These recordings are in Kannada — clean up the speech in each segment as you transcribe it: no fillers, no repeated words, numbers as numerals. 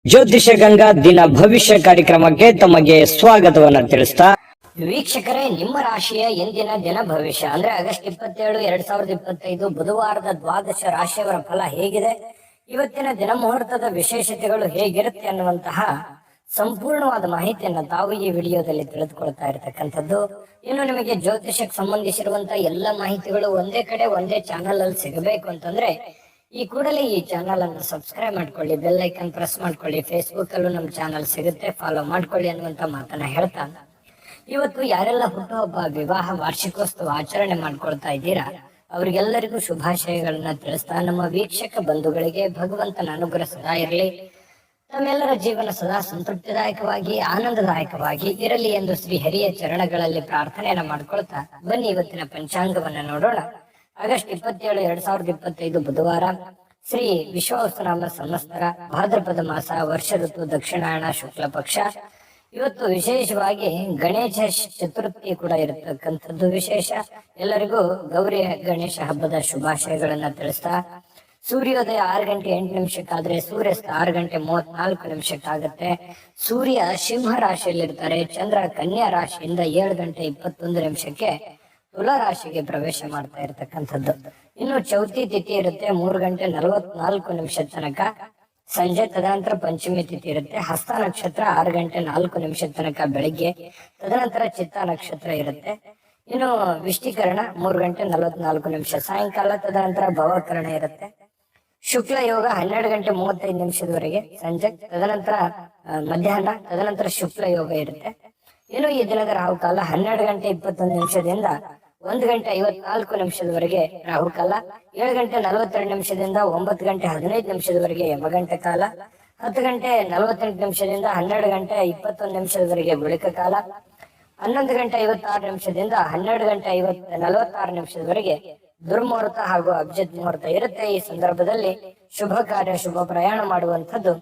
ಜ್ಯೋತಿಷ ಗಂಗಾ ದಿನ ಭವಿಷ್ಯ ಕಾರ್ಯಕ್ರಮಕ್ಕೆ ತಮಗೆ ಸ್ವಾಗತವನ್ನ ತಿಳಿಸ್ತಾ ವೀಕ್ಷಕರೇ, ನಿಮ್ಮ ರಾಶಿಯ ಎಂದಿನ ದಿನ ಭವಿಷ್ಯ ಅಂದ್ರೆ ಆಗಸ್ಟ್ 27, 2025 ಬುಧವಾರದ ದ್ವಾದಶ ರಾಶಿಯವರ ಫಲ ಹೇಗಿದೆ, ಇವತ್ತಿನ ದಿನ ಮುಹೂರ್ತದ ವಿಶೇಷತೆಗಳು ಹೇಗಿರುತ್ತೆ ಅನ್ನುವಂತಹ ಸಂಪೂರ್ಣವಾದ ಮಾಹಿತಿಯನ್ನ ತಾವು ಈ ವಿಡಿಯೋದಲ್ಲಿ ತಿಳಿದುಕೊಳ್ತಾ ಇರತಕ್ಕಂಥದ್ದು. ಇನ್ನು ನಿಮಗೆ ಜ್ಯೋತಿಷಕ್ಕೆ ಸಂಬಂಧಿಸಿರುವಂತಹ ಎಲ್ಲ ಮಾಹಿತಿಗಳು ಒಂದೇ ಕಡೆ ಒಂದೇ ಚಾನಲ್ ಅಲ್ಲಿ ಸಿಗಬೇಕು ಅಂತಂದ್ರೆ ಈ ಕೂಡಲೇ ಈ ಚಾನಲ್ ಅನ್ನು ಸಬ್ಸ್ಕ್ರೈಬ್ ಮಾಡ್ಕೊಳ್ಳಿ, ಬೆಲ್ ಐಕನ್ ಪ್ರೆಸ್ ಮಾಡ್ಕೊಳ್ಳಿ. ಫೇಸ್ಬುಕ್ ಅಲ್ಲೂ ನಮ್ಮ ಚಾನಲ್ ಸಿಗುತ್ತೆ, ಫಾಲೋ ಮಾಡ್ಕೊಳ್ಳಿ ಅನ್ನುವಂತ ಮಾತನ್ನ ಹೇಳ್ತಾ, ಇವತ್ತು ಯಾರೆಲ್ಲ ಹುಟ್ಟುಹಬ್ಬ, ವಿವಾಹ, ವಾರ್ಷಿಕೋತ್ಸವ ಆಚರಣೆ ಮಾಡ್ಕೊಳ್ತಾ ಇದ್ದೀರಾ ಅವರಿಗೆಲ್ಲರಿಗೂ ಶುಭಾಶಯಗಳನ್ನ ತಿಳಿಸ್ತಾ, ನಮ್ಮ ವೀಕ್ಷಕ ಬಂಧುಗಳಿಗೆ ಭಗವಂತನ ಅನುಗ್ರಹ ಸದಾ ಇರಲಿ, ತಮ್ಮೆಲ್ಲರ ಜೀವನ ಸದಾ ಸಂತೃಪ್ತಿದಾಯಕವಾಗಿ ಆನಂದದಾಯಕವಾಗಿ ಇರಲಿ ಎಂದು ಶ್ರೀ ಹರಿಯ ಚರಣಗಳಲ್ಲಿ ಪ್ರಾರ್ಥನೆಯನ್ನ ಮಾಡ್ಕೊಳ್ತಾ ಬನ್ನಿ ಇವತ್ತಿನ ಪಂಚಾಂಗವನ್ನ ನೋಡೋಣ. ಆಗಸ್ಟ್ 27, 2025 ಬುಧವಾರ, ಶ್ರೀ ವಿಶ್ವಾವಸುನಾಮ ಸಂವತ್ಸರ, ಭಾದ್ರಪದ ಮಾಸ, ವರ್ಷ ಋತು ದಕ್ಷಿಣಾಯಣ, ಶುಕ್ಲ ಪಕ್ಷ. ಇವತ್ತು ವಿಶೇಷವಾಗಿ ಗಣೇಶ ಚತುರ್ಥಿ ಕೂಡ ಇರತಕ್ಕಂಥದ್ದು ವಿಶೇಷ. ಎಲ್ಲರಿಗೂ ಗೌರಿ ಗಣೇಶ ಹಬ್ಬದ ಶುಭಾಶಯಗಳನ್ನ ತಿಳಿಸ್ತಾ, ಸೂರ್ಯೋದಯ 6 ಗಂಟೆ 8 ನಿಮಿಷಕ್ಕಾದ್ರೆ ಸೂರ್ಯಾಸ್ತ 6 ಗಂಟೆ 34 ನಿಮಿಷಕ್ಕಾಗತ್ತೆ. ಸೂರ್ಯ ಸಿಂಹ ರಾಶಿಯಲ್ಲಿರ್ತಾರೆ, ಚಂದ್ರ ಕನ್ಯಾ ರಾಶಿಯಿಂದ 7 ಗಂಟೆ 21 ನಿಮಿಷಕ್ಕೆ ತುಲಾ ರಾಶಿಗೆ ಪ್ರವೇಶ ಮಾಡ್ತಾ ಇರತಕ್ಕಂಥದ್ದು. ಇನ್ನು ಚೌತಿ ತಿಥಿ ಇರುತ್ತೆ 3 ಗಂಟೆ 44 ನಿಮಿಷ ತನಕ ಸಂಜೆ. ತದನಂತರ ಪಂಚಮಿ ತಿಥಿ ಇರುತ್ತೆ, ಹಸ್ತ ನಕ್ಷತ್ರ 6 ಗಂಟೆ 4 ನಿಮಿಷ ತನಕ ಬೆಳಿಗ್ಗೆ. ತದನಂತರ ಚಿತ್ತ ನಕ್ಷತ್ರ ಇರುತ್ತೆ. ಇನ್ನು ವಿಷ್ಟೀಕರಣ 3 ಗಂಟೆ 44 ನಿಮಿಷ ಸಾಯಂಕಾಲ. ತದನಂತರ ಭವಕರಣ ಇರುತ್ತೆ. ಶುಕ್ಲ ಯೋಗ 12 ಗಂಟೆ 35 ನಿಮಿಷದವರೆಗೆ ಸಂಜೆ. ತದನಂತರ ಮಧ್ಯಾಹ್ನ. ತದನಂತರ ಶುಕ್ಲ ಯೋಗ ಇರುತ್ತೆ. ಇನ್ನು ಈ ದಿನದ ರಾಹುಕಾಲ 12 ಗಂಟೆ 21 ನಿಮಿಷದಿಂದ 1 ಗಂಟೆ 54 ನಿಮಿಷದವರೆಗೆ ರಾಹುಕಾಲ. 7 ಗಂಟೆ 42 ನಿಮಿಷದಿಂದ 9 ಗಂಟೆ 15 ನಿಮಿಷದವರೆಗೆ ಯಮಗಂಟ ಕಾಲ. 10 ಗಂಟೆ 48 ನಿಮಿಷದಿಂದ 12 ಗಂಟೆ 21 ನಿಮಿಷದವರೆಗೆ ಗುಳಿಕ ಕಾಲ. 11 ಗಂಟೆ 56 ನಿಮಿಷದಿಂದ 12 ಗಂಟೆ 46 ನಿಮಿಷದವರೆಗೆ ದುರ್ಮುಹೂರ್ತ ಹಾಗೂ ಅಭಿಜಿತ್ ಮುಹೂರ್ತ ಇರುತ್ತೆ. ಈ ಸಂದರ್ಭದಲ್ಲಿ ಶುಭ ಕಾರ್ಯ, ಶುಭ ಪ್ರಯಾಣ ಮಾಡುವಂಥದ್ದು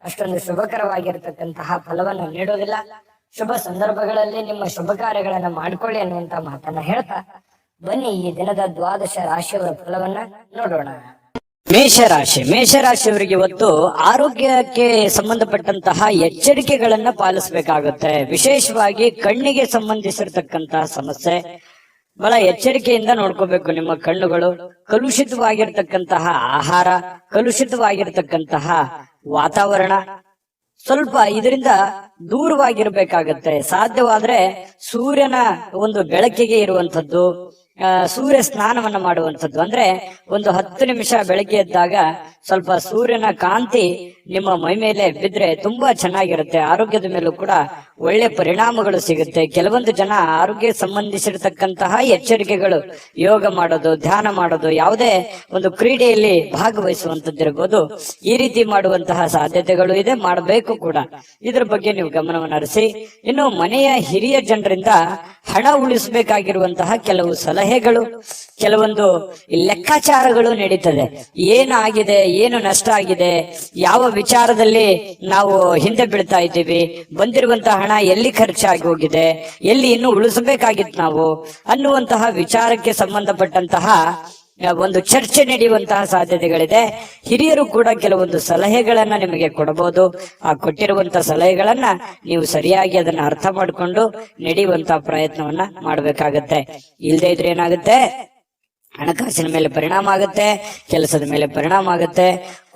ಅಷ್ಟೊಂದು ಶುಭಕರವಾಗಿರತಕ್ಕಂತಹ ಫಲವನ್ನು ನೀಡುವುದಿಲ್ಲ. ಶುಭ ಸಂದರ್ಭಗಳಲ್ಲಿ ನಿಮ್ಮ ಶುಭ ಕಾರ್ಯಗಳನ್ನ ಮಾಡ್ಕೊಳ್ಳಿ ಅನ್ನುವಂತ ಮಾತನ್ನ ಹೇಳ್ತಾ ಬನ್ನಿ ಈ ದಿನದ ದ್ವಾದಶ ರಾಶಿಯವರ ಫಲವನ್ನ ನೋಡೋಣ. ಮೇಷರಾಶಿಯವರಿಗೆ ಇವತ್ತು ಆರೋಗ್ಯಕ್ಕೆ ಸಂಬಂಧಪಟ್ಟಂತಹ ಎಚ್ಚರಿಕೆಗಳನ್ನ ಪಾಲಿಸಬೇಕಾಗುತ್ತೆ. ವಿಶೇಷವಾಗಿ ಕಣ್ಣಿಗೆ ಸಂಬಂಧಿಸಿರ್ತಕ್ಕಂತಹ ಸಮಸ್ಯೆ ಬಹಳ ಎಚ್ಚರಿಕೆಯಿಂದ ನೋಡ್ಕೋಬೇಕು. ನಿಮ್ಮ ಕಣ್ಣುಗಳು ಕಲುಷಿತವಾಗಿರ್ತಕ್ಕಂತಹ ಆಹಾರ, ಕಲುಷಿತವಾಗಿರ್ತಕ್ಕಂತಹ ವಾತಾವರಣ, ಸ್ವಲ್ಪ ಇದರಿಂದ ದೂರವಾಗಿರ್ಬೇಕಾಗತ್ತೆ. ಸಾಧ್ಯವಾದ್ರೆ ಸೂರ್ಯನ ಒಂದು ಬೆಳಕಿಗೆ ಇರುವಂತದ್ದು, ಸೂರ್ಯ ಸ್ನಾನವನ್ನ ಮಾಡುವಂಥದ್ದು. ಅಂದ್ರೆ ಒಂದು 10 ನಿಮಿಷ ಬೆಳಗ್ಗೆ ಎದ್ದಾಗ ಸ್ವಲ್ಪ ಸೂರ್ಯನ ಕಾಂತಿ ನಿಮ್ಮ ಮೈ ಮೇಲೆ ಬಿದ್ರೆ ತುಂಬಾ ಚೆನ್ನಾಗಿರುತ್ತೆ. ಆರೋಗ್ಯದ ಮೇಲೂ ಕೂಡ ಒಳ್ಳೆ ಪರಿಣಾಮಗಳು ಸಿಗುತ್ತೆ. ಕೆಲವೊಂದು ಜನ ಆರೋಗ್ಯ ಸಂಬಂಧಿಸಿರ್ತಕ್ಕಂತಹ ಎಚ್ಚರಿಕೆಗಳು, ಯೋಗ ಮಾಡೋದು, ಧ್ಯಾನ ಮಾಡೋದು, ಯಾವುದೇ ಒಂದು ಕ್ರೀಡೆಯಲ್ಲಿ ಭಾಗವಹಿಸುವಂತದ್ದಿರಬಹುದು, ಈ ರೀತಿ ಮಾಡುವಂತಹ ಸಾಧ್ಯತೆಗಳು ಇದೆ, ಮಾಡಬೇಕು ಕೂಡ. ಇದ್ರ ಬಗ್ಗೆ ನೀವು ಗಮನವನ್ನು ಹರಿಸಿ. ಇನ್ನು ಮನೆಯ ಹಿರಿಯ ಜನರಿಂದ ಹಣ ಉಳಿಸಬೇಕಾಗಿರುವಂತಹ ಕೆಲವು ಸಲಹೆಗಳು, ಕೆಲವೊಂದು ಲೆಕ್ಕಾಚಾರಗಳು ನಡೀತದೆ. ಏನಾಗಿದೆ, ಏನು ನಷ್ಟ ಆಗಿದೆ, ಯಾವ ವಿಚಾರದಲ್ಲಿ ನಾವು ಹಿಂದೆ ಬೀಳ್ತಾ ಇದ್ದೀವಿ, ಬಂದಿರುವಂತಹ ಹಣ ಎಲ್ಲಿ ಖರ್ಚಾಗಿ ಹೋಗಿದೆ, ಎಲ್ಲಿ ಇನ್ನು ಉಳಿಸಬೇಕಾಗಿತ್ತು ನಾವು ಅನ್ನುವಂತಹ ವಿಚಾರಕ್ಕೆ ಸಂಬಂಧಪಟ್ಟಂತಹ ಒಂದು ಚರ್ಚೆ ನಡೆಯುವಂತಹ ಸಾಧ್ಯತೆಗಳಿದೆ. ಹಿರಿಯರು ಕೂಡ ಕೆಲವೊಂದು ಸಲಹೆಗಳನ್ನ ನಿಮಗೆ ಕೊಡಬಹುದು. ಆ ಕೊಟ್ಟಿರುವಂತಹ ಸಲಹೆಗಳನ್ನ ನೀವು ಸರಿಯಾಗಿ ಅದನ್ನ ಅರ್ಥ ಮಾಡಿಕೊಂಡು ನಡೆಯುವಂತಹ ಪ್ರಯತ್ನವನ್ನ ಮಾಡಬೇಕಾಗತ್ತೆ. ಇಲ್ಲದೆ ಇದ್ರೆ ಏನಾಗುತ್ತೆ, ಹಣಕಾಸಿನ ಮೇಲೆ ಪರಿಣಾಮ ಆಗುತ್ತೆ, ಕೆಲಸದ ಮೇಲೆ ಪರಿಣಾಮ ಆಗುತ್ತೆ,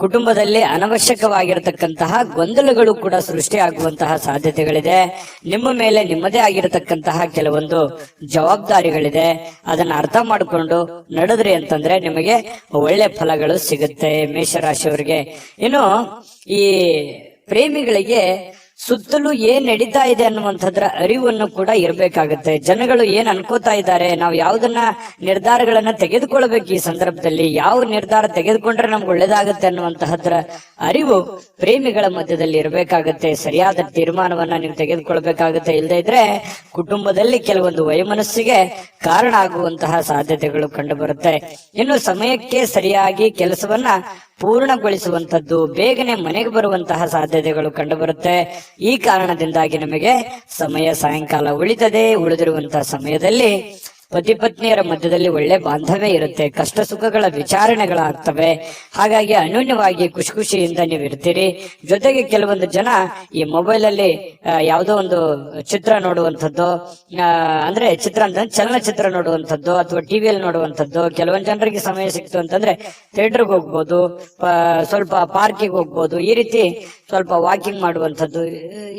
ಕುಟುಂಬದಲ್ಲಿ ಅನವಶ್ಯಕವಾಗಿರತಕ್ಕಂತಹ ಗೊಂದಲಗಳು ಕೂಡ ಸೃಷ್ಟಿಯಾಗುವಂತಹ ಸಾಧ್ಯತೆಗಳಿದೆ. ನಿಮ್ಮ ಮೇಲೆ ನಿಮ್ಮದೇ ಆಗಿರತಕ್ಕಂತಹ ಕೆಲವೊಂದು ಜವಾಬ್ದಾರಿಗಳಿದೆ. ಅದನ್ನ ಅರ್ಥ ಮಾಡಿಕೊಂಡು ನಡೆದ್ರಿ ಅಂತಂದ್ರೆ ನಿಮಗೆ ಒಳ್ಳೆ ಫಲಗಳು ಸಿಗುತ್ತೆ ಮೇಷರಾಶಿಯವರಿಗೆ. ಇನ್ನು ಈ ಪ್ರೇಮಿಗಳಿಗೆ ಸುತ್ತಲೂ ಏನ್ ನಡೀತಾ ಇದೆ ಅನ್ನುವಂಥದ್ರ ಅರಿವನ್ನು ಕೂಡ ಇರಬೇಕಾಗುತ್ತೆ. ಜನಗಳು ಏನ್ ಅನ್ಕೋತಾ ಇದ್ದಾರೆ, ನಾವು ಯಾವ್ದನ್ನ ನಿರ್ಧಾರಗಳನ್ನ ತೆಗೆದುಕೊಳ್ಬೇಕು, ಈ ಸಂದರ್ಭದಲ್ಲಿ ಯಾವ ನಿರ್ಧಾರ ತೆಗೆದುಕೊಂಡ್ರೆ ನಮ್ಗೆ ಒಳ್ಳೇದಾಗತ್ತೆ ಅನ್ನುವಂತಹದ್ರ ಅರಿವು ಪ್ರೇಮಿಗಳ ಮಧ್ಯದಲ್ಲಿ ಇರಬೇಕಾಗತ್ತೆ. ಸರಿಯಾದ ತೀರ್ಮಾನವನ್ನ ನೀವು ತೆಗೆದುಕೊಳ್ಬೇಕಾಗತ್ತೆ. ಇಲ್ಲದೆ ಇದ್ರೆ ಕುಟುಂಬದಲ್ಲಿ ಕೆಲವೊಂದು ವೈಮನಸ್ಸಿಗೆ ಕಾರಣ ಆಗುವಂತಹ ಸಾಧ್ಯತೆಗಳು ಕಂಡು ಬರುತ್ತೆ. ಇನ್ನು ಸಮಯಕ್ಕೆ ಸರಿಯಾಗಿ ಕೆಲಸವನ್ನ ಪೂರ್ಣಗೊಳಿಸುವಂತದ್ದು, ಬೇಗನೆ ಮನೆಗೆ ಬರುವಂತಹ ಸಾಧ್ಯತೆಗಳು ಕಂಡು ಬರುತ್ತೆ. ಈ ಕಾರಣದಿಂದಾಗಿ ನಮಗೆ ಸಮಯ ಸಾಯಂಕಾಲ ಉಳಿತದೆ. ಉಳಿದಿರುವಂತಹ ಸಮಯದಲ್ಲಿ ಪತಿ ಪತ್ನಿಯರ ಮಧ್ಯದಲ್ಲಿ ಒಳ್ಳೆ ಬಾಂಧವ್ಯ ಇರುತ್ತೆ, ಕಷ್ಟ ಸುಖಗಳ ವಿಚಾರಣೆಗಳಾಗ್ತವೆ. ಹಾಗಾಗಿ ಅನ್ಯೋನ್ಯವಾಗಿ ಖುಷಿ ಖುಷಿಯಿಂದ ನೀವು ಇರ್ತೀರಿ. ಜೊತೆಗೆ ಕೆಲವೊಂದು ಜನ ಈ ಮೊಬೈಲ್ ಅಲ್ಲಿ ಯಾವುದೋ ಒಂದು ಚಿತ್ರ ನೋಡುವಂಥದ್ದು, ಅಂದ್ರೆ ಚಿತ್ರ ಅಂತ ಚಲನಚಿತ್ರ ನೋಡುವಂಥದ್ದು ಅಥವಾ ಟಿವಿಯಲ್ಲಿ ನೋಡುವಂಥದ್ದು. ಕೆಲವೊಂದು ಜನರಿಗೆ ಸಮಯ ಸಿಕ್ತು ಅಂತಂದ್ರೆ ಥಿಯೇಟರ್ಗೆ ಹೋಗ್ಬೋದು, ಸ್ವಲ್ಪ ಪಾರ್ಕಿಗೆ ಹೋಗ್ಬೋದು, ಈ ರೀತಿ ಸ್ವಲ್ಪ ವಾಕಿಂಗ್ ಮಾಡುವಂಥದ್ದು.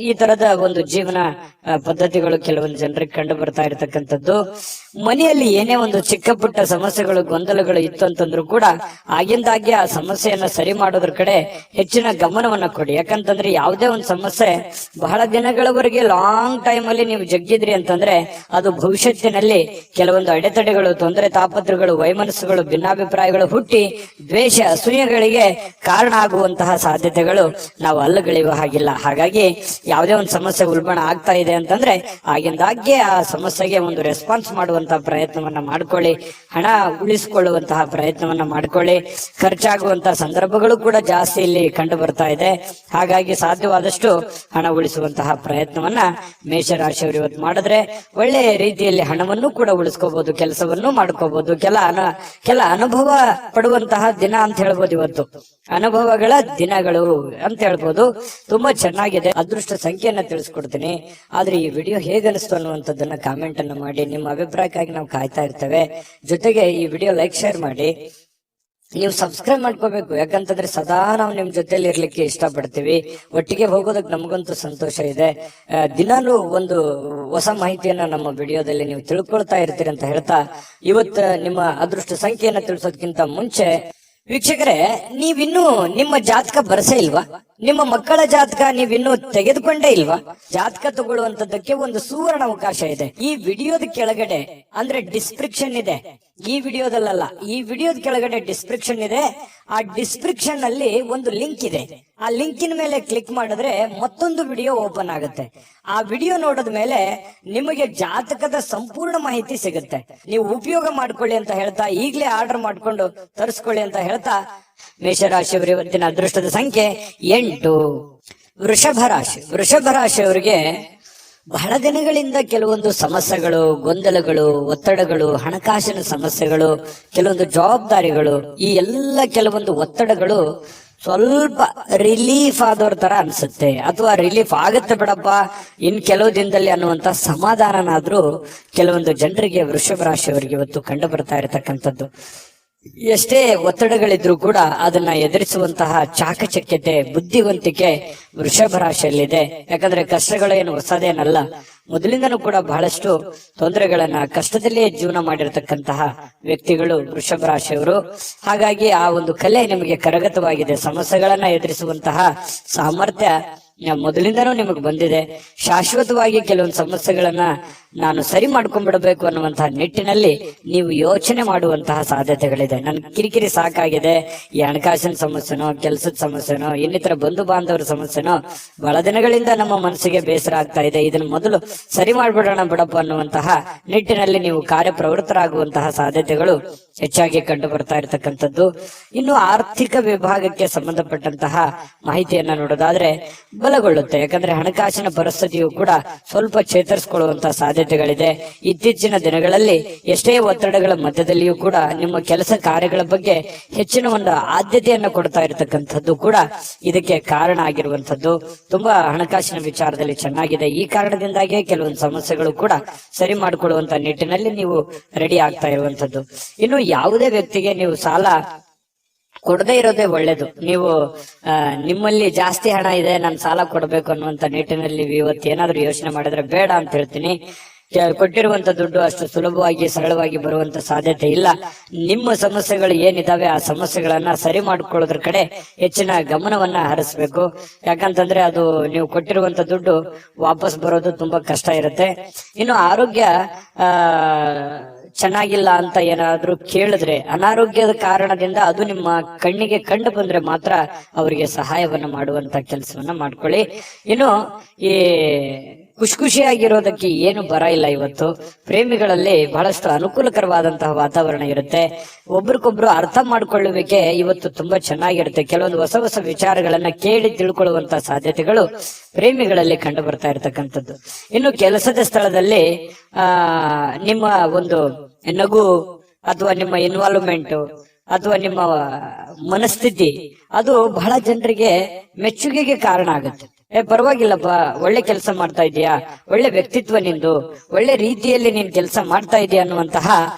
ಈ ತರದ ಒಂದು ಜೀವನ ಪದ್ಧತಿಗಳು ಕೆಲವೊಂದು ಜನರಿಗೆ ಕಂಡು ಬರ್ತಾ ಇರತಕ್ಕಂಥದ್ದು. ಮನೆಯಲ್ಲಿ ಏನೇ ಒಂದು ಚಿಕ್ಕ ಪುಟ್ಟ ಸಮಸ್ಯೆಗಳು ಗೊಂದಲಗಳು ಇತ್ತು ಅಂತಂದ್ರೂ ಕೂಡ ಆಗಿಂದಾಗೆ ಆ ಸಮಸ್ಯೆಯನ್ನ ಸರಿ ಮಾಡೋದ್ರ ಕಡೆ ಹೆಚ್ಚಿನ ಗಮನವನ್ನ ಕೊಡಿ. ಯಾಕಂತಂದ್ರೆ ಯಾವುದೇ ಒಂದು ಸಮಸ್ಯೆ ಬಹಳ ದಿನಗಳವರೆಗೆ ಲಾಂಗ್ ಟೈಮ್ ಅಲ್ಲಿ ನೀವು ಜಗ್ಗಿದ್ರಿ ಅಂತಂದ್ರೆ ಅದು ಭವಿಷ್ಯತ್ತಿನಲ್ಲಿ ಕೆಲವೊಂದು ಅಡೆತಡೆಗಳು, ತೊಂದರೆ ತಾಪತ್ರಗಳು, ವೈಮನಸ್ಸುಗಳು, ಭಿನ್ನಾಭಿಪ್ರಾಯಗಳು ಹುಟ್ಟಿ ದ್ವೇಷ ಅಸೂಯೆಗಳಿಗೆ ಕಾರಣ ಆಗುವಂತಹ ಸಾಧ್ಯತೆಗಳು ನಾವು ಅಲ್ಲಗಳೆಯುವ ಹಾಗಿಲ್ಲ. ಹಾಗಾಗಿ ಯಾವುದೇ ಒಂದು ಸಮಸ್ಯೆ ಉಲ್ಬಣ ಆಗ್ತಾ ಇದೆ ಅಂತಂದ್ರೆ ಆಗಿಂದಾಗ್ಗೆ ಆ ಸಮಸ್ಯೆಗೆ ಒಂದು ರೆಸ್ಪಾನ್ಸ್ ಮಾಡುವಂತಹ ಪ್ರಯತ್ನವನ್ನ ಮಾಡ್ಕೊಳ್ಳಿ. ಹಣ ಉಳಿಸಿಕೊಳ್ಳುವಂತಹ ಪ್ರಯತ್ನವನ್ನ ಮಾಡ್ಕೊಳ್ಳಿ. ಖರ್ಚಾಗುವಂತಹ ಸಂದರ್ಭಗಳು ಕೂಡ ಜಾಸ್ತಿ ಇಲ್ಲಿ ಕಂಡು ಬರ್ತಾ ಇದೆ. ಹಾಗಾಗಿ ಸಾಧ್ಯವಾದಷ್ಟು ಹಣ ಉಳಿಸುವಂತಹ ಪ್ರಯತ್ನವನ್ನ ಮೇಷರಾಶಿಯವರು ಇವತ್ತು ಮಾಡಿದ್ರೆ ಒಳ್ಳೆ ರೀತಿಯಲ್ಲಿ ಹಣವನ್ನು ಕೂಡ ಉಳಿಸ್ಕೋಬಹುದು, ಕೆಲಸವನ್ನು ಮಾಡ್ಕೋಬಹುದು. ಕೆಲ ಅನುಭವ ಪಡುವಂತಹ ದಿನ ಅಂತ ಹೇಳ್ಬೋದು. ಇವತ್ತು ಅನುಭವಗಳ ದಿನಗಳು ಅಂತ ಹೇಳ್ಬೋದು. ತುಂಬಾ ಚೆನ್ನಾಗಿದೆ. ಅದೃಷ್ಟ ಸಂಖ್ಯೆಯನ್ನ ತಿಳಿಸ್ಕೊಡ್ತೀನಿ. ಆದ್ರೆ ಈ ವಿಡಿಯೋ ಹೇಗನಿಸ್ತು ಅನ್ನುವಂಥದ್ದನ್ನ ಕಾಮೆಂಟ್ ಅನ್ನು ಮಾಡಿ. ನಿಮ್ಮ ಅಭಿಪ್ರಾಯಕ್ಕಾಗಿ ನಾವು ಕಾಯ್ತಾ ಇರ್ತೇವೆ. ಜೊತೆಗೆ ಈ ವಿಡಿಯೋ ಲೈಕ್ ಶೇರ್ ಮಾಡಿ. ನೀವು ಸಬ್ಸ್ಕ್ರೈಬ್ ಮಾಡ್ಕೋಬೇಕು. ಯಾಕಂತಂದ್ರೆ ಸದಾ ನಾವು ನಿಮ್ ಜೊತೆಲಿ ಇರ್ಲಿಕ್ಕೆ ಇಷ್ಟಪಡ್ತೀವಿ. ಒಟ್ಟಿಗೆ ಹೋಗೋದಕ್ಕೆ ನಮಗಂತೂ ಸಂತೋಷ ಇದೆ. ದಿನಾಲೂ ಒಂದು ಹೊಸ ಮಾಹಿತಿಯನ್ನ ನಮ್ಮ ವಿಡಿಯೋದಲ್ಲಿ ನೀವು ತಿಳ್ಕೊಳ್ತಾ ಇರ್ತೀರಿ ಅಂತ ಹೇಳ್ತಾ ಇವತ್ತು ನಿಮ್ಮ ಅದೃಷ್ಟ ಸಂಖ್ಯೆಯನ್ನ ತಿಳಿಸೋದಕ್ಕಿಂತ ಮುಂಚೆ ವೀಕ್ಷಕರೇ, ನೀವಿನ್ನೂ ನಿಮ್ಮ ಜಾತಕ ಬರಸೇ ಇಲ್ವಾ? ನಿಮ್ಮ ಮಕ್ಕಳ ಜಾತಕ ನೀವಿನ್ನೂ ತೆಗೆದುಕೊಂಡೇ ಇಲ್ವಾ? ಜಾತಕ ತಗೊಳ್ಳುವಂತದ್ದಕ್ಕೆ ಒಂದು ಸುವರ್ಣ ಅವಕಾಶ ಇದೆ. ಈ ವಿಡಿಯೋದ ಕೆಳಗಡೆ ಅಂದ್ರೆ ಡಿಸ್ಕ್ರಿಪ್ಷನ್ ಇದೆ. ಈ ವಿಡಿಯೋದಲ್ಲ, ಈ ವಿಡಿಯೋದ ಕೆಳಗಡೆ ಡಿಸ್ಕ್ರಿಪ್ಷನ್ ಇದೆ. ಆ ಡಿಸ್ಕ್ರಿಪ್ಷನ್ ಅಲ್ಲಿ ಒಂದು ಲಿಂಕ್ ಇದೆ. ಆ ಲಿಂಕಿನ ಮೇಲೆ ಕ್ಲಿಕ್ ಮಾಡಿದ್ರೆ ಮತ್ತೊಂದು ವಿಡಿಯೋ ಓಪನ್ ಆಗುತ್ತೆ. ಆ ವಿಡಿಯೋ ನೋಡಿದ ಮೇಲೆ ನಿಮಗೆ ಜಾತಕದ ಸಂಪೂರ್ಣ ಮಾಹಿತಿ ಸಿಗುತ್ತೆ. ನೀವು ಉಪಯೋಗ ಮಾಡ್ಕೊಳ್ಳಿ ಅಂತ ಹೇಳ್ತಾ, ಈಗಲೇ ಆರ್ಡರ್ ಮಾಡ್ಕೊಂಡು ತರಿಸ್ಕೊಳ್ಳಿ ಅಂತ ಹೇಳ್ತಾ, ಮೇಷರಾಶಿಯವರು ಇವತ್ತಿನ ಅದೃಷ್ಟದ ಸಂಖ್ಯೆ 8. ವೃಷಭ ರಾಶಿಯವರಿಗೆ ಬಹಳ ದಿನಗಳಿಂದ ಕೆಲವೊಂದು ಸಮಸ್ಯೆಗಳು, ಗೊಂದಲಗಳು, ಒತ್ತಡಗಳು, ಹಣಕಾಸಿನ ಸಮಸ್ಯೆಗಳು, ಕೆಲವೊಂದು ಜವಾಬ್ದಾರಿಗಳು, ಈ ಎಲ್ಲ ಕೆಲವೊಂದು ಒತ್ತಡಗಳು ಸ್ವಲ್ಪ ರಿಲೀಫ್ ಆದವ್ರ ತರ ಅನ್ಸುತ್ತೆ. ಅಥವಾ ರಿಲೀಫ್ ಆಗುತ್ತೆ ಬಿಡಪ್ಪ ಇನ್ ಕೆಲವು ದಿನದಲ್ಲಿ ಅನ್ನುವಂತ ಸಮಾಧಾನನಾದ್ರೂ ಕೆಲವೊಂದು ಜನರಿಗೆ ವೃಷಭ ರಾಶಿಯವರಿಗೆ ಇವತ್ತು ಕಂಡು ಬರ್ತಾ ಇರತಕ್ಕಂಥದ್ದು. ಎಷ್ಟೇ ಒತ್ತಡಗಳಿದ್ರೂ ಕೂಡ ಅದನ್ನ ಎದುರಿಸುವಂತಹ ಚಾಕಚಕ್ಯತೆ, ಬುದ್ಧಿವಂತಿಕೆ ವೃಷಭ ರಾಶಿಯಲ್ಲಿದೆ. ಯಾಕಂದ್ರೆ ಕಷ್ಟಗಳೇನು ಹೊಸದೇನಲ್ಲ. ಮೊದಲಿಂದನೂ ಕೂಡ ಬಹಳಷ್ಟು ತೊಂದರೆಗಳನ್ನ, ಕಷ್ಟದಲ್ಲಿಯೇ ಜೀವನ ಮಾಡಿರತಕ್ಕಂತಹ ವ್ಯಕ್ತಿಗಳು ವೃಷಭ ರಾಶಿಯವರು. ಹಾಗಾಗಿ ಆ ಒಂದು ಕಲೆ ನಿಮಗೆ ಕರಗತವಾಗಿದೆ. ಸಮಸ್ಯೆಗಳನ್ನ ಎದುರಿಸುವಂತಹ ಸಾಮರ್ಥ್ಯ ಮೊದಲಿಂದನೂ ನಿಮಗೆ ಬಂದಿದೆ. ಶಾಶ್ವತವಾಗಿ ಕೆಲವೊಂದು ಸಮಸ್ಯೆಗಳನ್ನ ನಾನು ಸರಿ ಮಾಡ್ಕೊಂಡ್ಬಿಡಬೇಕು ಅನ್ನುವಂತಹ ನಿಟ್ಟಿನಲ್ಲಿ ನೀವು ಯೋಚನೆ ಮಾಡುವಂತಹ ಸಾಧ್ಯತೆಗಳಿದೆ. ನನ್ ಕಿರಿಕಿರಿ ಸಾಕಾಗಿದೆ, ಈ ಹಣಕಾಸಿನ ಸಮಸ್ಯೆನೋ, ಕೆಲಸದ ಸಮಸ್ಯೆನೋ, ಇನ್ನಿತರ ಬಂಧು ಬಾಂಧವರ ಸಮಸ್ಯೆನೋ ಬಹಳ ದಿನಗಳಿಂದ ನಮ್ಮ ಮನಸ್ಸಿಗೆ ಬೇಸರ ಆಗ್ತಾ ಇದೆ, ಇದನ್ನ ಮೊದಲು ಸರಿ ಮಾಡ್ಬಿಡೋಣ ಬಿಡಪ್ಪ ಅನ್ನುವಂತಹ ನಿಟ್ಟಿನಲ್ಲಿ ನೀವು ಕಾರ್ಯಪ್ರವೃತ್ತರಾಗುವಂತಹ ಸಾಧ್ಯತೆಗಳು ಹೆಚ್ಚಾಗಿ ಕಂಡು ಬರ್ತಾ ಇರತಕ್ಕಂಥದ್ದು. ಇನ್ನು ಆರ್ಥಿಕ ವಿಭಾಗಕ್ಕೆ ಸಂಬಂಧಪಟ್ಟಂತಹ ಮಾಹಿತಿಯನ್ನ ನೋಡೋದಾದ್ರೆ ಬಲಗೊಳ್ಳುತ್ತೆ. ಯಾಕಂದ್ರೆ ಹಣಕಾಸಿನ ಪರಿಸ್ಥಿತಿಯು ಕೂಡ ಸ್ವಲ್ಪ ಚೇತರಿಸಿಕೊಳ್ಳುವಂತಹ ಸಾಧ್ಯತೆಗಳಿದೆ. ಇತ್ತೀಚಿನ ದಿನಗಳಲ್ಲಿ ಎಷ್ಟೇ ಒತ್ತಡಗಳ ಮಧ್ಯದಲ್ಲಿಯೂ ಕೂಡ ನಿಮ್ಮ ಕೆಲಸ ಕಾರ್ಯಗಳ ಬಗ್ಗೆ ಹೆಚ್ಚಿನ ಒಂದು ಆದ್ಯತೆಯನ್ನು ಕೊಡ್ತಾ ಇರತಕ್ಕಂಥದ್ದು ಕೂಡ ಇದಕ್ಕೆ ಕಾರಣ ಆಗಿರುವಂತದ್ದು. ತುಂಬಾ ಹಣಕಾಸಿನ ವಿಚಾರದಲ್ಲಿ ಚೆನ್ನಾಗಿದೆ. ಈ ಕಾರಣದಿಂದಾಗಿ ಕೆಲವೊಂದು ಸಮಸ್ಯೆಗಳು ಕೂಡ ಸರಿ ಮಾಡಿಕೊಳ್ಳುವಂತ ನಿಟ್ಟಿನಲ್ಲಿ ನೀವು ರೆಡಿ ಆಗ್ತಾ ಇರುವಂತದ್ದು. ಇನ್ನು ಯಾವುದೇ ವ್ಯಕ್ತಿಗೆ ನೀವು ಸಾಲ ಕೊಡದೇ ಇರೋದೇ ಒಳ್ಳೇದು. ನೀವು ನಿಮ್ಮಲ್ಲಿ ಜಾಸ್ತಿ ಹಣ ಇದೆ, ನಾನು ಸಾಲ ಕೊಡಬೇಕು ಅನ್ನುವಂತ ನಿಟ್ಟಿನಲ್ಲಿ ಇವತ್ತು ಏನಾದ್ರೂ ಯೋಚನೆ ಮಾಡಿದ್ರೆ ಬೇಡ ಅಂತ ಹೇಳ್ತೀನಿ. ಕೊಟ್ಟಿರುವಂತ ದುಡ್ಡು ಅಷ್ಟು ಸುಲಭವಾಗಿ ಸರಳವಾಗಿ ಬರುವಂತ ಸಾಧ್ಯತೆ ಇಲ್ಲ. ನಿಮ್ಮ ಸಮಸ್ಯೆಗಳು ಏನಿದಾವೆ ಆ ಸಮಸ್ಯೆಗಳನ್ನ ಸರಿ ಮಾಡ್ಕೊಳ್ಳೋದ್ರ ಕಡೆ ಹೆಚ್ಚಿನ ಗಮನವನ್ನ ಹರಿಸ್ಬೇಕು. ಯಾಕಂತಂದ್ರೆ ಅದು ನೀವು ಕೊಟ್ಟಿರುವಂತ ದುಡ್ಡು ವಾಪಸ್ ಬರೋದು ತುಂಬಾ ಕಷ್ಟ ಇರುತ್ತೆ. ಇನ್ನು ಆರೋಗ್ಯ ಚೆನ್ನಾಗಿಲ್ಲ ಅಂತ ಏನಾದ್ರೂ ಕೇಳಿದ್ರೆ, ಅನಾರೋಗ್ಯದ ಕಾರಣದಿಂದ ಅದು ನಿಮ್ಮ ಕಣ್ಣಿಗೆ ಕಂಡು ಬಂದ್ರೆ ಮಾತ್ರ ಅವರಿಗೆ ಸಹಾಯವನ್ನ ಮಾಡುವಂತ ಕೆಲಸವನ್ನ ಮಾಡ್ಕೊಳ್ಳಿ. ಇನ್ನು ಈ ಖುಷಿಯಾಗಿರೋದಕ್ಕೆ ಏನು ಬರ ಇಲ್ಲ. ಇವತ್ತು ಪ್ರೇಮಿಗಳಲ್ಲಿ ಬಹಳಷ್ಟು ಅನುಕೂಲಕರವಾದಂತಹ ವಾತಾವರಣ ಇರುತ್ತೆ. ಒಬ್ರಿಗೊಬ್ರು ಅರ್ಥ ಮಾಡ್ಕೊಳ್ಳುವಿಕೆ ಇವತ್ತು ತುಂಬಾ ಚೆನ್ನಾಗಿರುತ್ತೆ. ಕೆಲವೊಂದು ಹೊಸ ಹೊಸ ವಿಚಾರಗಳನ್ನ ಕೇಳಿ ತಿಳ್ಕೊಳ್ಳುವಂತಹ ಸಾಧ್ಯತೆಗಳು ಪ್ರೇಮಿಗಳಲ್ಲಿ ಕಂಡು ಬರ್ತಾ ಇರತಕ್ಕಂಥದ್ದು. ಇನ್ನು ಕೆಲಸದ ಸ್ಥಳದಲ್ಲಿ ನಿಮ್ಮ ಒಂದು ನಗು ಅಥವಾ ನಿಮ್ಮ ಇನ್ವಾಲ್ವ್ಮೆಂಟ್ ಅಥವಾ ನಿಮ್ಮ ಮನಸ್ಥಿತಿ ಅದು ಬಹಳ ಜನರಿಗೆ ಮೆಚ್ಚುಗೆಗೆ ಕಾರಣ ಆಗುತ್ತೆ. ಪರವಾಗಿಲ್ಲಪ್ಪ, ಒಳ್ಳೆ ಕೆಲಸ ಮಾಡ್ತಾ ಇದೀಯಾ, ಒಳ್ಳೆ ವ್ಯಕ್ತಿತ್ವ ನಿಂದು, ಒಳ್ಳೆ ರೀತಿಯಲ್ಲಿ ನೀನ್ ಕೆಲಸ ಮಾಡ್ತಾ ಇದೀಯ ಅನ್ನುವಂತಹ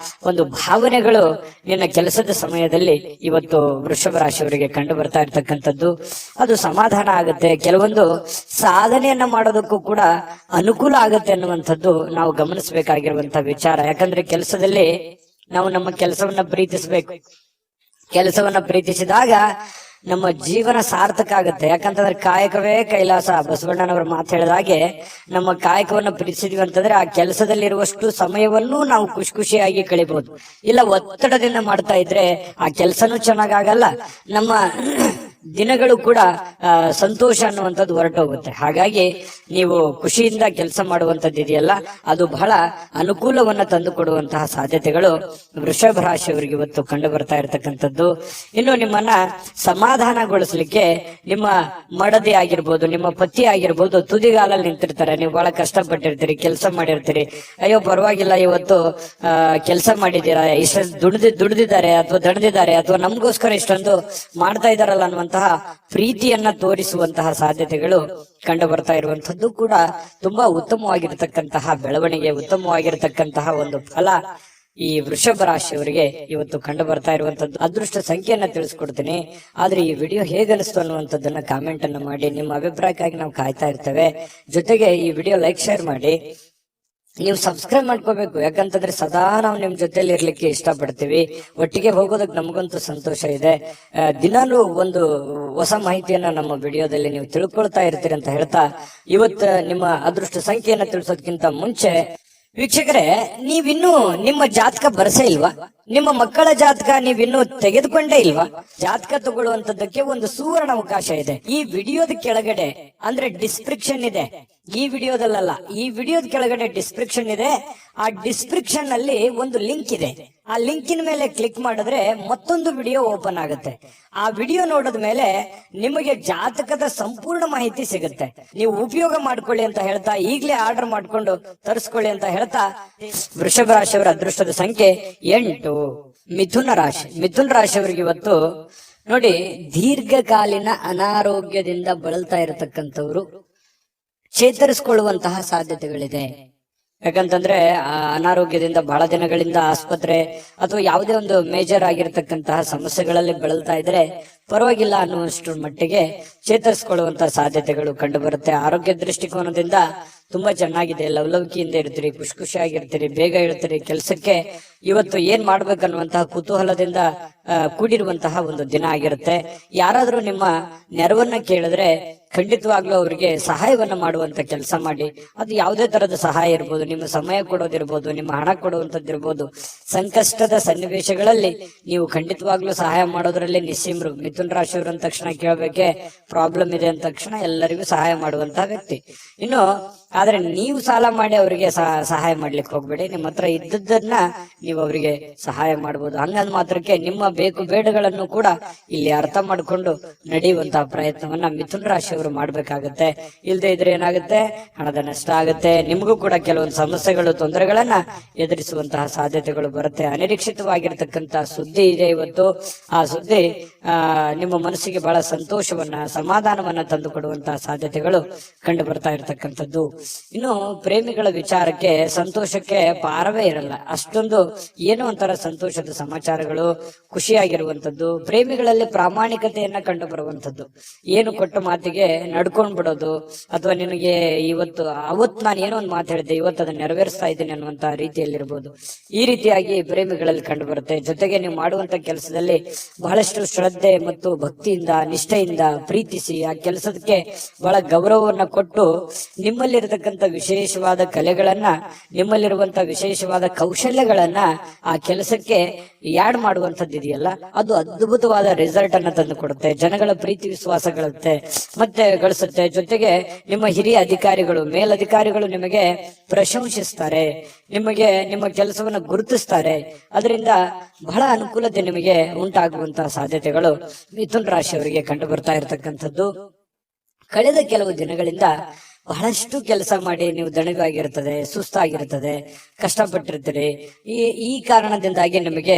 ಒಂದು ಭಾವನೆಗಳು ನಿನ್ನ ಕೆಲಸದ ಸಮಯದಲ್ಲಿ ಇವತ್ತು ವೃಷಭ ರಾಶಿಯವರಿಗೆ ಕಂಡು ಬರ್ತಾ ಇರ್ತಕ್ಕಂಥದ್ದು. ಅದು ಸಮಾಧಾನ ಆಗುತ್ತೆ. ಕೆಲವೊಂದು ಸಾಧನೆಯನ್ನ ಮಾಡೋದಕ್ಕೂ ಕೂಡ ಅನುಕೂಲ ಆಗುತ್ತೆ ಅನ್ನುವಂಥದ್ದು ನಾವು ಗಮನಿಸಬೇಕಾಗಿರುವಂತಹ ವಿಚಾರ. ಯಾಕಂದ್ರೆ ಕೆಲಸದಲ್ಲಿ ನಾವು ನಮ್ಮ ಕೆಲಸವನ್ನ ಪ್ರೀತಿಸಬೇಕು. ಕೆಲಸವನ್ನ ಪ್ರೀತಿಸಿದಾಗ ನಮ್ಮ ಜೀವನ ಸಾರ್ಥಕ ಆಗುತ್ತೆ. ಯಾಕಂತಂದ್ರೆ ಕಾಯಕವೇ ಕೈಲಾಸ, ಬಸವಣ್ಣನವರು ಮಾತು ಹೇಳಿದ ಹಾಗೆ ನಮ್ಮ ಕಾಯಕವನ್ನ ಪ್ರೀತಿಸಿದ್ವಿ ಅಂತಂದ್ರೆ ಆ ಕೆಲಸದಲ್ಲಿರುವಷ್ಟು ಸಮಯವನ್ನು ನಾವು ಖುಷಿಯಾಗಿ ಕಳಿಬಹುದು. ಇಲ್ಲ ಒತ್ತಡದಿಂದ ಮಾಡ್ತಾ ಇದ್ರೆ ಆ ಕೆಲಸನೂ ಚೆನ್ನಾಗಾಗಲ್ಲ, ನಮ್ಮ ದಿನಗಳು ಕೂಡ ಸಂತೋಷ ಅನ್ನುವಂಥದ್ದು ಹೊರಟೋಗುತ್ತೆ. ಹಾಗಾಗಿ ನೀವು ಖುಷಿಯಿಂದ ಕೆಲಸ ಮಾಡುವಂಥದ್ದು ಇದೆಯಲ್ಲ, ಅದು ಬಹಳ ಅನುಕೂಲವನ್ನ ತಂದು ಕೊಡುವಂತಹ ಸಾಧ್ಯತೆಗಳು ವೃಷಭ ರಾಶಿಯವರಿಗೆ ಇವತ್ತು ಕಂಡು ಬರ್ತಾ ಇರತಕ್ಕಂಥದ್ದು. ಇನ್ನು ನಿಮ್ಮನ್ನ ಸಮಾಧಾನಗೊಳಿಸ್ಲಿಕ್ಕೆ ನಿಮ್ಮ ಮಡದಿ ಆಗಿರ್ಬೋದು, ನಿಮ್ಮ ಪತಿ ಆಗಿರ್ಬೋದು ತುದಿಗಾಲಲ್ಲಿ ನಿಂತಿರ್ತಾರೆ. ನೀವು ಬಹಳ ಕಷ್ಟಪಟ್ಟಿರ್ತೀರಿ, ಕೆಲಸ ಮಾಡಿರ್ತೀರಿ, ಅಯ್ಯೋ ಪರವಾಗಿಲ್ಲ ಇವತ್ತು ಕೆಲಸ ಮಾಡಿದ್ದೀರಾ, ಇಷ್ಟೊಂದು ದುಡ್ದಿದ್ದಾರೆ ಅಥವಾ ದಣದಿದ್ದಾರೆ ಅಥವಾ ನಮಗೋಸ್ಕರ ಇಷ್ಟೊಂದು ಮಾಡ್ತಾ ಇದಾರಲ್ಲ ಅನ್ನುವಂತಹ ಪ್ರೀತಿಯನ್ನ ತೋರಿಸುವಂತಹ ಸಾಧ್ಯತೆಗಳು ಕಂಡು ಬರ್ತಾ ಇರುವಂತದ್ದು ಕೂಡ ತುಂಬಾ ಉತ್ತಮವಾಗಿರತಕ್ಕಂತಹ ಬೆಳವಣಿಗೆ, ಉತ್ತಮವಾಗಿರತಕ್ಕಂತಹ ಒಂದು ಫಲ ಈ ವೃಷಭ ರಾಶಿಯವರಿಗೆ ಇವತ್ತು ಕಂಡು ಬರ್ತಾ ಇರುವಂತದ್ದು. ಅದೃಷ್ಟ ಸಂಖ್ಯೆಯನ್ನ ತಿಳಿಸ್ಕೊಡ್ತೀನಿ. ಆದ್ರೆ ಈ ವಿಡಿಯೋ ಹೇಗನಿಸ್ತು ಅನ್ನುವಂಥದ್ದನ್ನ ಕಾಮೆಂಟ್ ಅನ್ನ ಮಾಡಿ. ನಿಮ್ಮ ಅಭಿಪ್ರಾಯಕ್ಕಾಗಿ ನಾವು ಕಾಯ್ತಾ ಇರ್ತೇವೆ. ಜೊತೆಗೆ ಈ ವಿಡಿಯೋ ಲೈಕ್, ಶೇರ್ ಮಾಡಿ. ನೀವು ಸಬ್ಸ್ಕ್ರೈಬ್ ಮಾಡ್ಕೋಬೇಕು. ಯಾಕಂತಂದ್ರೆ ಸದಾ ನಾವು ನಿಮ್ ಜೊತೆಲಿ ಇರ್ಲಿಕ್ಕೆ ಇಷ್ಟಪಡ್ತೀವಿ. ಒಟ್ಟಿಗೆ ಹೋಗೋದಕ್ಕೆ ನಮಗಂತೂ ಸಂತೋಷ ಇದೆ. ದಿನಾಲೂ ಒಂದು ಹೊಸ ಮಾಹಿತಿಯನ್ನ ನಮ್ಮ ವಿಡಿಯೋದಲ್ಲಿ ನೀವು ತಿಳ್ಕೊಳ್ತಾ ಇರ್ತೀರಿ ಅಂತ ಹೇಳ್ತಾ, ಇವತ್ತು ನಿಮ್ಮ ಅದೃಷ್ಟ ಸಂಖ್ಯೆಯನ್ನ ತಿಳಿಸೋದಕ್ಕಿಂತ ಮುಂಚೆ ವೀಕ್ಷಕರೇ, ನೀವಿನ್ನೂ ನಿಮ್ಮ ಜಾತಕ ಬರಸೇ ಇಲ್ವಾ? ನಿಮ್ಮ ಮಕ್ಕಳ ಜಾತಕ ನೀವಿನ್ನೂ ತೆಗೆದುಕೊಂಡೇ ಇಲ್ವಾ? ಜಾತಕ ತಗೊಳ್ಳುವಂತದ್ದಕ್ಕೆ ಒಂದು ಸುವರ್ಣ ಅವಕಾಶ ಇದೆ. ಈ ವಿಡಿಯೋದ ಕೆಳಗಡೆ ಅಂದ್ರೆ ಡಿಸ್ಕ್ರಿಪ್ಷನ್ ಇದೆ. ಈ ವಿಡಿಯೋದಲ್ಲ, ಈ ವಿಡಿಯೋದ ಕೆಳಗಡೆ ಡಿಸ್ಕ್ರಿಪ್ಷನ್ ಇದೆ. ಆ ಡಿಸ್ಕ್ರಿಪ್ಷನ್ ನಲ್ಲಿ ಒಂದು ಲಿಂಕ್ ಇದೆ. ಆ ಲಿಂಕಿನ ಮೇಲೆ ಕ್ಲಿಕ್ ಮಾಡಿದ್ರೆ ಮತ್ತೊಂದು ವಿಡಿಯೋ ಓಪನ್ ಆಗುತ್ತೆ. ಆ ವಿಡಿಯೋ ನೋಡಿದ ಮೇಲೆ ನಿಮಗೆ ಜಾತಕದ ಸಂಪೂರ್ಣ ಮಾಹಿತಿ ಸಿಗುತ್ತೆ. ನೀವು ಉಪಯೋಗ ಮಾಡ್ಕೊಳ್ಳಿ ಅಂತ ಹೇಳ್ತಾ, ಈಗಲೇ ಆರ್ಡರ್ ಮಾಡ್ಕೊಂಡು ತರಿಸ್ಕೊಳ್ಳಿ ಅಂತ ಹೇಳ್ತಾ, ವೃಷಭ ರಾಶಿಯವರ ಅದೃಷ್ಟದ ಸಂಖ್ಯೆ 8. ಮಿಥುನ ರಾಶಿ. ಮಿಥುನ ರಾಶಿಯವರಿಗೆ ಇವತ್ತು ನೋಡಿ, ದೀರ್ಘಕಾಲೀನ ಅನಾರೋಗ್ಯದಿಂದ ಬಳಲ್ತಾ ಇರತಕ್ಕಂಥವ್ರು ಚೇತರಿಸಿಕೊಳ್ಳುವಂತಹ ಸಾಧ್ಯತೆಗಳಿದೆ. ಯಾಕಂತಂದ್ರೆ ಆ ಅನಾರೋಗ್ಯದಿಂದ ಬಹಳ ದಿನಗಳಿಂದ ಆಸ್ಪತ್ರೆ ಅಥವಾ ಯಾವುದೇ ಒಂದು ಮೇಜರ್ ಆಗಿರತಕ್ಕಂತಹ ಸಮಸ್ಯೆಗಳಲ್ಲಿ ಬಳಲ್ತಾ ಇದ್ರೆ ಪರವಾಗಿಲ್ಲ ಅನ್ನುವಷ್ಟು ಮಟ್ಟಿಗೆ ಚೇತರಿಸಿಕೊಳ್ಳುವಂತಹ ಸಾಧ್ಯತೆಗಳು ಕಂಡು ಬರುತ್ತೆ. ಆರೋಗ್ಯ ದೃಷ್ಟಿಕೋನದಿಂದ ತುಂಬಾ ಚೆನ್ನಾಗಿದೆ. ಲವಲವಿಕೆಯಿಂದ ಇರ್ತೀರಿ, ಖುಷಿಯಾಗಿರ್ತೀರಿ, ಬೇಗ ಇರ್ತೀರಿ. ಕೆಲಸಕ್ಕೆ ಇವತ್ತು ಏನ್ ಮಾಡ್ಬೇಕನ್ನುವಂತಹ ಕುತೂಹಲದಿಂದ ಕೂಡಿರುವಂತಹ ಒಂದು ದಿನ ಆಗಿರುತ್ತೆ. ಯಾರಾದ್ರೂ ನಿಮ್ಮ ನೆರವನ್ನ ಕೇಳಿದ್ರೆ ಖಂಡಿತವಾಗ್ಲೂ ಅವರಿಗೆ ಸಹಾಯವನ್ನ ಮಾಡುವಂತ ಕೆಲಸ ಮಾಡಿ. ಅದು ಯಾವುದೇ ತರದ ಸಹಾಯ ಇರ್ಬೋದು, ನಿಮ್ಮ ಸಮಯ ಕೊಡೋದಿರ್ಬೋದು, ನಿಮ್ಮ ಹಣ ಕೊಡುವಂತದ್ದಿರ್ಬೋದು. ಸಂಕಷ್ಟದ ಸನ್ನಿವೇಶಗಳಲ್ಲಿ ನೀವು ಖಂಡಿತವಾಗ್ಲೂ ಸಹಾಯ ಮಾಡೋದ್ರಲ್ಲಿ ನಿಸ್ಸೀಮರು. ಮಿಥುನ ರಾಶಿಯವರು ಅಂದ ತಕ್ಷಣ ಕೇಳಬೇಕೆ, ಪ್ರಾಬ್ಲಮ್ ಇದೆ ಅಂದ ತಕ್ಷಣ ಎಲ್ಲರಿಗೂ ಸಹಾಯ ಮಾಡುವಂತಹ ವ್ಯಕ್ತಿ. ಇನ್ನು ಆದ್ರೆ ನೀವು ಸಾಲ ಮಾಡಿ ಅವರಿಗೆ ಸಹಾಯ ಮಾಡ್ಲಿಕ್ಕೆ ಹೋಗ್ಬೇಡಿ. ನಿಮ್ಮ ಹತ್ರ ಇದ್ದದ್ದನ್ನ ನೀವು ಅವರಿಗೆ ಸಹಾಯ ಮಾಡಬಹುದು. ಹಂಗಂದ್ ಮಾತ್ರಕ್ಕೆ ನಿಮ್ಮ ಬೇಕು ಬೇಡಗಳನ್ನು ಕೂಡ ಇಲ್ಲಿ ಅರ್ಥ ಮಾಡ್ಕೊಂಡು ನಡೆಯುವಂತಹ ಪ್ರಯತ್ನವನ್ನ ಮಿಥುನ ರಾಶಿಯವರು ಮಾಡ್ಬೇಕಾಗತ್ತೆ. ಇಲ್ಲದೆ ಇದ್ರೆ ಏನಾಗುತ್ತೆ, ಹಣದ ನಷ್ಟ ಆಗುತ್ತೆ. ನಿಮಗೂ ಕೂಡ ಕೆಲವೊಂದು ಸಮಸ್ಯೆಗಳು, ತೊಂದರೆಗಳನ್ನ ಎದುರಿಸುವಂತಹ ಸಾಧ್ಯತೆಗಳು ಬರುತ್ತೆ. ಅನಿರೀಕ್ಷಿತವಾಗಿರ್ತಕ್ಕಂತಹ ಸುದ್ದಿ ಇದೆ ಇವತ್ತು. ಆ ಸುದ್ದಿ ನಿಮ್ಮ ಮನಸ್ಸಿಗೆ ಬಹಳ ಸಂತೋಷವನ್ನ, ಸಮಾಧಾನವನ್ನ ತಂದು ಕೊಡುವಂತಹ ಸಾಧ್ಯತೆಗಳು ಕಂಡು ಬರ್ತಾ ಇರತಕ್ಕಂಥದ್ದು. ಇನ್ನು ಪ್ರೇಮಿಗಳ ವಿಚಾರಕ್ಕೆ ಸಂತೋಷಕ್ಕೆ ಪಾರವೇ ಇರಲ್ಲ. ಅಷ್ಟೊಂದು ಏನೋ ಒಂಥರ ಸಂತೋಷದ ಸಮಾಚಾರಗಳು, ಖುಷಿಯಾಗಿರುವಂತದ್ದು. ಪ್ರೇಮಿಗಳಲ್ಲಿ ಪ್ರಾಮಾಣಿಕತೆಯನ್ನ ಕಂಡು ಬರುವಂತದ್ದು. ಏನು ಕೊಟ್ಟ ಮಾತಿಗೆ ನಡ್ಕೊಂಡ್ ಬಿಡೋದು, ಅಥವಾ ನಿನಗೆ ಅವತ್ತು ನಾನು ಏನೋ ಒಂದು ಮಾತು ಹೇಳಿದ್ದೆ, ಇವತ್ತು ಅದನ್ನ ನೆರವೇರಿಸ್ತಾ ಇದ್ದೀನಿ ಅನ್ನುವಂತ ರೀತಿಯಲ್ಲಿರ್ಬೋದು. ಈ ರೀತಿಯಾಗಿ ಪ್ರೇಮಿಗಳಲ್ಲಿ ಕಂಡು ಬರುತ್ತೆ. ಜೊತೆಗೆ ನೀವು ಮಾಡುವಂತ ಕೆಲಸದಲ್ಲಿ ಬಹಳಷ್ಟು ಶ್ರದ್ಧೆ ಮತ್ತು ಭಕ್ತಿಯಿಂದ, ನಿಷ್ಠೆಯಿಂದ ಪ್ರೀತಿಸಿ ಆ ಕೆಲಸಕ್ಕೆ ಬಹಳ ಗೌರವವನ್ನ ಕೊಟ್ಟು ನಿಮ್ಮಲ್ಲಿರತಕ್ಕಂಥ ವಿಶೇಷವಾದ ಕಲೆಗಳನ್ನ, ನಿಮ್ಮಲ್ಲಿರುವಂತ ವಿಶೇಷವಾದ ಕೌಶಲ್ಯಗಳನ್ನ ಆ ಕೆಲಸಕ್ಕೆ ಯಾಡ್ ಮಾಡುವಂತದ್ದು ಇದೆಯಲ್ಲ, ಅದು ಅದ್ಭುತವಾದ ರಿಸಲ್ಟ್ ಅನ್ನ ತಂದು ಕೊಡುತ್ತೆ. ಜನಗಳ ಪ್ರೀತಿ ವಿಶ್ವಾಸಗಳತ್ತೆ ಮತ್ತೆ ಗಳಿಸುತ್ತೆ. ಜೊತೆಗೆ ನಿಮ್ಮ ಹಿರಿಯ ಅಧಿಕಾರಿಗಳು, ಮೇಲಧಿಕಾರಿಗಳು ನಿಮಗೆ ಪ್ರಶಂಸಿಸ್ತಾರೆ, ನಿಮಗೆ ನಿಮ್ಮ ಕೆಲಸವನ್ನ ಗುರುತಿಸ್ತಾರೆ. ಅದರಿಂದ ಬಹಳ ಅನುಕೂಲತೆ ನಿಮಗೆ ಉಂಟಾಗುವಂತಹ ಸಾಧ್ಯತೆಗಳು ಮಿಥುನ ರಾಶಿಯವರಿಗೆ ಕಂಡು ಬರ್ತಾ ಇರತಕ್ಕಂಥದ್ದು. ಕಳೆದ ಕೆಲವು ದಿನಗಳಿಂದ ಬಹಳಷ್ಟು ಕೆಲಸ ಮಾಡಿ ನೀವು ದಣಿವಾಗಿರ್ತದೆ, ಸುಸ್ತಾಗಿರ್ತದೆ, ಕಷ್ಟಪಟ್ಟಿರ್ತೀರಿ. ಈ ಕಾರಣದಿಂದಾಗಿ ನಿಮಗೆ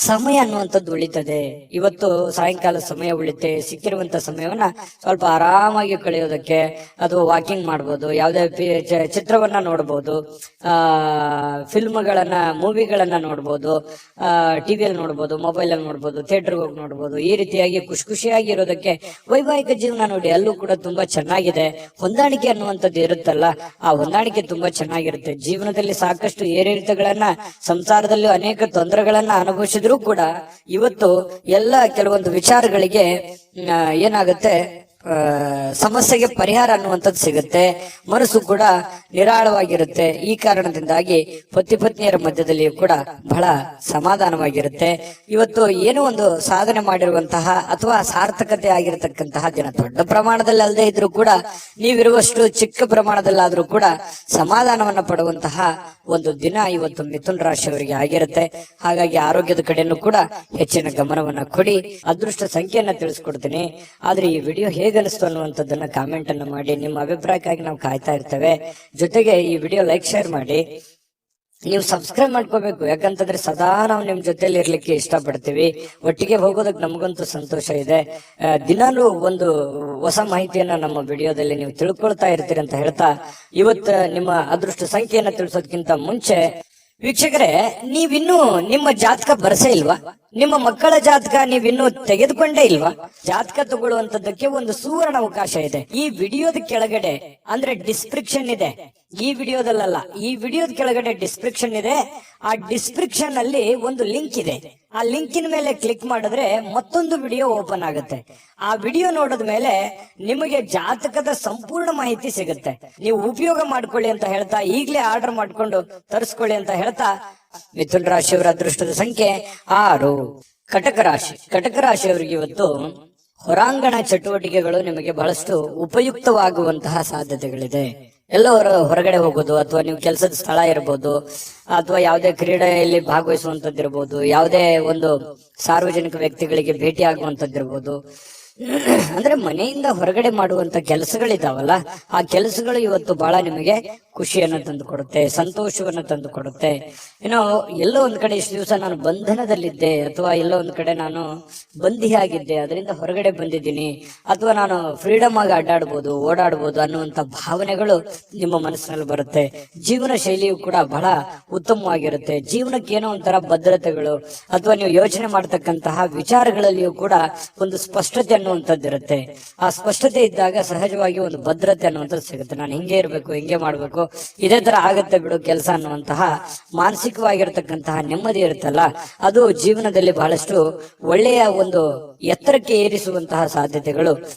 ಸಮಯ ಅನ್ನುವಂಥದ್ದು ಉಳಿತದೆ. ಇವತ್ತು ಸಾಯಂಕಾಲ ಸಮಯ ಉಳಿತೆ, ಸಿಕ್ಕಿರುವಂತ ಸಮಯವನ್ನ ಸ್ವಲ್ಪ ಆರಾಮಾಗಿ ಕಳೆಯೋದಕ್ಕೆ, ಅದು ವಾಕಿಂಗ್ ಮಾಡ್ಬೋದು, ಯಾವುದೇ ಚಿತ್ರವನ್ನ ನೋಡ್ಬೋದು, ಫಿಲ್ಮ್ಗಳನ್ನ ಮೂವಿಗಳನ್ನ ನೋಡ್ಬೋದು, ಟಿವಿಯಲ್ಲಿ ನೋಡ್ಬೋದು, ಮೊಬೈಲ್ ಅಲ್ಲಿ ನೋಡ್ಬೋದು, ಥಿಯೇಟರ್ಗೆ ಹೋಗಿ ನೋಡ್ಬೋದು. ಈ ರೀತಿಯಾಗಿ ಖುಷಿಯಾಗಿ ಇರೋದಕ್ಕೆ ವೈವಾಹಿಕ ಜೀವನ ನೋಡಿ, ಅಲ್ಲೂ ಕೂಡ ತುಂಬಾ ಚೆನ್ನಾಗಿದೆ. ಹೊಂದಾಣಿಕೆ ಅನ್ನುವಂಥದ್ದು ಇರುತ್ತಲ್ಲ, ಆ ಹೊಂದಾಣಿಕೆ ತುಂಬಾ ಚೆನ್ನಾಗಿರುತ್ತೆ. ಜೀವನದಲ್ಲಿ ಸಾಕಷ್ಟು ಏರಿಳಿತಗಳನ್ನ, ಸಂಸಾರದಲ್ಲಿ ಅನೇಕ ತೊಂದರೆಗಳನ್ನ ಅನುಭವಿಸಿದ್ರು ಕೂಡ ಇವತ್ತು ಎಲ್ಲ ಕೆಲವೊಂದು ವಿಚಾರಗಳಿಗೆ ಏನಾಗುತ್ತೆ, ಸಮಸ್ಯೆಗೆ ಪರಿಹಾರ ಅನ್ನುವಂಥದ್ದು ಸಿಗುತ್ತೆ. ಮನಸ್ಸು ಕೂಡ ನಿರಾಳವಾಗಿರುತ್ತೆ. ಈ ಕಾರಣದಿಂದಾಗಿ ಪತಿ ಪತ್ನಿಯರ ಮಧ್ಯದಲ್ಲಿಯೂ ಕೂಡ ಬಹಳ ಸಮಾಧಾನವಾಗಿರುತ್ತೆ. ಇವತ್ತು ಏನೋ ಒಂದು ಸಾಧನೆ ಮಾಡಿರುವಂತಹ ಅಥವಾ ಸಾರ್ಥಕತೆ ಆಗಿರತಕ್ಕಂತಹ ದಿನ, ದೊಡ್ಡ ಪ್ರಮಾಣದಲ್ಲಿ ಅಲ್ಲದೆ ಇದ್ರೂ ಕೂಡ ನೀವಿರುವಷ್ಟು ಚಿಕ್ಕ ಪ್ರಮಾಣದಲ್ಲಾದ್ರೂ ಕೂಡ ಸಮಾಧಾನವನ್ನ ಪಡುವಂತಹ ಒಂದು ದಿನ ಇವತ್ತು ಮಿಥುನ ರಾಶಿಯವರಿಗೆ ಆಗಿರುತ್ತೆ. ಹಾಗಾಗಿ ಆರೋಗ್ಯದ ಕಡೆನೂ ಕೂಡ ಹೆಚ್ಚಿನ ಗಮನವನ್ನ ಕೊಡಿ. ಅದೃಷ್ಟ ಸಂಖ್ಯೆಯನ್ನ ತಿಳಿಸ್ಕೊಡ್ತೀನಿ. ಆದ್ರೆ ಈ ವಿಡಿಯೋ ಹೇಗೆ ಅನಿಸ್ತು ಅನ್ನುವಂಥದ್ದನ್ನ ಕಾಮೆಂಟ್ ಅನ್ನು ಮಾಡಿ. ನಿಮ್ಮ ಅಭಿಪ್ರಾಯಕ್ಕಾಗಿ ನಾವು ಕಾಯ್ತಾ ಇರ್ತೇವೆ. ಜೊತೆಗೆ ಈ ವಿಡಿಯೋ ಲೈಕ್, ಶೇರ್ ಮಾಡಿ. ನೀವು ಸಬ್ಸ್ಕ್ರೈಬ್ ಮಾಡ್ಕೋಬೇಕು, ಯಾಕಂತಂದ್ರೆ ಸದಾ ನಾವು ನಿಮ್ ಜೊತೆಲಿ ಇರ್ಲಿಕ್ಕೆ ಇಷ್ಟಪಡ್ತೀವಿ. ಒಟ್ಟಿಗೆ ಹೋಗೋದಕ್ಕೆ ನಮಗಂತೂ ಸಂತೋಷ ಇದೆ. ದಿನಾಲೂ ಒಂದು ಹೊಸ ಮಾಹಿತಿಯನ್ನ ನಮ್ಮ ವಿಡಿಯೋದಲ್ಲಿ ನೀವು ತಿಳ್ಕೊಳ್ತಾ ಇರ್ತೀರಿ ಅಂತ ಹೇಳ್ತಾ, ಇವತ್ತು ನಿಮ್ಮ ಅದೃಷ್ಟ ಸಂಖ್ಯೆಯನ್ನ ತಿಳಿಸೋದಕ್ಕಿಂತ ಮುಂಚೆ ವೀಕ್ಷಕರೇ, ನೀವಿನ್ನೂ ನಿಮ್ಮ ಜಾತಕ ಬರಸೇ ಇಲ್ವಾ? ನಿಮ್ಮ ಮಕ್ಕಳ ಜಾತಕ ನೀವಿನ್ನೂ ತೆಗೆದುಕೊಂಡೇ ಇಲ್ವಾ? ಜಾತಕ ತಗೊಳ್ಳುವಂತದ್ದಕ್ಕೆ ಒಂದು ಸುವರ್ಣ ಅವಕಾಶ ಇದೆ. ಈ ವಿಡಿಯೋದ ಕೆಳಗಡೆ ಅಂದ್ರೆ ಡಿಸ್ಕ್ರಿಪ್ಷನ್ ಇದೆ. ಈ ವಿಡಿಯೋದಲ್ಲ, ಈ ವಿಡಿಯೋದ ಕೆಳಗಡೆ ಡಿಸ್ಕ್ರಿಪ್ಷನ್ ಇದೆ. ಆ ಡಿಸ್ಕ್ರಿಪ್ಷನ್ ಅಲ್ಲಿ ಒಂದು ಲಿಂಕ್ ಇದೆ. ಆ ಲಿಂಕಿನ ಮೇಲೆ ಕ್ಲಿಕ್ ಮಾಡಿದ್ರೆ ಮತ್ತೊಂದು ವಿಡಿಯೋ ಓಪನ್ ಆಗುತ್ತೆ. ಆ ವಿಡಿಯೋ ನೋಡಿದ ಮೇಲೆ ನಿಮಗೆ ಜಾತಕದ ಸಂಪೂರ್ಣ ಮಾಹಿತಿ ಸಿಗುತ್ತೆ. ನೀವು ಉಪಯೋಗ ಮಾಡ್ಕೊಳ್ಳಿ ಅಂತ ಹೇಳ್ತಾ, ಈಗಲೇ ಆರ್ಡರ್ ಮಾಡ್ಕೊಂಡು ತರಿಸ್ಕೊಳ್ಳಿ ಅಂತ ಹೇಳ್ತಾ, ಮಿಥುನ ರಾಶಿಯವರ ಅದೃಷ್ಟದ ಸಂಖ್ಯೆ 6. ಕಟಕ ರಾಶಿ. ಕಟಕ ರಾಶಿಯವರಿಗೆ ಇವತ್ತು ಹೊರಾಂಗಣ ಚಟುವಟಿಕೆಗಳು ನಿಮಗೆ ಬಹಳಷ್ಟು ಉಪಯುಕ್ತವಾಗುವಂತಹ ಸಾಧ್ಯತೆಗಳಿದೆ. ಎಲ್ಲೋ ಹೊರಗಡೆ ಹೋಗೋದು, ಅಥವಾ ನೀವು ಕೆಲಸದ ಸ್ಥಳ ಇರಬಹುದು, ಅಥವಾ ಯಾವುದೇ ಕ್ರೀಡೆಯಲ್ಲಿ ಭಾಗವಹಿಸುವಂತದ್ದಿರ್ಬೋದು, ಯಾವುದೇ ಒಂದು ಸಾರ್ವಜನಿಕ ವ್ಯಕ್ತಿಗಳಿಗೆ ಭೇಟಿ ಆಗುವಂತದ್ದಿರ್ಬೋದು, ಅಂದ್ರೆ ಮನೆಯಿಂದ ಹೊರಗಡೆ ಮಾಡುವಂತ ಕೆಲಸಗಳಿದಾವಲ್ಲ, ಆ ಕೆಲಸಗಳು ಇವತ್ತು ಬಹಳ ನಿಮಗೆ ಖುಷಿಯನ್ನು ತಂದು ಕೊಡುತ್ತೆ, ಸಂತೋಷವನ್ನು ತಂದು ಕೊಡುತ್ತೆ. ಏನೋ ಎಲ್ಲೋ ಒಂದ್ ಕಡೆ ಇಷ್ಟು ದಿವಸ ನಾನು ಬಂಧನದಲ್ಲಿದ್ದೆ, ಅಥವಾ ಎಲ್ಲೋ ಒಂದ್ ಕಡೆ ನಾನು ಬಂದಿಯಾಗಿದ್ದೆ, ಅದರಿಂದ ಹೊರಗಡೆ ಬಂದಿದ್ದೀನಿ, ಅಥವಾ ನಾನು ಫ್ರೀಡಮ್ ಆಗಿ ಅಡ್ಡಾಡ್ಬೋದು, ಓಡಾಡ್ಬೋದು ಅನ್ನುವಂತ ಭಾವನೆಗಳು ನಿಮ್ಮ ಮನಸ್ಸಿನಲ್ಲಿ ಬರುತ್ತೆ. ಜೀವನ ಶೈಲಿಯು ಕೂಡ ಬಹಳ ಉತ್ತಮವಾಗಿರುತ್ತೆ. ಜೀವನಕ್ಕೆ ಏನೋ ಒಂಥರ ಭದ್ರತೆಗಳು, ಅಥವಾ ನೀವು ಯೋಚನೆ ಮಾಡತಕ್ಕಂತಹ ವಿಚಾರಗಳಲ್ಲಿಯೂ ಕೂಡ ಒಂದು ಸ್ಪಷ್ಟತೆ ಅನ್ನುವಂಥದ್ದಿರುತ್ತೆ. ಆ ಸ್ಪಷ್ಟತೆ ಇದ್ದಾಗ ಸಹಜವಾಗಿ ಒಂದು ಭದ್ರತೆ ಅನ್ನುವಂಥದ್ದು ಸಿಗುತ್ತೆ. ನಾನು ಹಿಂಗೆ ಇರ್ಬೇಕು, ಹಿಂಗೆ ಮಾಡ್ಬೇಕು, ಇದೇ ತರ ಆಗತ್ತೆ ಬಿಡು ಕೆಲಸ ಅನ್ನುವಂತಹ ಮಾನಸಿಕವಾಗಿರ್ತಕ್ಕಂತಹ ನೆಮ್ಮದಿ ಇರುತ್ತಲ್ಲ, ಅದು ಜೀವನದಲ್ಲಿ ಬಹಳಷ್ಟು ಒಳ್ಳೆಯ ಒಂದು ಎತ್ತರಕ್ಕೆ ಏರಿಸುವಂತಹ ಸಾಧ್ಯತೆಗಳು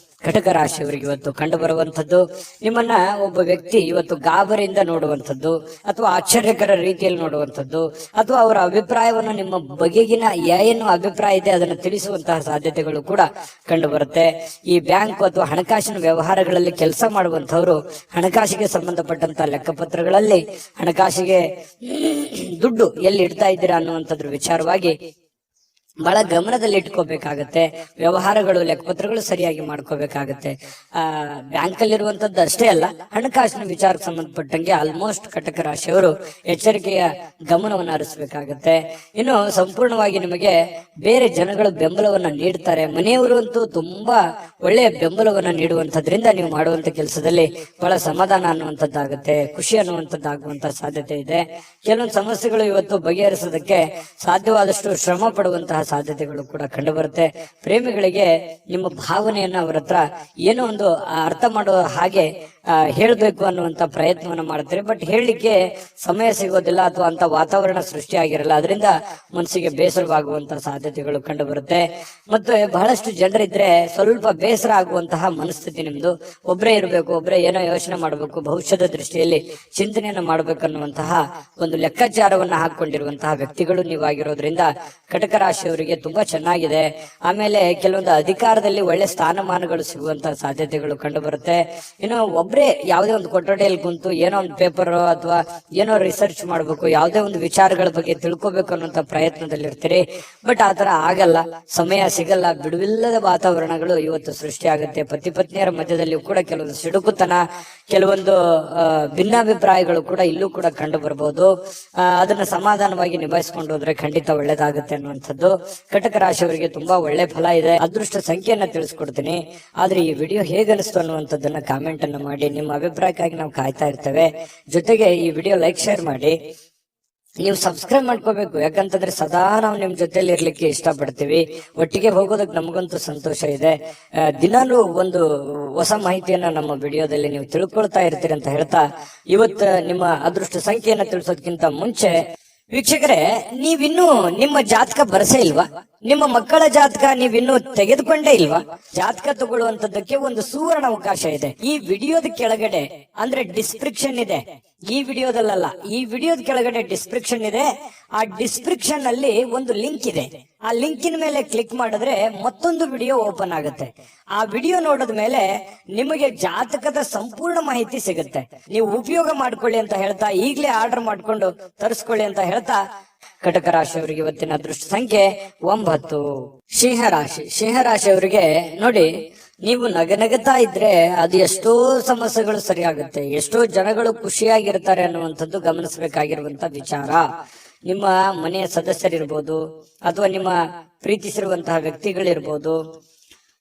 ಕಟಕ ರಾಶಿಯವರಿಗೆ ಇವತ್ತು ಕಂಡು ಬರುವಂತದ್ದು. ನಿಮ್ಮನ್ನ ಒಬ್ಬ ವ್ಯಕ್ತಿ ಇವತ್ತು ಗಾಬರಿಯಿಂದ ನೋಡುವಂಥದ್ದು, ಅಥವಾ ಆಶ್ಚರ್ಯಕರ ರೀತಿಯಲ್ಲಿ ನೋಡುವಂಥದ್ದು, ಅಥವಾ ಅವರ ಅಭಿಪ್ರಾಯವನ್ನು ನಿಮ್ಮ ಬಗೆಗಿನ ಏನು ಅಭಿಪ್ರಾಯ ಇದೆ ಅದನ್ನು ತಿಳಿಸುವಂತಹ ಸಾಧ್ಯತೆಗಳು ಕೂಡ ಕಂಡು ಬರುತ್ತೆ. ಈ ಬ್ಯಾಂಕ್ ಅಥವಾ ಹಣಕಾಸಿನ ವ್ಯವಹಾರಗಳಲ್ಲಿ ಕೆಲಸ ಮಾಡುವಂತವರು ಹಣಕಾಸಿಗೆ ಸಂಬಂಧಪಟ್ಟಂತ ಲೆಕ್ಕಪತ್ರಗಳಲ್ಲಿ ಹಣಕಾಸಿಗೆ ದುಡ್ಡು ಎಲ್ಲಿ ಇಡ್ತಾ ಇದ್ದೀರಾ ಅನ್ನುವಂಥದ್ರ ವಿಚಾರವಾಗಿ ಬಹಳ ಗಮನದಲ್ಲಿ ಇಟ್ಕೋಬೇಕಾಗತ್ತೆ. ವ್ಯವಹಾರಗಳು, ಲೆಕ್ಕಪತ್ರಗಳು ಸರಿಯಾಗಿ ಮಾಡ್ಕೋಬೇಕಾಗತ್ತೆ. ಬ್ಯಾಂಕ್ ಅಲ್ಲಿರುವಂತದ್ದು ಅಷ್ಟೇ ಅಲ್ಲ, ಹಣಕಾಸಿನ ವಿಚಾರಕ್ಕೆ ಸಂಬಂಧಪಟ್ಟಂಗೆ ಆಲ್ಮೋಸ್ಟ್ ಕಟಕ ರಾಶಿಯವರು ಎಚ್ಚರಿಕೆಯ ಗಮನವನ್ನು ಹರಿಸಬೇಕಾಗತ್ತೆ. ಇನ್ನು ಸಂಪೂರ್ಣವಾಗಿ ನಿಮಗೆ ಬೇರೆ ಜನಗಳು ಬೆಂಬಲವನ್ನ ನೀಡ್ತಾರೆ. ಮನೆಯವರು ಅಂತೂ ತುಂಬಾ ಒಳ್ಳೆಯ ಬೆಂಬಲವನ್ನ ನೀಡುವಂತದ್ರಿಂದ ನೀವು ಮಾಡುವಂತ ಕೆಲಸದಲ್ಲಿ ಬಹಳ ಸಮಾಧಾನ ಅನ್ನುವಂಥದ್ದಾಗುತ್ತೆ, ಖುಷಿ ಅನ್ನುವಂಥದ್ದಾಗುವಂತ ಸಾಧ್ಯತೆ ಇದೆ. ಕೆಲವೊಂದು ಸಮಸ್ಯೆಗಳು ಇವತ್ತು ಬಗೆಹರಿಸೋದಕ್ಕೆ ಸಾಧ್ಯವಾದಷ್ಟು ಶ್ರಮ ಪಡುವಂತಹ ಸಾಧ್ಯತೆಗಳು ಕೂಡ ಕಂಡು ಬರುತ್ತೆ. ಪ್ರೇಮಿಗಳಿಗೆ ನಿಮ್ಮ ಭಾವನೆಯನ್ನ ಅವರ ಹತ್ರ ಏನೋ ಒಂದು ಅರ್ಥ ಮಾಡುವ ಹಾಗೆ ಹೇಳ್ಬೇಕು ಅನ್ನುವಂತ ಪ್ರಯತ್ನವನ್ನ ಮಾಡ್ತಾರೆ. ಬಟ್ ಹೇಳಲಿಕ್ಕೆ ಸಮಯ ಸಿಗೋದಿಲ್ಲ, ಅಥವಾ ಅಂತ ವಾತಾವರಣ ಸೃಷ್ಟಿಯಾಗಿರಲ್ಲ. ಅದರಿಂದ ಮನಸ್ಸಿಗೆ ಬೇಸರವಾಗುವಂತಹ ಸಾಧ್ಯತೆಗಳು ಕಂಡು ಬರುತ್ತೆ. ಮತ್ತೆ ಬಹಳಷ್ಟು ಜನರಿದ್ರೆ ಸ್ವಲ್ಪ ಬೇಸರ ಆಗುವಂತಹ ಮನಸ್ಥಿತಿ ನಿಮ್ದು. ಒಬ್ಬರೇ ಇರಬೇಕು, ಒಬ್ಬರೇ ಏನೋ ಯೋಚನೆ ಮಾಡಬೇಕು, ಭವಿಷ್ಯದ ದೃಷ್ಟಿಯಲ್ಲಿ ಚಿಂತನೆಯನ್ನ ಮಾಡ್ಬೇಕನ್ನುವಂತಹ ಒಂದು ಲೆಕ್ಕಾಚಾರವನ್ನ ಹಾಕೊಂಡಿರುವಂತಹ ವ್ಯಕ್ತಿಗಳು ನೀವಾಗಿರೋದ್ರಿಂದ ಕಟಕ ರಾಶಿಯವರಿಗೆ ತುಂಬಾ ಚೆನ್ನಾಗಿದೆ. ಆಮೇಲೆ ಕೆಲವೊಂದು ಅಧಿಕಾರದಲ್ಲಿ ಒಳ್ಳೆ ಸ್ಥಾನಮಾನಗಳು ಸಿಗುವಂತಹ ಸಾಧ್ಯತೆಗಳು ಕಂಡು ಬರುತ್ತೆ. ಇನ್ನು ಒಬ್ಬರೇ ಒಬ್ರೇ ಯಾವುದೇ ಒಂದು ಕೊಠಡಿಯಲ್ಲಿ ಕುಂತು ಏನೋ ಒಂದು ಪೇಪರ್ ಅಥವಾ ಏನೋ ರಿಸರ್ಚ್ ಮಾಡ್ಬೇಕು, ಯಾವುದೇ ಒಂದು ವಿಚಾರಗಳ ಬಗ್ಗೆ ತಿಳ್ಕೊಬೇಕು ಅನ್ನೋಂತ ಪ್ರಯತ್ನದಲ್ಲಿರ್ತೀರಿ. ಬಟ್ ಆತರ ಆಗಲ್ಲ, ಸಮಯ ಸಿಗಲ್ಲ, ಬಿಡುವಿಲ್ಲದ ವಾತಾವರಣಗಳು ಇವತ್ತು ಸೃಷ್ಟಿ ಆಗುತ್ತೆ. ಪತಿ ಪತ್ನಿಯರ ಮಧ್ಯದಲ್ಲಿ ಕೂಡ ಕೆಲವೊಂದು ಸಿಡುಕುತನ, ಕೆಲವೊಂದು ಭಿನ್ನಾಭಿಪ್ರಾಯಗಳು ಕೂಡ ಇಲ್ಲೂ ಕೂಡ ಕಂಡು ಬರ್ಬೋದು. ಅದನ್ನ ಸಮಾಧಾನವಾಗಿ ನಿಭಾಯಿಸ್ಕೊಂಡು ಹೋದ್ರೆ ಖಂಡಿತ ಒಳ್ಳೇದಾಗುತ್ತೆ ಅನ್ನುವಂಥದ್ದು. ಕಟಕ ರಾಶಿಯವರಿಗೆ ತುಂಬಾ ಒಳ್ಳೆ ಫಲ ಇದೆ. ಅದೃಷ್ಟ ಸಂಖ್ಯೆಯನ್ನ ತಿಳಿಸ್ಕೊಡ್ತೀನಿ. ಆದ್ರೆ ಈ ವಿಡಿಯೋ ಹೇಗನಿಸ್ತು ಅನ್ನುವಂಥದ್ದನ್ನ ಕಾಮೆಂಟ್ ಅನ್ನು ಮಾಡಿ. ನಿಮ್ಮ ಅಭಿಪ್ರಾಯಕ್ಕಾಗಿ ನಾವು ಕಾಯ್ತಾ ಇರ್ತೇವೆ. ಜೊತೆಗೆ ಈ ವಿಡಿಯೋ ಲೈಕ್ ಶೇರ್ ಮಾಡಿ. ನೀವು ಸಬ್ಸ್ಕ್ರೈಬ್ ಮಾಡ್ಕೋಬೇಕು, ಯಾಕಂತಂದ್ರೆ ಸದಾ ನಾವು ನಿಮ್ ಜೊತೆಲಿ ಇರ್ಲಿಕ್ಕೆ ಇಷ್ಟಪಡ್ತೀವಿ. ಒಟ್ಟಿಗೆ ಹೋಗೋದಕ್ಕೆ ನಮಗಂತೂ ಸಂತೋಷ ಇದೆ. ದಿನಾಲೂ ಒಂದು ಹೊಸ ಮಾಹಿತಿಯನ್ನ ನಮ್ಮ ವಿಡಿಯೋದಲ್ಲಿ ನೀವು ತಿಳ್ಕೊಳ್ತಾ ಇರ್ತೀರಿ ಅಂತ ಹೇಳ್ತಾ, ಇವತ್ತು ನಿಮ್ಮ ಅದೃಷ್ಟ ಸಂಖ್ಯೆಯನ್ನ ತಿಳಿಸೋದಕ್ಕಿಂತ ಮುಂಚೆ ವೀಕ್ಷಕರೇ, ನೀವಿನ್ನೂ ನಿಮ್ಮ ಜಾತಕ ಬರಸೇ ಇಲ್ವಾ? ನಿಮ್ಮ ಮಕ್ಕಳ ಜಾತಕ ನೀವಿನ್ನೂ ತೆಗೆದುಕೊಂಡೇ ಇಲ್ವಾ? ಜಾತಕ ತಗೊಳ್ಳುವಂತದ್ದಕ್ಕೆ ಒಂದು ಸುವರ್ಣ ಅವಕಾಶ ಇದೆ. ಈ ವಿಡಿಯೋದ ಕೆಳಗಡೆ ಅಂದ್ರೆ ಡಿಸ್ಕ್ರಿಪ್ಷನ್ ಇದೆ. ಈ ವಿಡಿಯೋದಲ್ಲ, ಈ ವಿಡಿಯೋದ ಕೆಳಗಡೆ ಡಿಸ್ಕ್ರಿಪ್ಷನ್ ಇದೆ. ಆ ಡಿಸ್ಕ್ರಿಪ್ಷನ್ ಅಲ್ಲಿ ಒಂದು ಲಿಂಕ್ ಇದೆ. ಆ ಲಿಂಕಿನ ಮೇಲೆ ಕ್ಲಿಕ್ ಮಾಡಿದ್ರೆ ಮತ್ತೊಂದು ವಿಡಿಯೋ ಓಪನ್ ಆಗುತ್ತೆ. ಆ ವಿಡಿಯೋ ನೋಡಿದ ಮೇಲೆ ನಿಮಗೆ ಜಾತಕದ ಸಂಪೂರ್ಣ ಮಾಹಿತಿ ಸಿಗುತ್ತೆ. ನೀವು ಉಪಯೋಗ ಮಾಡ್ಕೊಳ್ಳಿ ಅಂತ ಹೇಳ್ತಾ, ಈಗಲೇ ಆರ್ಡರ್ ಮಾಡ್ಕೊಂಡು ತರಿಸ್ಕೊಳ್ಳಿ ಅಂತ ಹೇಳ್ತಾ, ಕಟಕ ರಾಶಿಯವರಿಗೆ ಇವತ್ತಿನ ಅದೃಷ್ಟ ಸಂಖ್ಯೆ 9. ಸಿಂಹರಾಶಿ. ಸಿಂಹರಾಶಿಯವರಿಗೆ ನೋಡಿ, ನೀವು ನಗನಗತಾ ಇದ್ರೆ ಅದು ಎಷ್ಟೋ ಸಮಸ್ಯೆಗಳು ಸರಿಯಾಗುತ್ತೆ, ಎಷ್ಟೋ ಜನಗಳು ಖುಷಿಯಾಗಿರ್ತಾರೆ ಅನ್ನುವಂಥದ್ದು ಗಮನಿಸಬೇಕಾಗಿರುವಂತ ವಿಚಾರ. ನಿಮ್ಮ ಮನೆಯ ಸದಸ್ಯರಿರ್ಬೋದು ಅಥವಾ ನಿಮ್ಮ ಪ್ರೀತಿಸಿರುವಂತಹ ವ್ಯಕ್ತಿಗಳಿರ್ಬೋದು,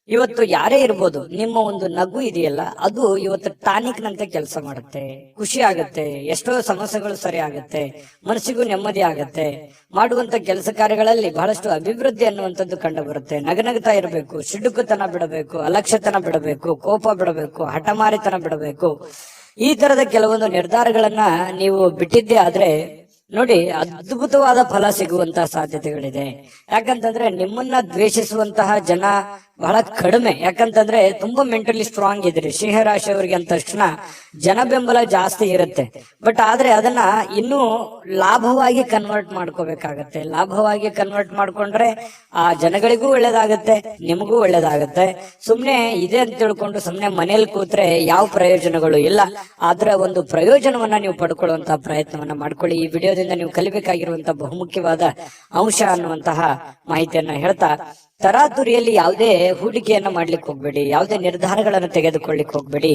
ಇವತ್ತು ಯಾರೇ ಇರ್ಬೋದು, ನಿಮ್ಮ ಒಂದು ನಗು ಇದೆಯಲ್ಲ ಅದು ಇವತ್ತು ಟಾನಿಕ್ ನಂತೆ ಕೆಲಸ ಮಾಡುತ್ತೆ. ಖುಷಿ ಆಗುತ್ತೆ, ಎಷ್ಟೋ ಸಮಸ್ಯೆಗಳು ಸರಿ ಆಗುತ್ತೆ, ಮನಸ್ಸಿಗೂ ನೆಮ್ಮದಿ ಆಗುತ್ತೆ. ಮಾಡುವಂತ ಕೆಲಸ ಕಾರ್ಯಗಳಲ್ಲಿ ಬಹಳಷ್ಟು ಅಭಿವೃದ್ಧಿ ಅನ್ನುವಂಥದ್ದು ಕಂಡು ಬರುತ್ತೆ. ನಗನಗ್ತಾ ಇರಬೇಕು, ಸಿಡುಕುತನ ಬಿಡಬೇಕು, ಅಲಕ್ಷ್ಯತನ ಬಿಡಬೇಕು, ಕೋಪ ಬಿಡಬೇಕು, ಹಠಮಾರಿತನ ಬಿಡಬೇಕು. ಈ ತರದ ಕೆಲವೊಂದು ನಿರ್ಧಾರಗಳನ್ನ ನೀವು ಬಿಟ್ಟಿದ್ದೇ ಆದ್ರೆ ನೋಡಿ, ಅದ್ಭುತವಾದ ಫಲ ಸಿಗುವಂತಹ ಸಾಧ್ಯತೆಗಳಿದೆ. ಯಾಕಂತಂದ್ರೆ ನಿಮ್ಮನ್ನ ದ್ವೇಷಿಸುವಂತಹ ಜನ ಬಹಳ ಕಡಿಮೆ. ಯಾಕಂತಂದ್ರೆ ತುಂಬಾ ಮೆಂಟಲಿ ಸ್ಟ್ರಾಂಗ್ ಇದ್ರಿ ಸಿಂಹರಾಶಿಯವರಿಗೆ ಅಂದ ತಕ್ಷಣ ಜನ ಬೆಂಬಲ ಜಾಸ್ತಿ ಇರುತ್ತೆ. ಬಟ್ ಆದ್ರೆ ಅದನ್ನ ಇನ್ನೂ ಲಾಭವಾಗಿ ಕನ್ವರ್ಟ್ ಮಾಡ್ಕೋಬೇಕಾಗತ್ತೆ. ಲಾಭವಾಗಿ ಕನ್ವರ್ಟ್ ಮಾಡ್ಕೊಂಡ್ರೆ ಆ ಜನಗಳಿಗೂ ಒಳ್ಳೇದಾಗತ್ತೆ, ನಿಮಗೂ ಒಳ್ಳೇದಾಗತ್ತೆ. ಸುಮ್ನೆ ಇದೆ ಅಂತ ತಿಳ್ಕೊಂಡು ಸುಮ್ನೆ ಮನೇಲಿ ಕೂತ್ರೆ ಯಾವ ಪ್ರಯೋಜನಗಳು ಇಲ್ಲ. ಆದ್ರೆ ಒಂದು ಪ್ರಯೋಜನವನ್ನ ನೀವು ಪಡ್ಕೊಳ್ಳುವಂತಹ ಪ್ರಯತ್ನವನ್ನ ಮಾಡ್ಕೊಳ್ಳಿ. ಈ ವಿಡಿಯೋದಿಂದ ನೀವು ಕಲಿಬೇಕಾಗಿರುವಂತಹ ಬಹುಮುಖ್ಯವಾದ ಅಂಶ ಅನ್ನುವಂತಹ ಮಾಹಿತಿಯನ್ನ ಹೇಳ್ತಾ, ತರಾತುರಿಯಲ್ಲಿ ಯಾವುದೇ ಹೂಡಿಕೆಯನ್ನ ಮಾಡ್ಲಿಕ್ಕೆ ಹೋಗ್ಬೇಡಿ, ಯಾವುದೇ ನಿರ್ಧಾರಗಳನ್ನು ತೆಗೆದುಕೊಳ್ಳಿಕ್ ಹೋಗ್ಬೇಡಿ.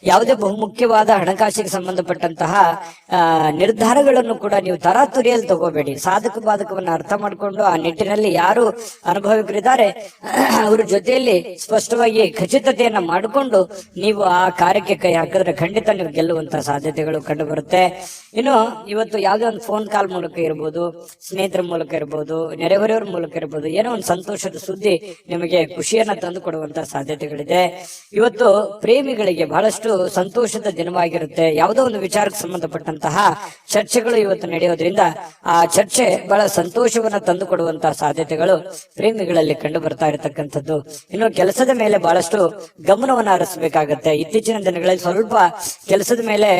ಯಾವುದೇ ಬಹುಮುಖ್ಯವಾದ ಹಣಕಾಸಿಗೆ ಸಂಬಂಧಪಟ್ಟಂತಹ ನಿರ್ಧಾರಗಳನ್ನು ಕೂಡ ನೀವು ತರಾತುರಿಯಲ್ಲಿ ತಗೋಬೇಡಿ. ಸಾಧಕ ಬಾಧಕವನ್ನ ಅರ್ಥ ಮಾಡ್ಕೊಂಡು ಆ ನಿಟ್ಟಿನಲ್ಲಿ ಯಾರು ಅನುಭವಿಕರಿದ್ದಾರೆ ಅವ್ರ ಜೊತೆಯಲ್ಲಿ ಸ್ಪಷ್ಟವಾಗಿ ಖಚಿತತೆಯನ್ನ ಮಾಡಿಕೊಂಡು ನೀವು ಆ ಕಾರ್ಯಕ್ಕೆ ಕೈ ಹಾಕಿದ್ರೆ ಖಂಡಿತ ನೀವು ಗೆಲ್ಲುವಂತಹ ಸಾಧ್ಯತೆಗಳು ಕಂಡು ಬರುತ್ತೆ. ಇನ್ನು ಇವತ್ತು ಯಾವುದೇ ಒಂದು ಫೋನ್ ಕಾಲ್ ಮೂಲಕ ಇರ್ಬೋದು, ಸ್ನೇಹಿತರ ಮೂಲಕ ಇರ್ಬೋದು, ನೆರೆಹೊರೆಯವರ ಮೂಲಕ ಇರ್ಬೋದು, ಏನೋ ಒಂದು ಸಂತೋಷದ ಸುದ್ದಿ ನಿಮಗೆ ಖುಷಿಯನ್ನ ತಂದು ಕೊಡುವಂತಹ ಸಾಧ್ಯತೆಗಳಿದೆ. ಇವತ್ತು ಪ್ರೇಮಿಗಳಿಗೆ ಬಹಳಷ್ಟು ಸಂತೋಷದ ದಿನವಾಗಿರುತ್ತೆ. ಯಾವುದೋ ಒಂದು ವಿಚಾರಕ್ಕೆ ಸಂಬಂಧಪಟ್ಟಂತಹ ಚರ್ಚೆಗಳು ಇವತ್ತು ನಡೆಯೋದ್ರಿಂದ ಆ ಚರ್ಚೆ ಬಹಳ ಸಂತೋಷವನ್ನ ತಂದು ಕೊಡುವಂತಹ ಸಾಧ್ಯತೆಗಳು ಪ್ರೇಮಿಗಳಲ್ಲಿ ಕಂಡು ಬರ್ತಾ ಇರತಕ್ಕಂಥದ್ದು. ಇನ್ನು ಕೆಲಸದ ಮೇಲೆ ಬಹಳಷ್ಟು ಗಮನವನ್ನ ಹರಿಸಬೇಕಾಗತ್ತೆ. ಇತ್ತೀಚಿನ ದಿನಗಳಲ್ಲಿ ಸ್ವಲ್ಪ ಕೆಲಸದ ಮೇಲೆ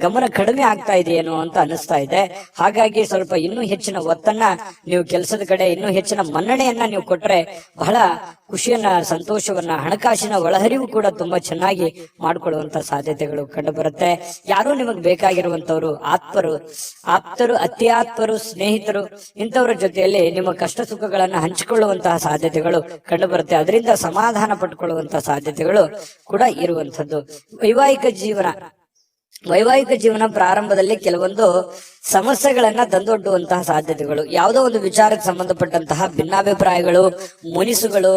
ಗಮನ ಕಡಿಮೆ ಆಗ್ತಾ ಇದೆಯೇನೋ ಅಂತ ಅನಿಸ್ತಾ ಇದೆ. ಹಾಗಾಗಿ ಸ್ವಲ್ಪ ಇನ್ನೂ ಹೆಚ್ಚಿನ ಒತ್ತನ್ನ ನೀವು ಕೆಲಸದ ಕಡೆ ಇನ್ನೂ ಹೆಚ್ಚಿನ ಮನ್ನಣೆಯನ್ನ ನೀವು ಕೊಟ್ರೆ ಬಹಳ ಖುಷಿಯನ್ನ, ಸಂತೋಷವನ್ನ, ಹಣಕಾಸಿನ ಒಳಹರಿವು ಕೂಡ ತುಂಬಾ ಚೆನ್ನಾಗಿ ಮಾಡಿಕೊಳ್ಳುವಂತ ಸಾಧ್ಯತೆಗಳು ಕಂಡು ಬರುತ್ತೆ. ಯಾರು ನಿಮಗೆ ಬೇಕಾಗಿರುವಂತವ್ರು ಆಪ್ತರು, ಅತ್ಯಾತ್ಮರು, ಸ್ನೇಹಿತರು, ಇಂಥವರ ಜೊತೆಯಲ್ಲಿ ನಿಮ್ಮ ಕಷ್ಟ ಸುಖಗಳನ್ನ ಹಂಚಿಕೊಳ್ಳುವಂತಹ ಸಾಧ್ಯತೆಗಳು ಕಂಡು ಬರುತ್ತೆ. ಅದರಿಂದ ಸಮಾಧಾನ ಪಟ್ಟುಕೊಳ್ಳುವಂತಹ ಸಾಧ್ಯತೆಗಳು ಕೂಡ ಇರುವಂತದ್ದು. ವೈವಾಹಿಕ ಜೀವನ ಪ್ರಾರಂಭದಲ್ಲಿ ಕೆಲವೊಂದು ಸಮಸ್ಯೆಗಳನ್ನ ತಂದೊಡ್ಡುವಂತಹ ಸಾಧ್ಯತೆಗಳು, ಯಾವುದೋ ಒಂದು ವಿಚಾರಕ್ಕೆ ಸಂಬಂಧಪಟ್ಟಂತಹ ಭಿನ್ನಾಭಿಪ್ರಾಯಗಳು, ಮುನಿಸುಗಳು,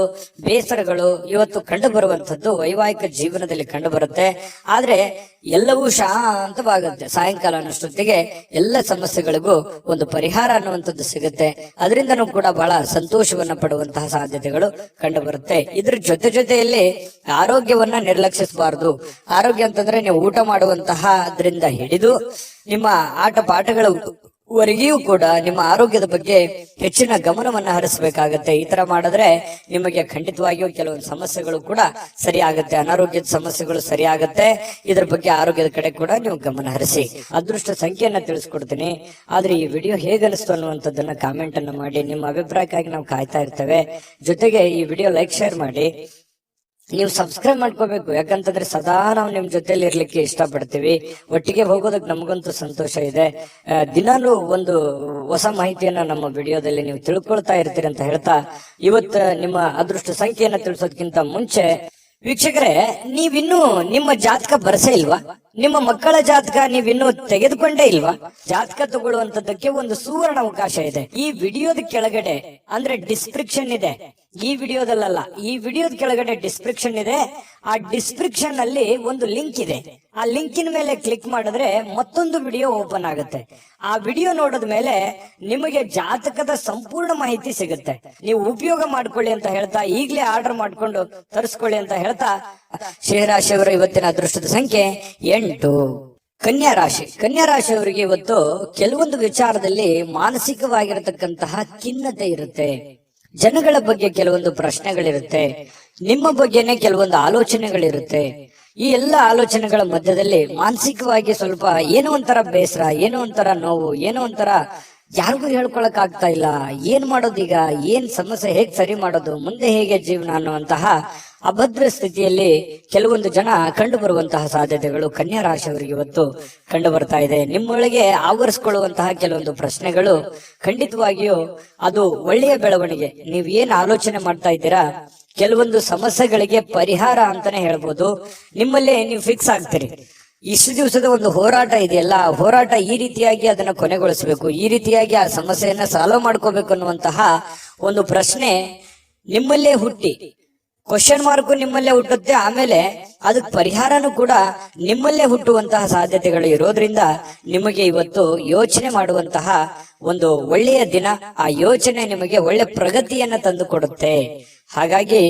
ಬೇಸರಗಳು ಇವತ್ತು ಕಂಡು ಬರುವಂತದ್ದು ವೈವಾಹಿಕ ಜೀವನದಲ್ಲಿ ಕಂಡು ಬರುತ್ತೆ. ಆದ್ರೆ ಎಲ್ಲವೂ ಶಾಂತವಾಗುತ್ತೆ. ಸಾಯಂಕಾಲ ಅನ್ನೋಷ್ಟೊತ್ತಿಗೆ ಎಲ್ಲ ಸಮಸ್ಯೆಗಳಿಗೂ ಒಂದು ಪರಿಹಾರ ಅನ್ನುವಂಥದ್ದು ಸಿಗುತ್ತೆ. ಅದರಿಂದನೂ ಕೂಡ ಬಹಳ ಸಂತೋಷವನ್ನ ಪಡುವಂತಹ ಸಾಧ್ಯತೆಗಳು ಕಂಡು ಬರುತ್ತೆ. ಇದ್ರ ಜೊತೆಯಲ್ಲಿ ಆರೋಗ್ಯವನ್ನ ನಿರ್ಲಕ್ಷಿಸಬಾರದು. ಆರೋಗ್ಯ ಅಂತಂದ್ರೆ ನೀವು ಊಟ ಮಾಡುವಂತಹ ಅದರಿಂದ ಹಿಡಿದು ನಿಮ್ಮ ಆಟ ಪಾಠಗಳವರೆಗೂ ಕೂಡ ನಿಮ್ಮ ಆರೋಗ್ಯದ ಬಗ್ಗೆ ಹೆಚ್ಚಿನ ಗಮನವನ್ನ ಹರಿಸಬೇಕಾಗತ್ತೆ. ಈ ತರ ಮಾಡಿದ್ರೆ ನಿಮಗೆ ಖಂಡಿತವಾಗಿಯೂ ಕೆಲವೊಂದು ಸಮಸ್ಯೆಗಳು ಕೂಡ ಸರಿಯಾಗತ್ತೆ, ಅನಾರೋಗ್ಯದ ಸಮಸ್ಯೆಗಳು ಸರಿಯಾಗತ್ತೆ. ಇದ್ರ ಬಗ್ಗೆ ಆರೋಗ್ಯದ ಕಡೆ ಕೂಡ ನೀವು ಗಮನ ಹರಿಸಿ. ಅದೃಷ್ಟ ಸಂಖ್ಯೆಯನ್ನ ತಿಳಿಸ್ಕೊಡ್ತೀನಿ. ಆದ್ರೆ ಈ ವಿಡಿಯೋ ಹೇಗನಿಸ್ತು ಅನ್ನುವಂಥದ್ದನ್ನ ಕಾಮೆಂಟ್ ಅನ್ನ ಮಾಡಿ. ನಿಮ್ಮ ಅಭಿಪ್ರಾಯಕ್ಕಾಗಿ ನಾವು ಕಾಯ್ತಾ ಇರ್ತೇವೆ. ಜೊತೆಗೆ ಈ ವಿಡಿಯೋ ಲೈಕ್ ಶೇರ್ ಮಾಡಿ. ನೀವು ಸಬ್ಸ್ಕ್ರೈಬ್ ಮಾಡ್ಕೋಬೇಕು. ಯಾಕಂತಂದ್ರೆ ಸದಾ ನಾವು ನಿಮ್ ಜೊತೆಲಿ ಇರ್ಲಿಕ್ಕೆ ಇಷ್ಟಪಡ್ತೀವಿ. ಒಟ್ಟಿಗೆ ಹೋಗೋದಕ್ಕೆ ನಮಗಂತೂ ಸಂತೋಷ ಇದೆ. ದಿನಾನು ಒಂದು ಹೊಸ ಮಾಹಿತಿಯನ್ನ ನಮ್ಮ ವಿಡಿಯೋದಲ್ಲಿ ನೀವು ತಿಳ್ಕೊಳ್ತಾ ಇರ್ತೀರಿ ಅಂತ ಹೇಳ್ತಾ, ಇವತ್ತು ನಿಮ್ಮ ಅದೃಷ್ಟ ಸಂಖ್ಯೆಯನ್ನ ತಿಳಿಸೋದಕ್ಕಿಂತ ಮುಂಚೆ ವೀಕ್ಷಕರೇ, ನೀವಿನ್ನೂ ನಿಮ್ಮ ಜಾತಕ ಬರಸೇ ಇಲ್ವಾ? ನಿಮ್ಮ ಮಕ್ಕಳ ಜಾತಕ ನೀವಿನ್ನೂ ತೆಗೆದುಕೊಂಡೇ ಇಲ್ವಾ? ಜಾತಕ ತಗೊಳ್ಳುವಂತದ್ದಕ್ಕೆ ಒಂದು ಸುವರ್ಣ ಅವಕಾಶ ಇದೆ. ಈ ವಿಡಿಯೋದ ಕೆಳಗಡೆ ಅಂದ್ರೆ ಡಿಸ್ಕ್ರಿಪ್ಷನ್ ಇದೆ. ಈ ವಿಡಿಯೋದಲ್ಲ, ಈ ವಿಡಿಯೋದ ಕೆಳಗಡೆ ಡಿಸ್ಕ್ರಿಪ್ಷನ್ ಇದೆ. ಆ ಡಿಸ್ಕ್ರಿಪ್ಷನ್ ಅಲ್ಲಿ ಒಂದು ಲಿಂಕ್ ಇದೆ. ಆ ಲಿಂಕಿನ ಮೇಲೆ ಕ್ಲಿಕ್ ಮಾಡಿದ್ರೆ ಮತ್ತೊಂದು ವಿಡಿಯೋ ಓಪನ್ ಆಗುತ್ತೆ. ಆ ವಿಡಿಯೋ ನೋಡಿದ ಮೇಲೆ ನಿಮಗೆ ಜಾತಕದ ಸಂಪೂರ್ಣ ಮಾಹಿತಿ ಸಿಗುತ್ತೆ. ನೀವು ಉಪಯೋಗ ಮಾಡ್ಕೊಳ್ಳಿ ಅಂತ ಹೇಳ್ತಾ, ಈಗಲೇ ಆರ್ಡರ್ ಮಾಡ್ಕೊಂಡು ತರಿಸ್ಕೊಳ್ಳಿ ಅಂತ ಹೇಳ್ತಾ, ಶೇಷರಾಶಿಯವರ ಇವತ್ತಿನ ಅದೃಷ್ಟದ ಸಂಖ್ಯೆ 8. ಕನ್ಯಾ ರಾಶಿ. ಕನ್ಯಾ ರಾಶಿಯವರಿಗೆ ಇವತ್ತು ಕೆಲವೊಂದು ವಿಚಾರದಲ್ಲಿ ಮಾನಸಿಕವಾಗಿರತಕ್ಕಂತಹ ಖಿನ್ನತೆ ಇರುತ್ತೆ. ಜನಗಳ ಬಗ್ಗೆ ಕೆಲವೊಂದು ಪ್ರಶ್ನೆಗಳಿರುತ್ತೆ. ನಿಮ್ಮ ಬಗ್ಗೆನೆ ಕೆಲವೊಂದು ಆಲೋಚನೆಗಳಿರುತ್ತೆ. ಈ ಎಲ್ಲ ಆಲೋಚನೆಗಳ ಮಧ್ಯದಲ್ಲಿ ಮಾನಸಿಕವಾಗಿ ಸ್ವಲ್ಪ ಏನೋ ಒಂಥರ ಬೇಸರ, ಏನೋ ಒಂಥರ ನೋವು, ಏನೋ ಒಂಥರ ಯಾರಿಗೂ ಹೇಳ್ಕೊಳಕ್ ಆಗ್ತಾ ಇಲ್ಲ. ಏನ್ ಮಾಡೋದೀಗ, ಏನ್ ಸಮಸ್ಯೆ, ಹೇಗ್ ಸರಿ ಮಾಡೋದು, ಮುಂದೆ ಹೇಗೆ ಜೀವನ ಅನ್ನುವಂತಹ ಅಭದ್ರ ಸ್ಥಿತಿಯಲ್ಲಿ ಕೆಲವೊಂದು ಜನ ಕಂಡು ಬರುವಂತಹ ಸಾಧ್ಯತೆಗಳು ಕನ್ಯಾ ರಾಶಿಯವರಿಗೆ ಇವತ್ತು ಕಂಡು ಬರ್ತಾ ಇದೆ. ನಿಮ್ಮೊಳಗೆ ಆವರಿಸಿಕೊಳ್ಳುವಂತಹ ಕೆಲವೊಂದು ಪ್ರಶ್ನೆಗಳು ಖಂಡಿತವಾಗಿಯೂ ಅದು ಒಳ್ಳೆಯ ಬೆಳವಣಿಗೆ. ನೀವ್ ಏನ್ ಆಲೋಚನೆ ಮಾಡ್ತಾ ಇದ್ದೀರಾ, ಕೆಲವೊಂದು ಸಮಸ್ಯೆಗಳಿಗೆ ಪರಿಹಾರ ಅಂತಾನೆ ಹೇಳ್ಬೋದು. ನಿಮ್ಮಲ್ಲೇ ನೀವು ಫಿಕ್ಸ್ ಆಗ್ತೀರಿ. ಇಷ್ಟು ದಿವಸದ ಒಂದು ಹೋರಾಟ ಇದೆಯಲ್ಲ, ಹೋರಾಟ ಈ ರೀತಿಯಾಗಿ ಅದನ್ನ ಕೊನೆಗೊಳಿಸಬೇಕು, ಈ ರೀತಿಯಾಗಿ ಆ ಸಮಸ್ಯೆಯನ್ನ ಸಾಲ್ವ್ ಮಾಡ್ಕೋಬೇಕು ಅನ್ನುವಂತಹ ಒಂದು ಪ್ರಶ್ನೆ ನಿಮ್ಮಲ್ಲೇ ಹುಟ್ಟಿ, ಕ್ವಶನ್ ಮಾರ್ಕ್ ನಿಮ್ಮಲ್ಲೇ ಹುಟ್ಟುತ್ತೆ. ಆಮೇಲೆ ಅದಕ್ಕೆ ಪರಿಹಾರನೂ ಕೂಡ ನಿಮ್ಮಲ್ಲೇ ಹುಟ್ಟುವಂತಹ ಸಾಧ್ಯತೆಗಳು ಇರೋದ್ರಿಂದ ನಿಮಗೆ ಇವತ್ತು ಯೋಚನೆ ಮಾಡುವಂತಹ ಒಂದು ಒಳ್ಳೆಯ ದಿನ. ಆ ಯೋಚನೆ ನಿಮಗೆ ಒಳ್ಳೆ ಪ್ರಗತಿಯನ್ನ ತಂದು ಕೊಡುತ್ತೆ. ಹಾಗಾಗಿ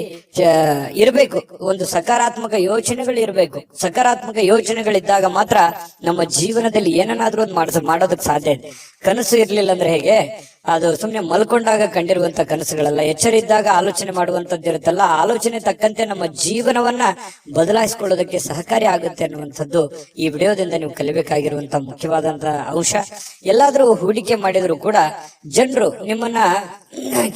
ಇರಬೇಕು, ಒಂದು ಸಕಾರಾತ್ಮಕ ಯೋಚನೆಗಳು ಇರಬೇಕು. ಸಕಾರಾತ್ಮಕ ಯೋಚನೆಗಳಿದ್ದಾಗ ಮಾತ್ರ ನಮ್ಮ ಜೀವನದಲ್ಲಿ ಏನನ್ನಾದ್ರೂ ಒಂದು ಮಾಡೋದಕ್ಕೆ ಸಾಧ್ಯ ಇದೆ. ಕನಸು ಇರ್ಲಿಲ್ಲ ಅಂದ್ರೆ ಹೇಗೆ, ಅದು ಸುಮ್ನೆ ಮಲ್ಕೊಂಡಾಗ ಕಂಡಿರುವಂತ ಕನಸುಗಳಲ್ಲ. ಎಚ್ಚರ ಇದ್ದಾಗ ಆಲೋಚನೆ ಮಾಡುವಂತದ್ದು ಇರುತ್ತಲ್ಲ, ಆಲೋಚನೆ ತಕ್ಕಂತೆ ನಮ್ಮ ಜೀವನವನ್ನ ಬದಲಾಯಿಸಿಕೊಳ್ಳೋದಕ್ಕೆ ಸಹಕಾರಿ ಆಗುತ್ತೆ ಅನ್ನುವಂಥದ್ದು ಈ ವಿಡಿಯೋದಿಂದ ನೀವು ಕಲಿಬೇಕಾಗಿರುವಂತ ಮುಖ್ಯವಾದಂತಹ ಅಂಶ. ಎಲ್ಲಾದ್ರೂ ಹೂಡಿಕೆ ಮಾಡಿದ್ರು ಕೂಡ ಜನರು ನಿಮ್ಮನ್ನ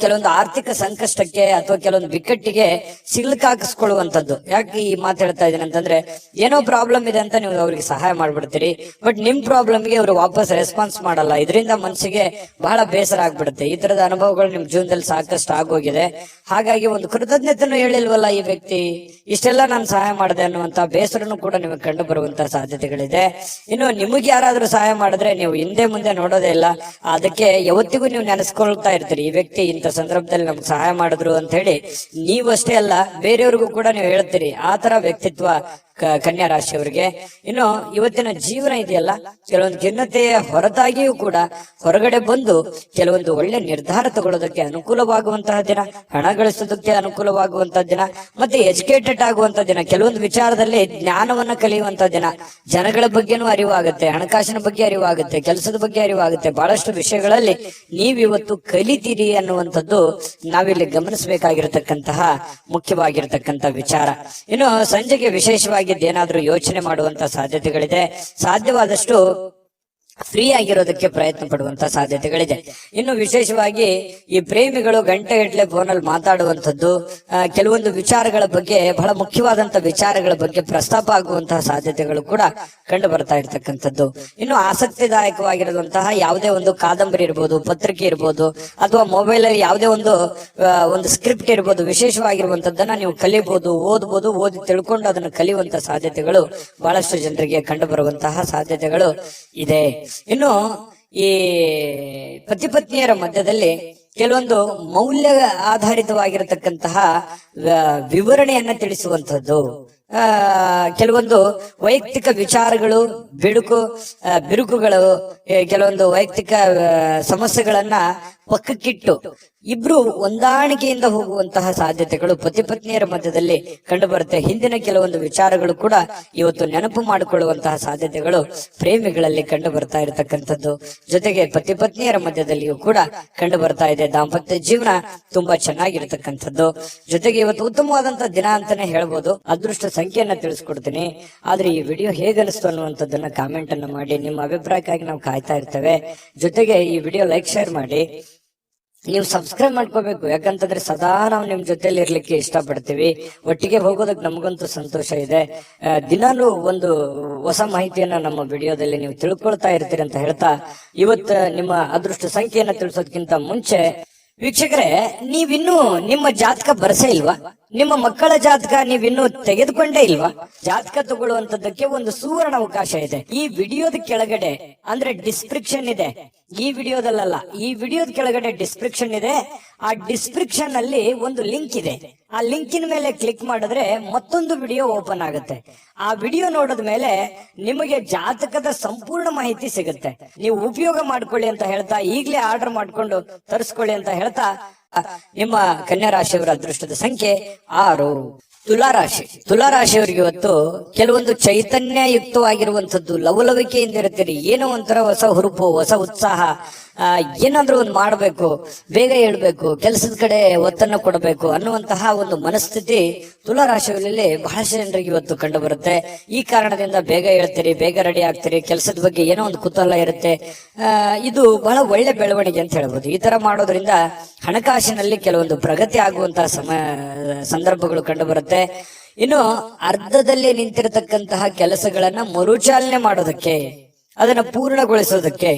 ಕೆಲವೊಂದು ಆರ್ಥಿಕ ಸಂಕಷ್ಟಕ್ಕೆ ಅಥವಾ ಕೆಲವೊಂದು ಬಿಕ್ಕಟ್ಟಿಗೆ ಸಿಲುಕಾಕಿಸ್ಕೊಳ್ಳುವಂಥದ್ದು. ಯಾಕೆ ಈ ಮಾತು ಹೇಳ್ತಾ ಇದ್ದೀನಿ ಅಂತಂದ್ರೆ, ಏನೋ ಪ್ರಾಬ್ಲಮ್ ಇದೆ ಅಂತ ನೀವು ಅವ್ರಿಗೆ ಸಹಾಯ ಮಾಡ್ಬಿಡ್ತೀರಿ, ಬಟ್ ನಿಮ್ ಪ್ರಾಬ್ಲಮ್ಗೆ ಅವರು ವಾಪಸ್ ರೆಸ್ಪಾನ್ಸ್ ಮಾಡಲ್ಲ. ಇದರಿಂದ ಮನಸ್ಸಿಗೆ ಬಹಳ ಬೇಸರ ಆಗ್ಬಿಡುತ್ತೆ. ಈ ತರದ ಅನುಭವಗಳು ನಿಮ್ ಜೀವನದಲ್ಲಿ ಸಾಕಷ್ಟು ಆಗೋಗಿದೆ. ಹಾಗಾಗಿ ಒಂದು ಕೃತಜ್ಞತೆಯನ್ನು ಹೇಳಿಲ್ವಲ್ಲ ಈ ವ್ಯಕ್ತಿ, ಇಷ್ಟೆಲ್ಲ ನಾನು ಸಹಾಯ ಮಾಡಿದೆ ಅನ್ನುವಂತ ಬೇಸರನು ಕೂಡ ನಿಮಗೆ ಕಂಡು ಬರುವಂತಹ ಸಾಧ್ಯತೆಗಳಿದೆ. ಇನ್ನು ನಿಮಗೆ ಯಾರಾದ್ರೂ ಸಹಾಯ ಮಾಡಿದ್ರೆ ನೀವು ಹಿಂದೆ ಮುಂದೆ ನೋಡೋದೇ ಇಲ್ಲ. ಅದಕ್ಕೆ ಯಾವತ್ತಿಗೂ ನೀವು ನೆನೆಸ್ಕೊಳ್ತಾ ಇರ್ತೀರಿ, ಈ ವ್ಯಕ್ತಿ ಇಂಥ ಸಂದರ್ಭದಲ್ಲಿ ನಮ್ಗೆ ಸಹಾಯ ಮಾಡಿದ್ರು ಅಂತ ಹೇಳಿ. ನೀವಷ್ಟೇ ಅಲ್ಲ, ಬೇರೆಯವ್ರಿಗೂ ಕೂಡ ನೀವು ಹೇಳ್ತೀರಿ. ಆ ತರ ವ್ಯಕ್ತಿತ್ವ ಕನ್ಯಾ ರಾಶಿಯವರಿಗೆ. ಇನ್ನು ಇವತ್ತಿನ ಜೀವನ ಇದೆಯಲ್ಲ, ಕೆಲವೊಂದು ಖಿನ್ನತೆಯ ಹೊರತಾಗಿಯೂ ಕೂಡ ಹೊರಗಡೆ ಬಂದು ಕೆಲವೊಂದು ಒಳ್ಳೆ ನಿರ್ಧಾರ ತಗೊಳ್ಳೋದಕ್ಕೆ ಅನುಕೂಲವಾಗುವಂತಹ ದಿನ, ಹಣ ಗಳಿಸೋದಕ್ಕೆ ಅನುಕೂಲವಾಗುವಂತಹ ದಿನ, ಮತ್ತೆ ಎಜುಕೇಟೆಡ್ ಆಗುವಂತಹ ದಿನ, ಕೆಲವೊಂದು ವಿಚಾರದಲ್ಲಿ ಜ್ಞಾನವನ್ನ ಕಲಿಯುವಂತಹ ದಿನ. ಜನಗಳ ಬಗ್ಗೆನೂ ಅರಿವಾಗುತ್ತೆ, ಹಣಕಾಸಿನ ಬಗ್ಗೆ ಅರಿವಾಗುತ್ತೆ, ಕೆಲಸದ ಬಗ್ಗೆ ಅರಿವಾಗುತ್ತೆ. ಬಹಳಷ್ಟು ವಿಷಯಗಳಲ್ಲಿ ನೀವಿವತ್ತು ಕಲಿತೀರಿ ಅನ್ನುವಂಥದ್ದು ನಾವಿಲ್ಲಿ ಗಮನಿಸಬೇಕಾಗಿರತಕ್ಕಂತಹ ಮುಖ್ಯವಾಗಿರತಕ್ಕಂತ ವಿಚಾರ. ಇನ್ನು ಸಂಜೆಗೆ ವಿಶೇಷವಾಗಿ ಏನಾದ್ರೂ ಯೋಚನೆ ಮಾಡುವಂತ ಸಾಧ್ಯತೆಗಳಿದೆ. ಸಾಧ್ಯವಾದಷ್ಟು ಫ್ರೀ ಆಗಿರೋದಕ್ಕೆ ಪ್ರಯತ್ನ ಪಡುವಂತ ಸಾಧ್ಯತೆಗಳಿದೆ. ಇನ್ನು ವಿಶೇಷವಾಗಿ ಈ ಪ್ರೇಮಿಗಳು ಗಂಟೆಗಟ್ಟಲೆ ಫೋನಲ್ಲಿ ಮಾತಾಡುವಂಥದ್ದು, ಕೆಲವೊಂದು ವಿಚಾರಗಳ ಬಗ್ಗೆ, ಬಹಳ ಮುಖ್ಯವಾದಂತ ವಿಚಾರಗಳ ಬಗ್ಗೆ ಪ್ರಸ್ತಾಪ ಆಗುವಂತಹ ಸಾಧ್ಯತೆಗಳು ಕೂಡ ಕಂಡು ಬರ್ತಾ ಇರ್ತಕ್ಕಂಥದ್ದು. ಇನ್ನು ಆಸಕ್ತಿದಾಯಕವಾಗಿರುವಂತಹ ಯಾವುದೇ ಒಂದು ಕಾದಂಬರಿ ಇರ್ಬೋದು, ಪತ್ರಿಕೆ ಇರ್ಬೋದು, ಅಥವಾ ಮೊಬೈಲ್ ಅಲ್ಲಿ ಯಾವುದೇ ಒಂದು ಸ್ಕ್ರಿಪ್ಟ್ ಇರ್ಬೋದು, ವಿಶೇಷವಾಗಿರುವಂತದ್ದನ್ನ ನೀವು ಕಲಿಬಹುದು, ಓದ್ಬೋದು. ಓದಿ ತಿಳ್ಕೊಂಡು ಅದನ್ನು ಕಲಿಯುವಂತ ಸಾಧ್ಯತೆಗಳು ಬಹಳಷ್ಟು ಜನರಿಗೆ ಕಂಡು ಬರುವಂತಹ ಸಾಧ್ಯತೆಗಳು ಇದೆ. ಇನ್ನು ಈ ಪತಿ ಪತ್ನಿಯರ ಮಧ್ಯದಲ್ಲಿ ಕೆಲವೊಂದು ಮೌಲ್ಯ ಆಧಾರಿತವಾಗಿರತಕ್ಕಂತಹ ವಿವರಣೆಯನ್ನ ತಿಳಿಸುವಂತದ್ದು, ಕೆಲವೊಂದು ವೈಯಕ್ತಿಕ ವಿಚಾರಗಳು, ಬಿರುಕುಗಳು, ಕೆಲವೊಂದು ವೈಯಕ್ತಿಕ ಸಮಸ್ಯೆಗಳನ್ನ ಪಕ್ಕಕ್ಕಿಟ್ಟು ಇಬ್ರು ಹೊಂದಾಣಿಕೆಯಿಂದ ಹೋಗುವಂತಹ ಸಾಧ್ಯತೆಗಳು ಪತಿ ಪತ್ನಿಯರ ಮಧ್ಯದಲ್ಲಿ ಕಂಡು ಬರುತ್ತೆ. ಹಿಂದಿನ ಕೆಲವೊಂದು ವಿಚಾರಗಳು ಕೂಡ ಇವತ್ತು ನೆನಪು ಮಾಡಿಕೊಳ್ಳುವಂತಹ ಸಾಧ್ಯತೆಗಳು ಪ್ರೇಮಿಗಳಲ್ಲಿ ಕಂಡು ಬರ್ತಾ ಇರತಕ್ಕಂಥದ್ದು. ಜೊತೆಗೆ ಪತಿ ಪತ್ನಿಯರ ಮಧ್ಯದಲ್ಲಿಯೂ ಕೂಡ ಕಂಡು ಬರ್ತಾ ಇದೆ. ದಾಂಪತ್ಯ ಜೀವನ ತುಂಬಾ ಚೆನ್ನಾಗಿರ್ತಕ್ಕಂಥದ್ದು. ಜೊತೆಗೆ ಇವತ್ತು ಉತ್ತಮವಾದಂತಹ ದಿನ ಅಂತಾನೆ ಹೇಳ್ಬೋದು. ಅದೃಷ್ಟ ಸಂಖ್ಯೆಯನ್ನ ತಿಳಿಸ್ಕೊಡ್ತೀನಿ. ಆದ್ರೆ ಈ ವಿಡಿಯೋ ಹೇಗನಿಸ್ತು ಅನ್ನುವಂಥದ್ದನ್ನ ಕಾಮೆಂಟ್ ಅನ್ನ ಮಾಡಿ. ನಿಮ್ಮ ಅಭಿಪ್ರಾಯಕ್ಕಾಗಿ ನಾವು ಕಾಯ್ತಾ ಇರ್ತೇವೆ. ಜೊತೆಗೆ ಈ ವಿಡಿಯೋ ಲೈಕ್, ಶೇರ್ ಮಾಡಿ. ನೀವು ಸಬ್ಸ್ಕ್ರೈಬ್ ಮಾಡ್ಕೋಬೇಕು. ಯಾಕಂತಂದ್ರೆ ಸದಾ ನಾವು ನಿಮ್ ಜೊತೆಲಿ ಇರ್ಲಿಕ್ಕೆ ಇಷ್ಟಪಡ್ತೀವಿ. ಒಟ್ಟಿಗೆ ಹೋಗೋದಕ್ಕೆ ನಮಗಂತೂ ಸಂತೋಷ ಇದೆ. ದಿನಾನು ಒಂದು ಹೊಸ ಮಾಹಿತಿಯನ್ನ ನಮ್ಮ ವಿಡಿಯೋದಲ್ಲಿ ನೀವು ತಿಳ್ಕೊಳ್ತಾ ಇರ್ತೀರಿ ಅಂತ ಹೇಳ್ತಾ, ಇವತ್ತು ನಿಮ್ಮ ಅದೃಷ್ಟ ಸಂಖ್ಯೆಯನ್ನ ತಿಳಿಸೋದಕ್ಕಿಂತ ಮುಂಚೆ ವೀಕ್ಷಕರೇ, ನೀವಿನ್ನೂ ನಿಮ್ಮ ಜಾತಕ ಬರಸೇ ಇಲ್ವಾ? ನಿಮ್ಮ ಮಕ್ಕಳ ಜಾತಕ ನೀವಿನ್ನೂ ತೆಗೆದುಕೊಂಡೇ ಇಲ್ವಾ? ಜಾತಕ ತಗೊಳ್ಳುವಂತದ್ದಕ್ಕೆ ಒಂದು ಸುವರ್ಣ ಅವಕಾಶ ಇದೆ. ಈ ವಿಡಿಯೋದ ಕೆಳಗಡೆ ಅಂದ್ರೆ ಡಿಸ್ಕ್ರಿಪ್ಷನ್ ಇದೆ. ಈ ವಿಡಿಯೋದಲ್ಲ, ಈ ವಿಡಿಯೋದ ಕೆಳಗಡೆ ಡಿಸ್ಕ್ರಿಪ್ಷನ್ ಇದೆ. ಆ ಡಿಸ್ಕ್ರಿಪ್ಷನ್ ಅಲ್ಲಿ ಒಂದು ಲಿಂಕ್ ಇದೆ. ಆ ಲಿಂಕಿನ ಮೇಲೆ ಕ್ಲಿಕ್ ಮಾಡಿದ್ರೆ ಮತ್ತೊಂದು ವಿಡಿಯೋ ಓಪನ್ ಆಗುತ್ತೆ. ಆ ವಿಡಿಯೋ ನೋಡಿದ ಮೇಲೆ ನಿಮಗೆ ಜಾತಕದ ಸಂಪೂರ್ಣ ಮಾಹಿತಿ ಸಿಗುತ್ತೆ. ನೀವು ಉಪಯೋಗ ಮಾಡ್ಕೊಳ್ಳಿ ಅಂತ ಹೇಳ್ತಾ, ಈಗಲೇ ಆರ್ಡರ್ ಮಾಡ್ಕೊಂಡು ತರಿಸ್ಕೊಳ್ಳಿ ಅಂತ ಹೇಳ್ತಾ, ನಿಮ್ಮ ಕನ್ಯಾ ರಾಶಿಯವರ ಅದೃಷ್ಟದ ಸಂಖ್ಯೆ 6. ತುಲಾರಾಶಿಯವರಿಗೆ ಇವತ್ತು ಕೆಲವೊಂದು ಚೈತನ್ಯಯುಕ್ತವಾಗಿರುವಂತದ್ದು, ಲವಲವಿಕೆಯಿಂದ ಇರ್ತೀರಿ. ಏನೋ ಒಂಥರ ಹೊಸ ಹುರುಪು, ಹೊಸ ಉತ್ಸಾಹ, ಏನಾದ್ರೂ ಒಂದು ಮಾಡಬೇಕು, ಬೇಗ ಹೇಳ್ಬೇಕು, ಕೆಲಸದ ಕಡೆ ಒತ್ತನ್ನು ಕೊಡಬೇಕು ಅನ್ನುವಂತಹ ಒಂದು ಮನಸ್ಥಿತಿ ತುಲಾರಾಶಿಯಲ್ಲಿ ಬಹಳಷ್ಟು ಜನರಿಗೆ ಇವತ್ತು ಕಂಡು ಬರುತ್ತೆ. ಈ ಕಾರಣದಿಂದ ಬೇಗ ಹೇಳ್ತೀರಿ, ಬೇಗ ರೆಡಿ ಆಗ್ತೀರಿ, ಕೆಲಸದ ಬಗ್ಗೆ ಏನೋ ಒಂದು ಕುತೂಹಲ ಇರುತ್ತೆ. ಇದು ಬಹಳ ಒಳ್ಳೆ ಬೆಳವಣಿಗೆ ಅಂತ ಹೇಳ್ಬೋದು. ಈ ತರ ಮಾಡೋದ್ರಿಂದ ಹಣಕಾಸಿನಲ್ಲಿ ಕೆಲವೊಂದು ಪ್ರಗತಿ ಆಗುವಂತಹ ಸಂದರ್ಭಗಳು ಕಂಡು ಬರುತ್ತೆ. ಇನ್ನು ಅರ್ಧದಲ್ಲಿ ನಿಂತಿರತಕ್ಕಂತಹ ಕೆಲಸಗಳನ್ನ ಮರುಚಾಲನೆ ಮಾಡೋದಕ್ಕೆ, ಅದನ್ನ ಪೂರ್ಣಗೊಳಿಸೋದಕ್ಕೆ,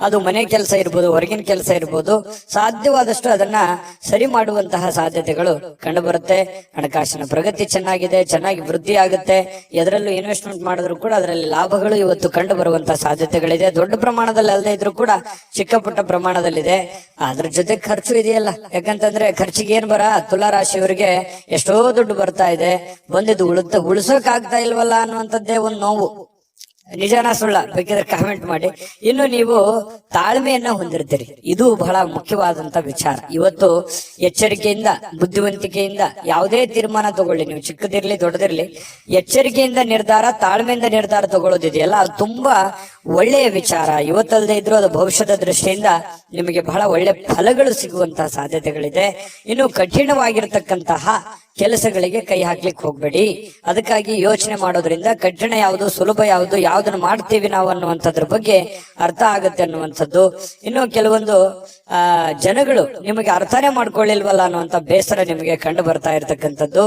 ಅದು ಮನೆ ಕೆಲಸ ಇರ್ಬೋದು, ಹೊರಗಿನ ಕೆಲಸ ಇರ್ಬೋದು, ಸಾಧ್ಯವಾದಷ್ಟು ಅದನ್ನ ಸರಿ ಮಾಡುವಂತಹ ಸಾಧ್ಯತೆಗಳು ಕಂಡು ಬರುತ್ತೆ. ಹಣಕಾಸಿನ ಪ್ರಗತಿ ಚೆನ್ನಾಗಿದೆ, ಚೆನ್ನಾಗಿ ವೃದ್ಧಿ ಆಗುತ್ತೆ. ಎದರಲ್ಲೂ ಇನ್ವೆಸ್ಟ್ಮೆಂಟ್ ಮಾಡಿದ್ರು ಕೂಡ ಅದರಲ್ಲಿ ಲಾಭಗಳು ಇವತ್ತು ಕಂಡು ಬರುವಂತಹ ಸಾಧ್ಯತೆಗಳಿದೆ. ದೊಡ್ಡ ಪ್ರಮಾಣದಲ್ಲಿ ಅಲ್ಲದೆ ಇದ್ರೂ ಕೂಡ ಚಿಕ್ಕ ಪುಟ್ಟ ಪ್ರಮಾಣದಲ್ಲಿದೆ. ಅದ್ರ ಜೊತೆ ಖರ್ಚು ಇದೆಯಲ್ಲ. ಯಾಕಂತಂದ್ರೆ ಖರ್ಚಿಗೆ ಏನ್ ತುಲಾರಾಶಿಯವರಿಗೆ ಎಷ್ಟೋ ದುಡ್ಡು ಬರ್ತಾ ಇದೆ, ಬಂದಿದ್ದು ಉಳಿಸೋಕ್ ಆಗ್ತಾ ಇಲ್ವಲ್ಲ ಅನ್ನುವಂಥದ್ದೇ ಒಂದು ನೋವು. ನಿಜಾನ ಸುಳ್ಳ ಬೇಕಿದ್ರೆ ಕಾಮೆಂಟ್ ಮಾಡಿ. ಇನ್ನು ನೀವು ತಾಳ್ಮೆಯನ್ನ ಹೊಂದಿರ್ತೀರಿ, ಇದು ಬಹಳ ಮುಖ್ಯವಾದಂತ ವಿಚಾರ. ಇವತ್ತು ಎಚ್ಚರಿಕೆಯಿಂದ, ಬುದ್ಧಿವಂತಿಕೆಯಿಂದ ಯಾವುದೇ ತೀರ್ಮಾನ ತಗೊಳ್ಳಿ, ನೀವು ಚಿಕ್ಕದಿರ್ಲಿ ದೊಡ್ಡದಿರ್ಲಿ, ಎಚ್ಚರಿಕೆಯಿಂದ ನಿರ್ಧಾರ, ತಾಳ್ಮೆಯಿಂದ ನಿರ್ಧಾರ ತಗೊಳ್ಳೋದಿದೆಯಲ್ಲ, ಅದು ತುಂಬಾ ಒಳ್ಳೆಯ ವಿಚಾರ. ಇವತ್ತಲ್ಲದೆ ಇದ್ರು ಅದು ಭವಿಷ್ಯದ ದೃಷ್ಟಿಯಿಂದ ನಿಮಗೆ ಬಹಳ ಒಳ್ಳೆ ಫಲಗಳು ಸಿಗುವಂತಹ ಸಾಧ್ಯತೆಗಳಿದೆ. ಇನ್ನು ಕಠಿಣವಾಗಿರ್ತಕ್ಕಂತಹ ಕೆಲಸಗಳಿಗೆ ಕೈ ಹಾಕ್ಲಿಕ್ಕೆ ಹೋಗ್ಬೇಡಿ. ಅದಕ್ಕಾಗಿ ಯೋಚನೆ ಮಾಡೋದ್ರಿಂದ ಕಠಿಣ ಯಾವುದು, ಸುಲಭ ಯಾವುದು, ಯಾವ್ದನ್ನ ಮಾಡ್ತೀವಿ ನಾವು ಅನ್ನುವಂಥದ್ರ ಬಗ್ಗೆ ಅರ್ಥ ಆಗುತ್ತೆ ಅನ್ನುವಂಥದ್ದು. ಇನ್ನು ಕೆಲವೊಂದು ಜನಗಳು ನಿಮಗೆ ಅರ್ಥನೇ ಮಾಡ್ಕೊಳ್ಳಿಲ್ವಲ್ಲ ಅನ್ನುವಂಥ ಬೇಸರ ನಿಮಗೆ ಕಂಡು ಬರ್ತಾ ಇರತಕ್ಕಂಥದ್ದು.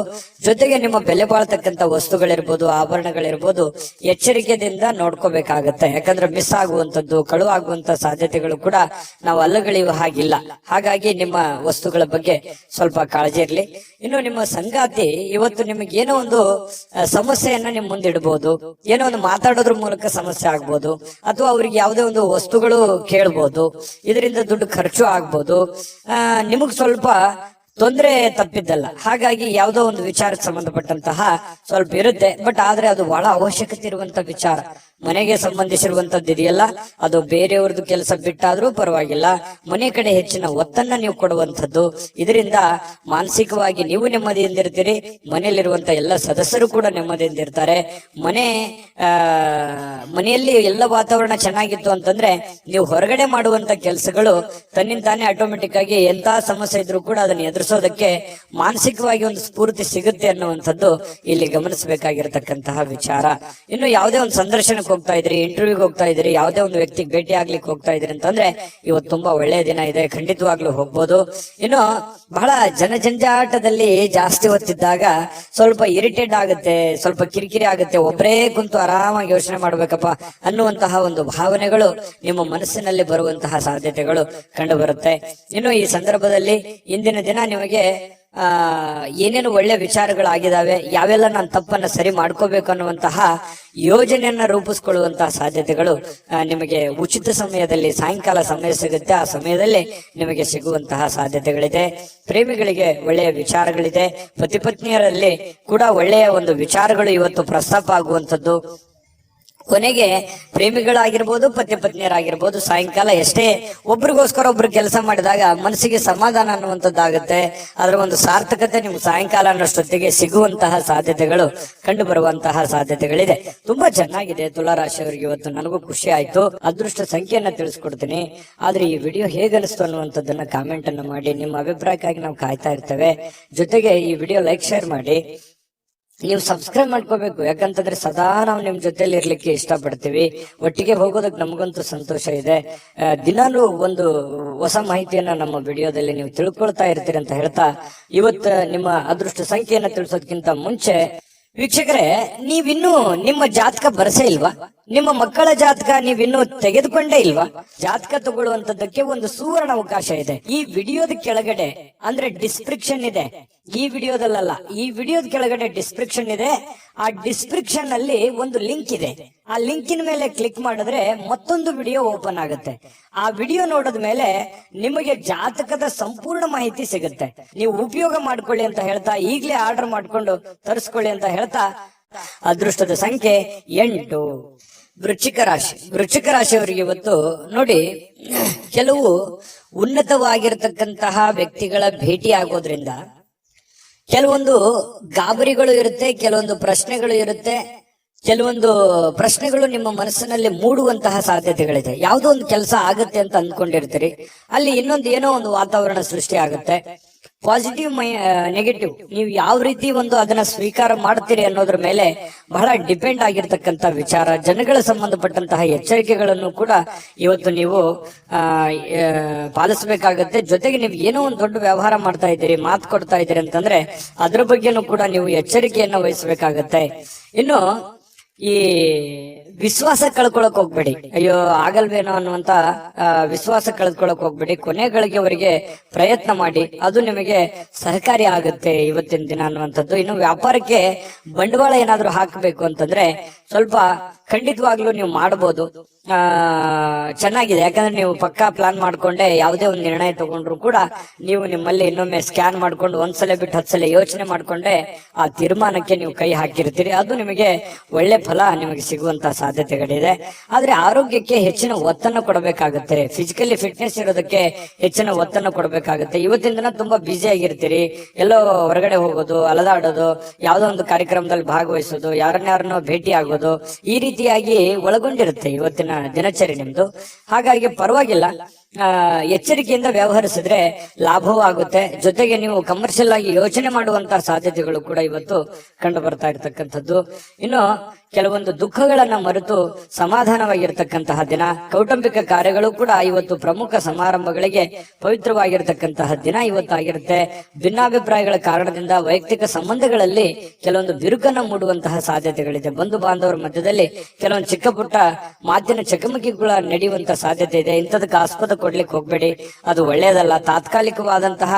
ಜೊತೆಗೆ ನಿಮ್ಮ ಬೆಲೆ ಬಾಳ್ತಕ್ಕಂಥ ವಸ್ತುಗಳಿರ್ಬೋದು, ಆಭರಣಗಳಿರ್ಬೋದು, ಎಚ್ಚರಿಕೆಯಿಂದ ನೋಡ್ಕೋಬೇಕಾಗತ್ತೆ. ಯಾಕಂದ್ರೆ ಮಿಸ್ ಆಗುವಂಥದ್ದು, ಕಳುವಾಗುವಂತ ಸಾಧ್ಯತೆಗಳು ಕೂಡ ನಾವು ಅಲ್ಲಗಳೆಯುವ ಹಾಗಿಲ್ಲ. ಹಾಗಾಗಿ ನಿಮ್ಮ ವಸ್ತುಗಳ ಬಗ್ಗೆ ಸ್ವಲ್ಪ ಕಾಳಜಿ ಇರಲಿ. ಇನ್ನು ನಿಮ್ಮ ಸಂಗಾತಿ ಇವತ್ತು ನಿಮಗೆ ಏನೋ ಒಂದು ಸಮಸ್ಯೆಯನ್ನ ನಿಮ್ ಮುಂದಿಡ್ಬೋದು, ಏನೋ ಒಂದು ಮಾತಾಡೋದ್ರ ಮೂಲಕ ಸಮಸ್ಯೆ ಆಗ್ಬೋದು, ಅಥವಾ ಅವ್ರಿಗೆ ಯಾವುದೇ ಒಂದು ವಸ್ತುಗಳು ಕೇಳ್ಬೋದು, ಇದರಿಂದ ದುಡ್ಡು ಖರ್ಚು ಆಗ್ಬೋದು. ನಿಮಗ್ ಸ್ವಲ್ಪ ತೊಂದರೆ ತಪ್ಪಿದ್ದಲ್ಲ. ಹಾಗಾಗಿ ಯಾವುದೋ ಒಂದು ವಿಚಾರಕ್ಕೆ ಸಂಬಂಧಪಟ್ಟಂತಹ ಸ್ವಲ್ಪ ಇರುತ್ತೆ. ಬಟ್ ಆದ್ರೆ ಅದು ಬಹಳ ಅವಶ್ಯಕತೆ ಇರುವಂತ ವಿಚಾರ. ಮನೆಗೆ ಸಂಬಂಧಿಸಿರುವಂತದ್ದು ಇದೆಯಲ್ಲ, ಅದು ಬೇರೆಯವ್ರದ್ದು ಕೆಲಸ ಬಿಟ್ಟಾದ್ರೂ ಪರವಾಗಿಲ್ಲ, ಮನೆ ಕಡೆ ಹೆಚ್ಚಿನ ಒತ್ತನ್ನ ನೀವು ಕೊಡುವಂಥದ್ದು. ಇದರಿಂದ ಮಾನಸಿಕವಾಗಿ ನೀವು ನೆಮ್ಮದಿಯಿಂದಿರ್ತೀರಿ, ಮನೆಯಲ್ಲಿರುವಂತ ಎಲ್ಲ ಸದಸ್ಯರು ಕೂಡ ನೆಮ್ಮದಿಯಿಂದಿರ್ತಾರೆ. ಮನೆಯಲ್ಲಿ ಎಲ್ಲ ವಾತಾವರಣ ಚೆನ್ನಾಗಿತ್ತು ಅಂತಂದ್ರೆ ನೀವು ಹೊರಗಡೆ ಮಾಡುವಂತ ಕೆಲಸಗಳು ತನ್ನಿಂತಾನೆ ಆಟೋಮೆಟಿಕ್ ಆಗಿ ಎಂತ ಸಮಸ್ಯೆ ಇದ್ರೂ ಕೂಡ ಅದನ್ನ ಎದುರಿಸೋದಕ್ಕೆ ಮಾನಸಿಕವಾಗಿ ಒಂದು ಸ್ಫೂರ್ತಿ ಸಿಗುತ್ತೆ ಅನ್ನುವಂಥದ್ದು ಇಲ್ಲಿ ಗಮನಿಸಬೇಕಾಗಿರತಕ್ಕಂತಹ ವಿಚಾರ. ಇನ್ನು ಯಾವುದೇ ಒಂದು ಸಂದರ್ಶನಕ್ಕೆ ಹೋಗ್ತಾ ಇದ್ರಿ, ಇಂಟರ್ವ್ಯೂಗೆ ಹೋಗ್ತಾ ಇದ್ರಿ, ಯಾವುದೇ ಒಂದು ವ್ಯಕ್ತಿಗೆ ಭೇಟಿ ಆಗ್ಲಿಕ್ಕೆ ಹೋಗ್ತಾ ಇದ್ರಿ ಅಂತಂದ್ರೆ ಇವತ್ತು ತುಂಬಾ ಒಳ್ಳೆಯ ದಿನ ಇದೆ, ಖಂಡಿತವಾಗ್ಲೂ ಹೋಗ್ಬೋದು. ಇನ್ನು ಬಹಳ ಜನಜಂಜಾಟದಲ್ಲಿ ಜಾಸ್ತಿ ಹೊತ್ತಿದ್ದಾಗ ಸ್ವಲ್ಪ ಇರಿಟೇಟ್ ಆಗುತ್ತೆ, ಸ್ವಲ್ಪ ಕಿರಿಕಿರಿ ಆಗುತ್ತೆ, ಒಬ್ಬರೇ ಕುಂತು ಆರಾಮಾಗಿ ಯೋಚನೆ ಮಾಡ್ಬೇಕಪ್ಪ ಅನ್ನುವಂತಹ ಒಂದು ಭಾವನೆಗಳು ನಿಮ್ಮ ಮನಸ್ಸಿನಲ್ಲಿ ಬರುವಂತಹ ಸಾಧ್ಯತೆಗಳು ಕಂಡು ಬರುತ್ತೆ. ಇನ್ನು ಈ ಸಂದರ್ಭದಲ್ಲಿ ಇಂದಿನ ದಿನ ನಿಮಗೆ ಏನೇನು ಒಳ್ಳೆ ವಿಚಾರಗಳಾಗಿದ್ದಾವೆ, ಯಾವೆಲ್ಲ ನಾನು ತಪ್ಪನ್ನ ಸರಿ ಮಾಡ್ಕೋಬೇಕು ಅನ್ನುವಂತಹ ಯೋಜನೆಯನ್ನ ರೂಪಿಸ್ಕೊಳ್ಳುವಂತಹ ಸಾಧ್ಯತೆಗಳು ನಿಮಗೆ ಉಚಿತ ಸಮಯದಲ್ಲಿ ಸಾಯಂಕಾಲ ಸಮಯ ಸಿಗುತ್ತೆ. ಆ ಸಮಯದಲ್ಲಿ ನಿಮಗೆ ಸಿಗುವಂತಹ ಸಾಧ್ಯತೆಗಳಿದೆ. ಪ್ರೇಮಿಗಳಿಗೆ ಒಳ್ಳೆಯ ವಿಚಾರಗಳಿದೆ. ಪತಿ ಪತ್ನಿಯರಲ್ಲಿ ಕೂಡ ಒಳ್ಳೆಯ ಒಂದು ವಿಚಾರಗಳು ಇವತ್ತು ಪ್ರಸ್ತಾಪ ಆಗುವಂಥದ್ದು. ಕೊನೆಗೆ ಪ್ರೇಮಿಗಳಾಗಿರ್ಬೋದು, ಪತಿ ಪತ್ನಿಯರಾಗಿರ್ಬೋದು, ಸಾಯಂಕಾಲ ಎಷ್ಟೇ ಒಬ್ರಿಗೋಸ್ಕರ ಒಬ್ರು ಕೆಲಸ ಮಾಡಿದಾಗ ಮನಸ್ಸಿಗೆ ಸಮಾಧಾನ ಅನ್ನುವಂಥದ್ದಾಗುತ್ತೆ. ಅದರ ಒಂದು ಸಾರ್ಥಕತೆ ನಿಮ್ಗೆ ಸಾಯಂಕಾಲ ಅನ್ನೋಷ್ಟೊತ್ತಿಗೆ ಸಿಗುವಂತಹ ಸಾಧ್ಯತೆಗಳು ಕಂಡು ಬರುವಂತಹ ಸಾಧ್ಯತೆಗಳಿದೆ. ತುಂಬಾ ಚೆನ್ನಾಗಿದೆ ತುಲಾರಾಶಿಯವರಿಗೆ. ಇವತ್ತು ನನಗೂ ಖುಷಿ ಆಯ್ತು. ಅದೃಷ್ಟ ಸಂಖ್ಯೆಯನ್ನ ತಿಳಿಸ್ಕೊಡ್ತೀನಿ. ಆದ್ರೆ ಈ ವಿಡಿಯೋ ಹೇಗನಿಸ್ತು ಅನ್ನುವಂಥದ್ದನ್ನ ಕಾಮೆಂಟ್ ಅನ್ನು ಮಾಡಿ. ನಿಮ್ಮ ಅಭಿಪ್ರಾಯಕ್ಕಾಗಿ ನಾವು ಕಾಯ್ತಾ ಇರ್ತೇವೆ. ಜೊತೆಗೆ ಈ ವಿಡಿಯೋ ಲೈಕ್, ಶೇರ್ ಮಾಡಿ. ನೀವು ಸಬ್ಸ್ಕ್ರೈಬ್ ಮಾಡ್ಕೋಬೇಕು. ಯಾಕಂತಂದ್ರೆ ಸದಾ ನಾವು ನಿಮ್ ಜೊತೆಲಿ ಇರ್ಲಿಕ್ಕೆ ಇಷ್ಟಪಡ್ತೀವಿ. ಒಟ್ಟಿಗೆ ಹೋಗೋದಕ್ಕೆ ನಮಗಂತೂ ಸಂತೋಷ ಇದೆ. ದಿನಾಲೂ ಒಂದು ಹೊಸ ಮಾಹಿತಿಯನ್ನ ನಮ್ಮ ವಿಡಿಯೋದಲ್ಲಿ ನೀವು ತಿಳ್ಕೊಳ್ತಾ ಇರ್ತೀರಿ ಅಂತ ಹೇಳ್ತಾ, ಇವತ್ತು ನಿಮ್ಮ ಅದೃಷ್ಟ ಸಂಖ್ಯೆಯನ್ನ ತಿಳಿಸೋದಕ್ಕಿಂತ ಮುಂಚೆ ವೀಕ್ಷಕರೇ, ನೀವಿನ್ನೂ ನಿಮ್ಮ ಜಾತಕ ಬರಸೇ ಇಲ್ವಾ? ನಿಮ್ಮ ಮಕ್ಕಳ ಜಾತಕ ನೀವಿನ್ನೂ ತೆಗೆದುಕೊಂಡೇ ಇಲ್ವಾ? ಜಾತಕ ತಗೊಳ್ಳುವಂತದ್ದಕ್ಕೆ ಒಂದು ಸುವರ್ಣ ಅವಕಾಶ ಇದೆ. ಈ ವಿಡಿಯೋದ ಕೆಳಗಡೆ ಅಂದ್ರೆ ಡಿಸ್ಕ್ರಿಪ್ಷನ್ ಇದೆ. ಈ ವಿಡಿಯೋದಲ್ಲ, ಈ ವಿಡಿಯೋದ ಕೆಳಗಡೆ ಡಿಸ್ಕ್ರಿಪ್ಷನ್ ಇದೆ. ಆ ಡಿಸ್ಕ್ರಿಪ್ಷನ್ ಅಲ್ಲಿ ಒಂದು ಲಿಂಕ್ ಇದೆ. ಆ ಲಿಂಕಿನ ಮೇಲೆ ಕ್ಲಿಕ್ ಮಾಡಿದ್ರೆ ಮತ್ತೊಂದು ವಿಡಿಯೋ ಓಪನ್ ಆಗುತ್ತೆ. ಆ ವಿಡಿಯೋ ನೋಡಿದ ಮೇಲೆ ನಿಮಗೆ ಜಾತಕದ ಸಂಪೂರ್ಣ ಮಾಹಿತಿ ಸಿಗುತ್ತೆ. ನೀವು ಉಪಯೋಗ ಮಾಡ್ಕೊಳ್ಳಿ ಅಂತ ಹೇಳ್ತಾ, ಈಗಲೇ ಆರ್ಡರ್ ಮಾಡ್ಕೊಂಡು ತರಿಸ್ಕೊಳ್ಳಿ ಅಂತ ಹೇಳ್ತಾ, ಅದೃಷ್ಟದ ಸಂಖ್ಯೆ 8. ವೃಶ್ಚಿಕ ರಾಶಿ. ವೃಶ್ಚಿಕ ರಾಶಿಯವರಿಗೆ ಇವತ್ತು ನೋಡಿ, ಕೆಲವು ಉನ್ನತವಾಗಿರತಕ್ಕಂತಹ ವ್ಯಕ್ತಿಗಳ ಭೇಟಿ ಆಗೋದ್ರಿಂದ ಕೆಲವೊಂದು ಗಾಬರಿಗಳು ಇರುತ್ತೆ, ಕೆಲವೊಂದು ಪ್ರಶ್ನೆಗಳು ಇರುತ್ತೆ. ಕೆಲವೊಂದು ಪ್ರಶ್ನೆಗಳು ನಿಮ್ಮ ಮನಸ್ಸಿನಲ್ಲಿ ಮೂಡುವಂತಹ ಸಾಧ್ಯತೆಗಳಿದೆ. ಯಾವುದೋ ಒಂದು ಕೆಲಸ ಆಗುತ್ತೆ ಅಂತ ಅಂದ್ಕೊಂಡಿರ್ತೀರಿ, ಅಲ್ಲಿ ಇನ್ನೊಂದು ಏನೋ ಒಂದು ವಾತಾವರಣ ಸೃಷ್ಟಿ ಆಗುತ್ತೆ. ಪಾಸಿಟಿವ್ ನೆಗೆಟಿವ್ ನೀವು ಯಾವ ರೀತಿ ಒಂದು ಅದನ್ನ ಸ್ವೀಕಾರ ಮಾಡ್ತೀರಿ ಅನ್ನೋದ್ರ ಮೇಲೆ ಬಹಳ ಡಿಪೆಂಡ್ ಆಗಿರ್ತಕ್ಕಂಥ ವಿಚಾರ. ಜನಗಳ ಸಂಬಂಧಪಟ್ಟಂತಹ ಎಚ್ಚರಿಕೆಗಳನ್ನು ಕೂಡ ಇವತ್ತು ನೀವು ಪಾಲಿಸಬೇಕಾಗತ್ತೆ. ಜೊತೆಗೆ ನೀವು ಏನೋ ಒಂದು ದೊಡ್ಡ ವ್ಯವಹಾರ ಮಾಡ್ತಾ ಇದ್ದೀರಿ, ಮಾತು ಕೊಡ್ತಾ ಇದ್ದೀರಿ ಅಂತಂದ್ರೆ ಅದ್ರ ಬಗ್ಗೆನೂ ಕೂಡ ನೀವು ಎಚ್ಚರಿಕೆಯನ್ನ ವಹಿಸಬೇಕಾಗತ್ತೆ. ಇನ್ನು ಈ ವಿಶ್ವಾಸ ಕಳ್ಕೊಳಕ್ ಹೋಗ್ಬೇಡಿ. ಅಯ್ಯೋ ಆಗಲ್ವೇನೋ ಅನ್ನುವಂತ ವಿಶ್ವಾಸ ಕಳ್ಕೊಳಕ್ ಹೋಗ್ಬೇಡಿ. ಕೊನೆಗಳಿಗೆವರೆಗೆ ಪ್ರಯತ್ನ ಮಾಡಿ, ಅದು ನಿಮಗೆ ಸಹಕಾರಿ ಆಗುತ್ತೆ ಇವತ್ತಿನ ದಿನ ಅನ್ನುವಂಥದ್ದು. ಇನ್ನು ವ್ಯಾಪಾರಕ್ಕೆ ಬಂಡವಾಳ ಏನಾದ್ರೂ ಹಾಕಬೇಕು ಅಂತಂದ್ರೆ ಸ್ವಲ್ಪ ಖಂಡಿತವಾಗ್ಲೂ ನೀವು ಮಾಡಬಹುದು. ಚೆನ್ನಾಗಿದೆ. ಯಾಕಂದ್ರೆ ನೀವು ಪಕ್ಕಾ ಪ್ಲಾನ್ ಮಾಡ್ಕೊಂಡೆ ಯಾವುದೇ ಒಂದು ನಿರ್ಣಯ ತಗೊಂಡ್ರು ಕೂಡ ನೀವು ನಿಮ್ಮಲ್ಲಿ ಇನ್ನೊಮ್ಮೆ ಸ್ಕ್ಯಾನ್ ಮಾಡ್ಕೊಂಡು ಒಂದ್ಸಲ ಬಿಟ್ಟು 10 ಸಲ ಯೋಚನೆ ಮಾಡ್ಕೊಂಡೆ ಆ ತೀರ್ಮಾನಕ್ಕೆ ನೀವು ಕೈ ಹಾಕಿರ್ತೀರಿ. ಅದು ನಿಮಗೆ ಒಳ್ಳೆ ಫಲ ನಿಮಗೆ ಸಿಗುವಂತ ಸಾಧ್ಯತೆಗಳಿದೆ. ಆದ್ರೆ ಆರೋಗ್ಯಕ್ಕೆ ಹೆಚ್ಚಿನ ಒತ್ತನ್ನು ಕೊಡಬೇಕಾಗುತ್ತೆ. ಫಿಸಿಕಲಿ ಫಿಟ್ನೆಸ್ ಇರೋದಕ್ಕೆ ಹೆಚ್ಚಿನ ಒತ್ತನ್ನು ಕೊಡಬೇಕಾಗುತ್ತೆ. ಇವತ್ತಿನ ದಿನ ತುಂಬಾ ಬ್ಯುಸಿ ಆಗಿರ್ತೀರಿ. ಎಲ್ಲೋ ಹೊರಗಡೆ ಹೋಗೋದು, ಅಲದಾಡೋದು, ಯಾವುದೋ ಒಂದು ಕಾರ್ಯಕ್ರಮದಲ್ಲಿ ಭಾಗವಹಿಸೋದು, ಯಾರನ್ನಾರನ್ನೋ ಭೇಟಿ ಆಗೋದು, ಈ ರೀತಿಯಾಗಿ ಒಳಗೊಂಡಿರುತ್ತೆ ಇವತ್ತಿನ ದಿನಚರಿ ನಿಮ್ದು. ಹಾಗಾಗಿ ಪರವಾಗಿಲ್ಲ, ಎಚ್ಚರಿಕೆಯಿಂದ ವ್ಯವಹರಿಸಿದ್ರೆ ಲಾಭವೂ ಆಗುತ್ತೆ. ಜೊತೆಗೆ ನೀವು ಕಮರ್ಷಿಯಲ್ ಆಗಿ ಯೋಚನೆ ಮಾಡುವಂತಹ ಸಾಧ್ಯತೆಗಳು ಕೂಡ ಇವತ್ತು ಕಂಡು ಬರ್ತಾ ಇರತಕ್ಕಂಥದ್ದು. ಇನ್ನು ಕೆಲವೊಂದು ದುಃಖಗಳನ್ನ ಮರೆತು ಸಮಾಧಾನವಾಗಿರ್ತಕ್ಕಂತಹ ದಿನ. ಕೌಟುಂಬಿಕ ಕಾರ್ಯಗಳು ಕೂಡ ಇವತ್ತು ಪ್ರಮುಖ ಸಮಾರಂಭಗಳಿಗೆ ಪವಿತ್ರವಾಗಿರ್ತಕ್ಕಂತಹ ದಿನ ಇವತ್ತಾಗಿರುತ್ತೆ. ಭಿನ್ನಾಭಿಪ್ರಾಯಗಳ ಕಾರಣದಿಂದ ವೈಯಕ್ತಿಕ ಸಂಬಂಧಗಳಲ್ಲಿ ಕೆಲವೊಂದು ಬಿರುಕನ್ನು ಮೂಡುವಂತಹ ಸಾಧ್ಯತೆಗಳಿದೆ. ಬಂಧು ಬಾಂಧವರ ಮಧ್ಯದಲ್ಲಿ ಕೆಲವೊಂದು ಚಿಕ್ಕ ಪುಟ್ಟ ಮಾತಿನ ಚಕಮಕಿಗಳ ನಡೆಯುವಂತಹ ಸಾಧ್ಯತೆ ಇದೆ. ಇಂಥದಕ್ಕೆ ಆಸ್ಪದ ಕೊಡ್ಲಿಕ್ಕೆ ಹೋಗ್ಬೇಡಿ, ಅದು ಒಳ್ಳೆಯದಲ್ಲ. ತಾತ್ಕಾಲಿಕವಾದಂತಹ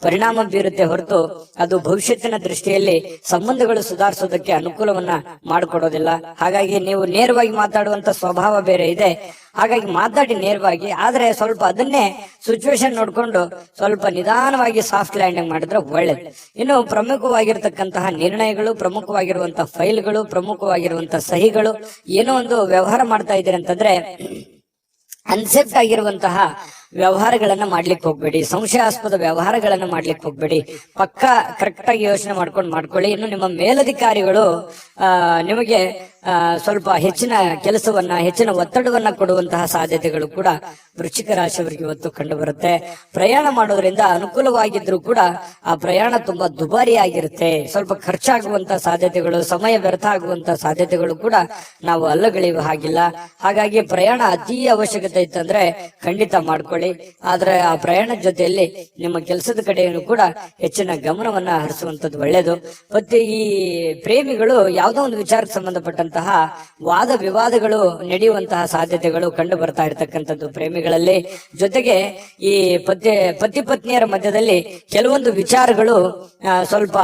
ಪರಿಣಾಮ ಬೀರುತ್ತೆ ಹೊರತು ಅದು ಭವಿಷ್ಯತ್ತಿನ ದೃಷ್ಟಿಯಲ್ಲಿ ಸಂಬಂಧಗಳು ಸುಧಾರಿಸೋದಕ್ಕೆ ಅನುಕೂಲವನ್ನ ಮಾಡಿಕೊಡೋದಿಲ್ಲ. ಹಾಗಾಗಿ ನೀವು ನೇರವಾಗಿ ಮಾತಾಡುವಂತ ಸ್ವಭಾವ ಬೇರೆ ಇದೆ. ಹಾಗಾಗಿ ಮಾತಾಡಿ ನೇರವಾಗಿ, ಆದ್ರೆ ಸ್ವಲ್ಪ ಅದನ್ನೇ ಸಿಚುವೇಶನ್ ನೋಡ್ಕೊಂಡು ಸ್ವಲ್ಪ ನಿಧಾನವಾಗಿ ಸಾಫ್ಟ್ ಲ್ಯಾಂಡಿಂಗ್ ಮಾಡಿದ್ರೆ ಒಳ್ಳೇದು. ಇನ್ನು ಪ್ರಮುಖವಾಗಿರ್ತಕ್ಕಂತಹ ನಿರ್ಣಯಗಳು, ಪ್ರಮುಖವಾಗಿರುವಂತಹ ಫೈಲ್ಗಳು, ಪ್ರಮುಖವಾಗಿರುವಂತಹ ಸಹಿಗಳು, ಏನೋ ಒಂದು ವ್ಯವಹಾರ ಮಾಡ್ತಾ ಇದ್ದೀರಿ ಅಂತಂದ್ರೆ ಅನ್ಸೆಪ್ಟ್ ಆಗಿರುವಂತಹ ವ್ಯವಹಾರಗಳನ್ನ ಮಾಡ್ಲಿಕ್ಕೆ ಹೋಗ್ಬೇಡಿ. ಸಂಶಯಾಸ್ಪದ ವ್ಯವಹಾರಗಳನ್ನ ಮಾಡ್ಲಿಕ್ಕೆ ಹೋಗ್ಬೇಡಿ. ಪಕ್ಕ ಕರೆಕ್ಟ್ ಆಗಿ ಯೋಚನೆ ಮಾಡ್ಕೊಳ್ಳಿ. ಇನ್ನು ನಿಮ್ಮ ಮೇಲಧಿಕಾರಿಗಳು ನಿಮಗೆ ಸ್ವಲ್ಪ ಹೆಚ್ಚಿನ ಕೆಲಸವನ್ನ, ಹೆಚ್ಚಿನ ಒತ್ತಡವನ್ನ ಕೊಡುವಂತಹ ಸಾಧ್ಯತೆಗಳು ಕೂಡ ವೃಶ್ಚಿಕ ರಾಶಿಯವರಿಗೆ ಇವತ್ತು ಕಂಡು ಬರುತ್ತೆ. ಪ್ರಯಾಣ ಮಾಡೋದ್ರಿಂದ ಅನುಕೂಲವಾಗಿದ್ರು ಕೂಡ ಆ ಪ್ರಯಾಣ ತುಂಬಾ ದುಬಾರಿ ಆಗಿರುತ್ತೆ. ಸ್ವಲ್ಪ ಖರ್ಚಾಗುವಂತಹ ಸಾಧ್ಯತೆಗಳು, ಸಮಯ ವ್ಯರ್ಥ ಆಗುವಂತಹ ಸಾಧ್ಯತೆಗಳು ಕೂಡ ನಾವು ಅಲ್ಲಗಳೆಯುವ ಹಾಗಿಲ್ಲ. ಹಾಗಾಗಿ ಪ್ರಯಾಣ ಅತಿ ಅವಶ್ಯಕತೆ ಇತ್ತಂದ್ರೆ ಖಂಡಿತ ಮಾಡ್ಕೊಳ್ಳಿ. ಆದ್ರೆ ಆ ಪ್ರಯಾಣದ ಜೊತೆಯಲ್ಲಿ ನಿಮ್ಮ ಕೆಲಸದ ಕಡೆಯನ್ನು ಕೂಡ ಹೆಚ್ಚಿನ ಗಮನವನ್ನ ಹರಿಸುವಂತದ್ದು ಒಳ್ಳೆಯದು. ಮತ್ತೆ ಈ ಪ್ರೇಮಿಗಳು ಯಾವುದೋ ಒಂದು ವಿಚಾರಕ್ಕೆ ಸಂಬಂಧಪಟ್ಟಂತಹ ವಾದ ವಿವಾದಗಳು ನಡೆಯುವಂತಹ ಸಾಧ್ಯತೆಗಳು ಕಂಡು ಬರ್ತಾ ಇರತಕ್ಕಂಥದ್ದು ಪ್ರೇಮಿಗಳಲ್ಲಿ. ಜೊತೆಗೆ ಈ ಪತಿ ಪತ್ನಿಯರ ಮಧ್ಯದಲ್ಲಿ ಕೆಲವೊಂದು ವಿಚಾರಗಳು ಸ್ವಲ್ಪ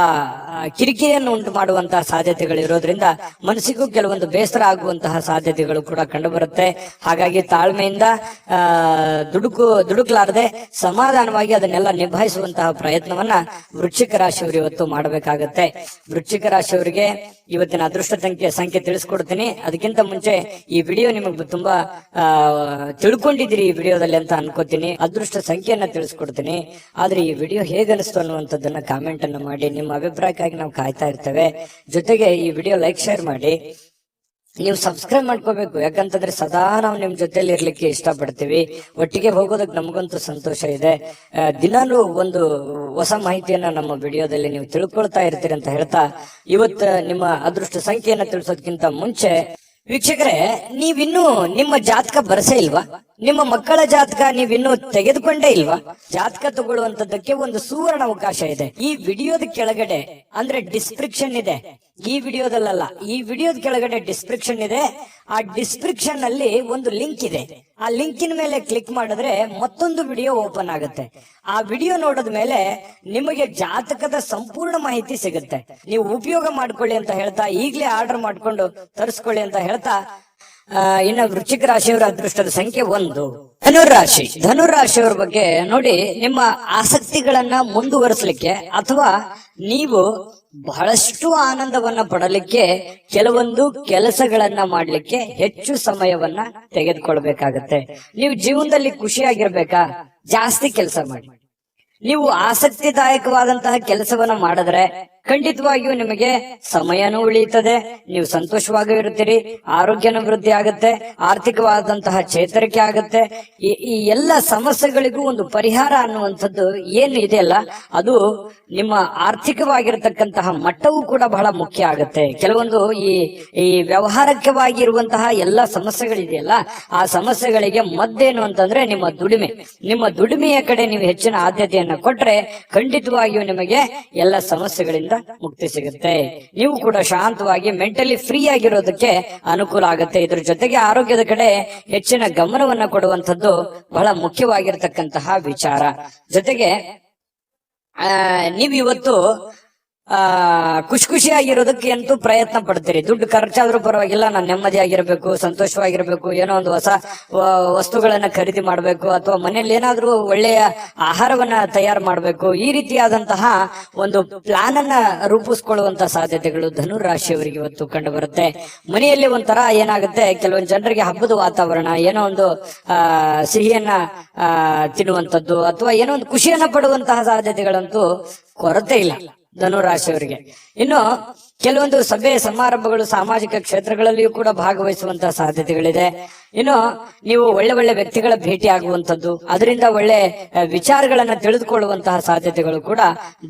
ಕಿರಿಕಿರಿಯನ್ನು ಉಂಟು ಮಾಡುವಂತಹ ಸಾಧ್ಯತೆಗಳು ಇರೋದ್ರಿಂದ ಮನಸ್ಸಿಗೂ ಕೆಲವೊಂದು ಬೇಸರ ಆಗುವಂತಹ ಸಾಧ್ಯತೆಗಳು ಕೂಡ ಕಂಡು ಬರುತ್ತೆ. ಹಾಗಾಗಿ ತಾಳ್ಮೆಯಿಂದ ದುಡುಕ್ಲಾರದೆ ಸಮಾಧಾನವಾಗಿ ಅದನ್ನೆಲ್ಲ ನಿಭಾಯಿಸುವಂತಹ ಪ್ರಯತ್ನವನ್ನ ವೃಶ್ಚಿಕ ರಾಶಿಯವರು ಇವತ್ತು ಮಾಡಬೇಕಾಗತ್ತೆ. ವೃಶ್ಚಿಕ ರಾಶಿಯವರಿಗೆ ಇವತ್ತಿನ ಅದೃಷ್ಟ ಸಂಖ್ಯೆ ತಿಳಿಸ್ಕೊಡ್ತೀನಿ. ಅದಕ್ಕಿಂತ ಮುಂಚೆ ಈ ವಿಡಿಯೋ ನಿಮಗೆ ತುಂಬಾ ತಿಳ್ಕೊಂಡಿದ್ದೀರಿ ಈ ವಿಡಿಯೋದಲ್ಲಿ ಅಂತ ಅನ್ಕೋತೀನಿ. ಅದೃಷ್ಟ ಸಂಖ್ಯೆಯನ್ನ ತಿಳಿಸ್ಕೊಡ್ತೀನಿ. ಆದ್ರೆ ಈ ವಿಡಿಯೋ ಹೇಗನಿಸ್ತು ಅನ್ನುವಂಥದ್ದನ್ನ ಕಾಮೆಂಟ್ ಅನ್ನು ಮಾಡಿ. ನಿಮ್ಮ ಅಭಿಪ್ರಾಯಕ್ಕಾಗಿ ನಾವು ಕಾಯ್ತಾ ಇರ್ತೇವೆ. ಜೊತೆಗೆ ಈ ವಿಡಿಯೋ ಲೈಕ್, ಶೇರ್ ಮಾಡಿ. ನೀವು ಸಬ್ಸ್ಕ್ರೈಬ್ ಮಾಡ್ಕೋಬೇಕು. ಯಾಕಂತಂದ್ರೆ ಸದಾ ನಾವು ನಿಮ್ ಜೊತೆಲಿ ಇರ್ಲಿಕ್ಕೆ ಇಷ್ಟಪಡ್ತೀವಿ. ಒಟ್ಟಿಗೆ ಹೋಗೋದಕ್ಕೆ ನಮಗಂತೂ ಸಂತೋಷ ಇದೆ. ದಿನಾನು ಒಂದು ಹೊಸ ಮಾಹಿತಿಯನ್ನ ನಮ್ಮ ವಿಡಿಯೋದಲ್ಲಿ ನೀವು ತಿಳ್ಕೊಳ್ತಾ ಇರ್ತೀರಿ ಅಂತ ಹೇಳ್ತಾ, ಇವತ್ತು ನಿಮ್ಮ ಅದೃಷ್ಟ ಸಂಖ್ಯೆಯನ್ನ ತಿಳಿಸೋದಕ್ಕಿಂತ ಮುಂಚೆ ವೀಕ್ಷಕರೇ, ನೀವಿನ್ನೂ ನಿಮ್ಮ ಜಾತಕ ಬರಸೇ ಇಲ್ವಾ? ನಿಮ್ಮ ಮಕ್ಕಳ ಜಾತಕ ನೀವಿನ್ನೂ ತೆಗೆದುಕೊಂಡೇ ಇಲ್ವಾ? ಜಾತಕ ತಗೊಳ್ಳುವಂತದ್ದಕ್ಕೆ ಒಂದು ಸುವರ್ಣ ಅವಕಾಶ ಇದೆ. ಈ ವಿಡಿಯೋದ ಕೆಳಗಡೆ ಅಂದ್ರೆ ಡಿಸ್ಕ್ರಿಪ್ಷನ್ ಇದೆ. ಈ ವಿಡಿಯೋದಲ್ಲ, ಈ ವಿಡಿಯೋದ ಕೆಳಗಡೆ ಡಿಸ್ಕ್ರಿಪ್ಷನ್ ಇದೆ. ಆ ಡಿಸ್ಕ್ರಿಪ್ಷನ್ ಅಲ್ಲಿ ಒಂದು ಲಿಂಕ್ ಇದೆ. ಆ ಲಿಂಕಿನ ಮೇಲೆ ಕ್ಲಿಕ್ ಮಾಡಿದ್ರೆ ಮತ್ತೊಂದು ವಿಡಿಯೋ ಓಪನ್ ಆಗುತ್ತೆ. ಆ ವಿಡಿಯೋ ನೋಡಿದ ಮೇಲೆ ನಿಮಗೆ ಜಾತಕದ ಸಂಪೂರ್ಣ ಮಾಹಿತಿ ಸಿಗುತ್ತೆ. ನೀವು ಉಪಯೋಗ ಮಾಡ್ಕೊಳ್ಳಿ ಅಂತ ಹೇಳ್ತಾ, ಈಗಲೇ ಆರ್ಡರ್ ಮಾಡ್ಕೊಂಡು ತರಿಸ್ಕೊಳ್ಳಿ ಅಂತ ಹೇಳ್ತಾ, ಇನ್ನು ವೃಶ್ಚಿಕ ರಾಶಿಯವರ ಅದೃಷ್ಟದ ಸಂಖ್ಯೆ 1. ಧನುರಾಶಿ. ಧನುರಾಶಿಯವರ ಬಗ್ಗೆ ನೋಡಿ, ನಿಮ್ಮ ಆಸಕ್ತಿಗಳನ್ನ ಮುಂದುವರಿಸಲಿಕ್ಕೆ ಅಥವಾ ನೀವು ಬಹಳಷ್ಟು ಆನಂದವನ್ನ ಪಡಲಿಕ್ಕೆ ಕೆಲವೊಂದು ಕೆಲಸಗಳನ್ನ ಮಾಡ್ಲಿಕ್ಕೆ ಹೆಚ್ಚು ಸಮಯವನ್ನ ತೆಗೆದುಕೊಳ್ಬೇಕಾಗತ್ತೆ. ನೀವು ಜೀವನದಲ್ಲಿ ಖುಷಿಯಾಗಿರ್ಬೇಕಾ? ಜಾಸ್ತಿ ಕೆಲಸ ಮಾಡಿ. ನೀವು ಆಸಕ್ತಿದಾಯಕವಾದಂತಹ ಕೆಲಸವನ್ನ ಮಾಡಿದ್ರೆ ಖಂಡಿತವಾಗಿಯೂ ನಿಮಗೆ ಸಮಯನೂ ಉಳಿಯುತ್ತದೆ, ನೀವು ಸಂತೋಷವಾಗಿ ಇರುತ್ತೀರಿ, ಆರೋಗ್ಯನೂ ವೃದ್ಧಿ ಆಗುತ್ತೆ, ಆರ್ಥಿಕವಾದಂತಹ ಚೇತರಿಕೆ ಆಗುತ್ತೆ. ಈ ಎಲ್ಲ ಸಮಸ್ಯೆಗಳಿಗೂ ಒಂದು ಪರಿಹಾರ ಅನ್ನುವಂಥದ್ದು ಏನು ಇದೆಯಲ್ಲ, ಅದು ನಿಮ್ಮ ಆರ್ಥಿಕವಾಗಿರತಕ್ಕಂತಹ ಮಟ್ಟವೂ ಕೂಡ ಬಹಳ ಮುಖ್ಯ ಆಗುತ್ತೆ. ಕೆಲವೊಂದು ಈ ವ್ಯವಹಾರಕವಾಗಿ ಇರುವಂತಹ ಎಲ್ಲ ಸಮಸ್ಯೆಗಳಿದೆಯಲ್ಲ, ಆ ಸಮಸ್ಯೆಗಳಿಗೆ ಮದ್ದೇನು ಅಂತಂದ್ರೆ ನಿಮ್ಮ ದುಡಿಮೆ. ನಿಮ್ಮ ದುಡಿಮೆಯ ಕಡೆ ನೀವು ಹೆಚ್ಚಿನ ಆದ್ಯತೆಯನ್ನ ಕೊಟ್ರೆ ಖಂಡಿತವಾಗಿಯೂ ನಿಮಗೆ ಎಲ್ಲ ಸಮಸ್ಯೆಗಳಿಂದ ಮುಕ್ತಿ ಸಿಗುತ್ತೆ. ನೀವು ಕೂಡ ಶಾಂತವಾಗಿ ಮೆಂಟಲಿ ಫ್ರೀ ಆಗಿರೋದಕ್ಕೆ ಅನುಕೂಲ ಆಗುತ್ತೆ. ಇದ್ರ ಜೊತೆಗೆ ಆರೋಗ್ಯದ ಕಡೆ ಹೆಚ್ಚಿನ ಗಮನವನ್ನ ಕೊಡುವಂಥದ್ದು ಬಹಳ ಮುಖ್ಯವಾಗಿರ್ತಕ್ಕಂತಹ ವಿಚಾರ. ಜೊತೆಗೆ ನೀವು ಇವತ್ತು ಖುಷಿಯಾಗಿರೋದಕ್ಕೆ ಅಂತೂ ಪ್ರಯತ್ನ ಪಡ್ತೀರಿ. ದುಡ್ಡು ಖರ್ಚಾದ್ರೂ ಪರವಾಗಿಲ್ಲ, ನಾನು ನೆಮ್ಮದಿಯಾಗಿರ್ಬೇಕು, ಸಂತೋಷವಾಗಿರ್ಬೇಕು, ಏನೋ ಒಂದು ಹೊಸ ವಸ್ತುಗಳನ್ನ ಖರೀದಿ ಮಾಡ್ಬೇಕು, ಅಥವಾ ಮನೆಯಲ್ಲಿ ಏನಾದ್ರೂ ಒಳ್ಳೆಯ ಆಹಾರವನ್ನ ತಯಾರು ಮಾಡ್ಬೇಕು. ಈ ರೀತಿಯಾದಂತಹ ಒಂದು ಪ್ಲಾನ್ ಅನ್ನ ರೂಪಿಸ್ಕೊಳ್ಳುವಂತ ಸಾಧ್ಯತೆಗಳು ಧನುರಾಶಿಯವರಿಗೆ ಇವತ್ತು ಕಂಡು ಬರುತ್ತೆ. ಮನೆಯಲ್ಲಿ ಒಂಥರ ಏನಾಗುತ್ತೆ, ಕೆಲವೊಂದು ಜನರಿಗೆ ಹಬ್ಬದ ವಾತಾವರಣ, ಏನೋ ಒಂದು ಸಿಹಿಯನ್ನ ತಿನ್ನುವಂಥದ್ದು ಅಥವಾ ಏನೋ ಒಂದು ಖುಷಿಯನ್ನ ಪಡುವಂತಹ ಸಾಧ್ಯತೆಗಳಂತೂ ಕೊರತೆ ಇಲ್ಲ ಧನುರಾಶಿಯವರಿಗೆ. ಇನ್ನು ಕೆಲವೊಂದು ಸಭೆ ಸಮಾರಂಭಗಳು, ಸಾಮಾಜಿಕ ಕ್ಷೇತ್ರಗಳಲ್ಲಿಯೂ ಕೂಡ ಭಾಗವಹಿಸುವಂತಹ ಸಾಧ್ಯತೆಗಳಿದೆ. ಇನ್ನು ನೀವು ಒಳ್ಳೆ ಒಳ್ಳೆ ವ್ಯಕ್ತಿಗಳ ಭೇಟಿ ಆಗುವಂಥದ್ದು, ಅದರಿಂದ ಒಳ್ಳೆ ವಿಚಾರಗಳನ್ನ ತಿಳಿದುಕೊಳ್ಳುವಂತಹ ಸಾಧ್ಯತೆಗಳು ಕೂಡ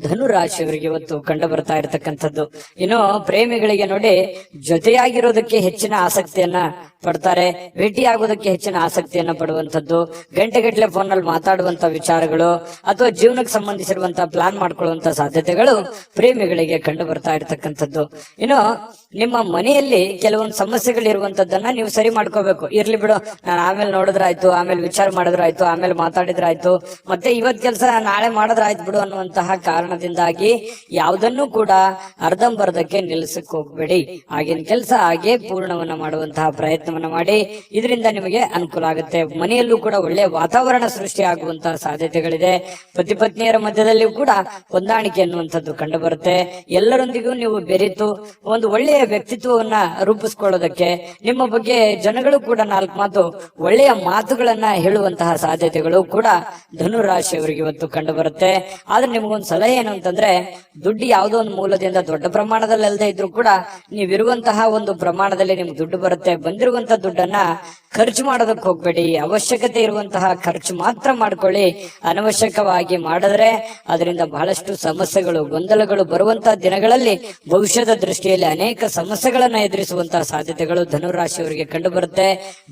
ಧನುರಾಶಿಯವರಿಗೆ ಇವತ್ತು ಕಂಡು ಬರ್ತಾ ಇರತಕ್ಕಂಥದ್ದು. ಇನ್ನು ಪ್ರೇಮಿಗಳಿಗೆ ನೋಡಿ, ಜೊತೆಯಾಗಿರೋದಕ್ಕೆ ಹೆಚ್ಚಿನ ಆಸಕ್ತಿಯನ್ನ ಪಡ್ತಾರೆ, ಭೇಟಿಯಾಗೋದಕ್ಕೆ ಹೆಚ್ಚಿನ ಆಸಕ್ತಿಯನ್ನ ಪಡುವಂಥದ್ದು, ಗಂಟೆಗಟ್ಟಲೆ ಫೋನ್ ನಲ್ಲಿ ಮಾತಾಡುವಂತ ವಿಚಾರಗಳು ಅಥವಾ ಜೀವನಕ್ಕೆ ಸಂಬಂಧಿಸಿರುವಂತಹ ಪ್ಲಾನ್ ಮಾಡ್ಕೊಳ್ಳುವಂತ ಸಾಧ್ಯತೆಗಳು ಪ್ರೇಮಿಗಳಿಗೆ ಕಂಡು ಬರ್ತಾ ಇರತಕ್ಕಂಥದ್ದು. ಇನ್ನು ನಿಮ್ಮ ಮನೆಯಲ್ಲಿ ಕೆಲವೊಂದು ಸಮಸ್ಯೆಗಳಿರುವಂತದ್ದನ್ನ ನೀವು ಸರಿ ಮಾಡ್ಕೋಬೇಕು. ಇರ್ಲಿ ಬಿಡು, ನಾನು ಆಮೇಲೆ ನೋಡಿದ್ರಾಯ್ತು, ಆಮೇಲೆ ವಿಚಾರ ಮಾಡಿದ್ರಾಯ್ತು, ಆಮೇಲೆ ಮಾತಾಡಿದ್ರಾಯ್ತು, ಮತ್ತೆ ಇವತ್ ಕೆಲಸ ನಾಳೆ ಮಾಡಿದ್ರಾಯ್ತು ಬಿಡು ಅನ್ನುವಂತಹ ಕಾರಣದಿಂದಾಗಿ ಯಾವುದನ್ನು ಕೂಡ ಅರ್ಧಂಬರ್ಧಕ್ಕೆ ನಿಲ್ಲಿಸಕ್ ಹೋಗ್ಬೇಡಿ. ಆಗಿನ ಕೆಲಸ ಹಾಗೆ ಪೂರ್ಣವನ್ನ ಮಾಡುವಂತಹ ಪ್ರಯತ್ನವನ್ನ ಮಾಡಿ. ಇದರಿಂದ ನಿಮಗೆ ಅನುಕೂಲ ಆಗುತ್ತೆ. ಮನೆಯಲ್ಲೂ ಕೂಡ ಒಳ್ಳೆಯ ವಾತಾವರಣ ಸೃಷ್ಟಿ ಆಗುವಂತಹ ಸಾಧ್ಯತೆಗಳಿದೆ. ಪತಿ ಪತ್ನಿಯರ ಮಧ್ಯದಲ್ಲಿಯೂ ಕೂಡ ಹೊಂದಾಣಿಕೆ ಅನ್ನುವಂಥದ್ದು ಕಂಡು ಬರುತ್ತೆ. ಎಲ್ಲರೊಂದಿಗೂ ನೀವು ಬೆರೆತು ಒಂದು ಒಳ್ಳೆಯ ವ್ಯಕ್ತಿತ್ವವನ್ನ ರೂಪಿಸ್ಕೊಳ್ಳೋದಕ್ಕೆ, ನಿಮ್ಮ ಬಗ್ಗೆ ಜನಗಳು ಕೂಡ 4 ಮಾತು ಒಳ್ಳೆಯ ಮಾತುಗಳನ್ನ ಹೇಳುವಂತಹ ಸಾಧ್ಯತೆಗಳು ಕೂಡ ಧನುರಾಶಿಯವರಿಗೆ ಇವತ್ತು ಕಂಡು ಬರುತ್ತೆ. ಆದ್ರೆ ನಿಮಗೊಂದು ಸಲಹೆ ಏನು ಅಂತಂದ್ರೆ, ದುಡ್ಡು ಯಾವುದೋ ಒಂದು ಮೂಲದಿಂದ ದೊಡ್ಡ ಪ್ರಮಾಣದಲ್ಲಿ ಅಲ್ಲದೆ ಇದ್ರೂ ಕೂಡ ನೀವಿರುವಂತಹ ಒಂದು ಪ್ರಮಾಣದಲ್ಲಿ ನಿಮ್ಗೆ ದುಡ್ಡು ಬರುತ್ತೆ. ಬಂದಿರುವಂತಹ ದುಡ್ಡನ್ನ ಖರ್ಚು ಮಾಡೋದಕ್ಕೆ ಹೋಗ್ಬೇಡಿ. ಅವಶ್ಯಕತೆ ಇರುವಂತಹ ಖರ್ಚು ಮಾತ್ರ ಮಾಡ್ಕೊಳ್ಳಿ. ಅನವಶ್ಯಕವಾಗಿ ಮಾಡಿದ್ರೆ ಅದರಿಂದ ಬಹಳಷ್ಟು ಸಮಸ್ಯೆಗಳು, ಗೊಂದಲಗಳು ಬರುವಂತಹ ದಿನಗಳಲ್ಲಿ ಭವಿಷ್ಯದ ದೃಷ್ಟಿಯಲ್ಲಿ ಅನೇಕ ಸಮಸ್ಯೆಗಳನ್ನ ಎದುರಿಸುವಂತಹ ಸಾಧ್ಯತೆಗಳು ಧನುರಾಶಿಯವರಿಗೆ ಕಂಡು ಬರುತ್ತೆ.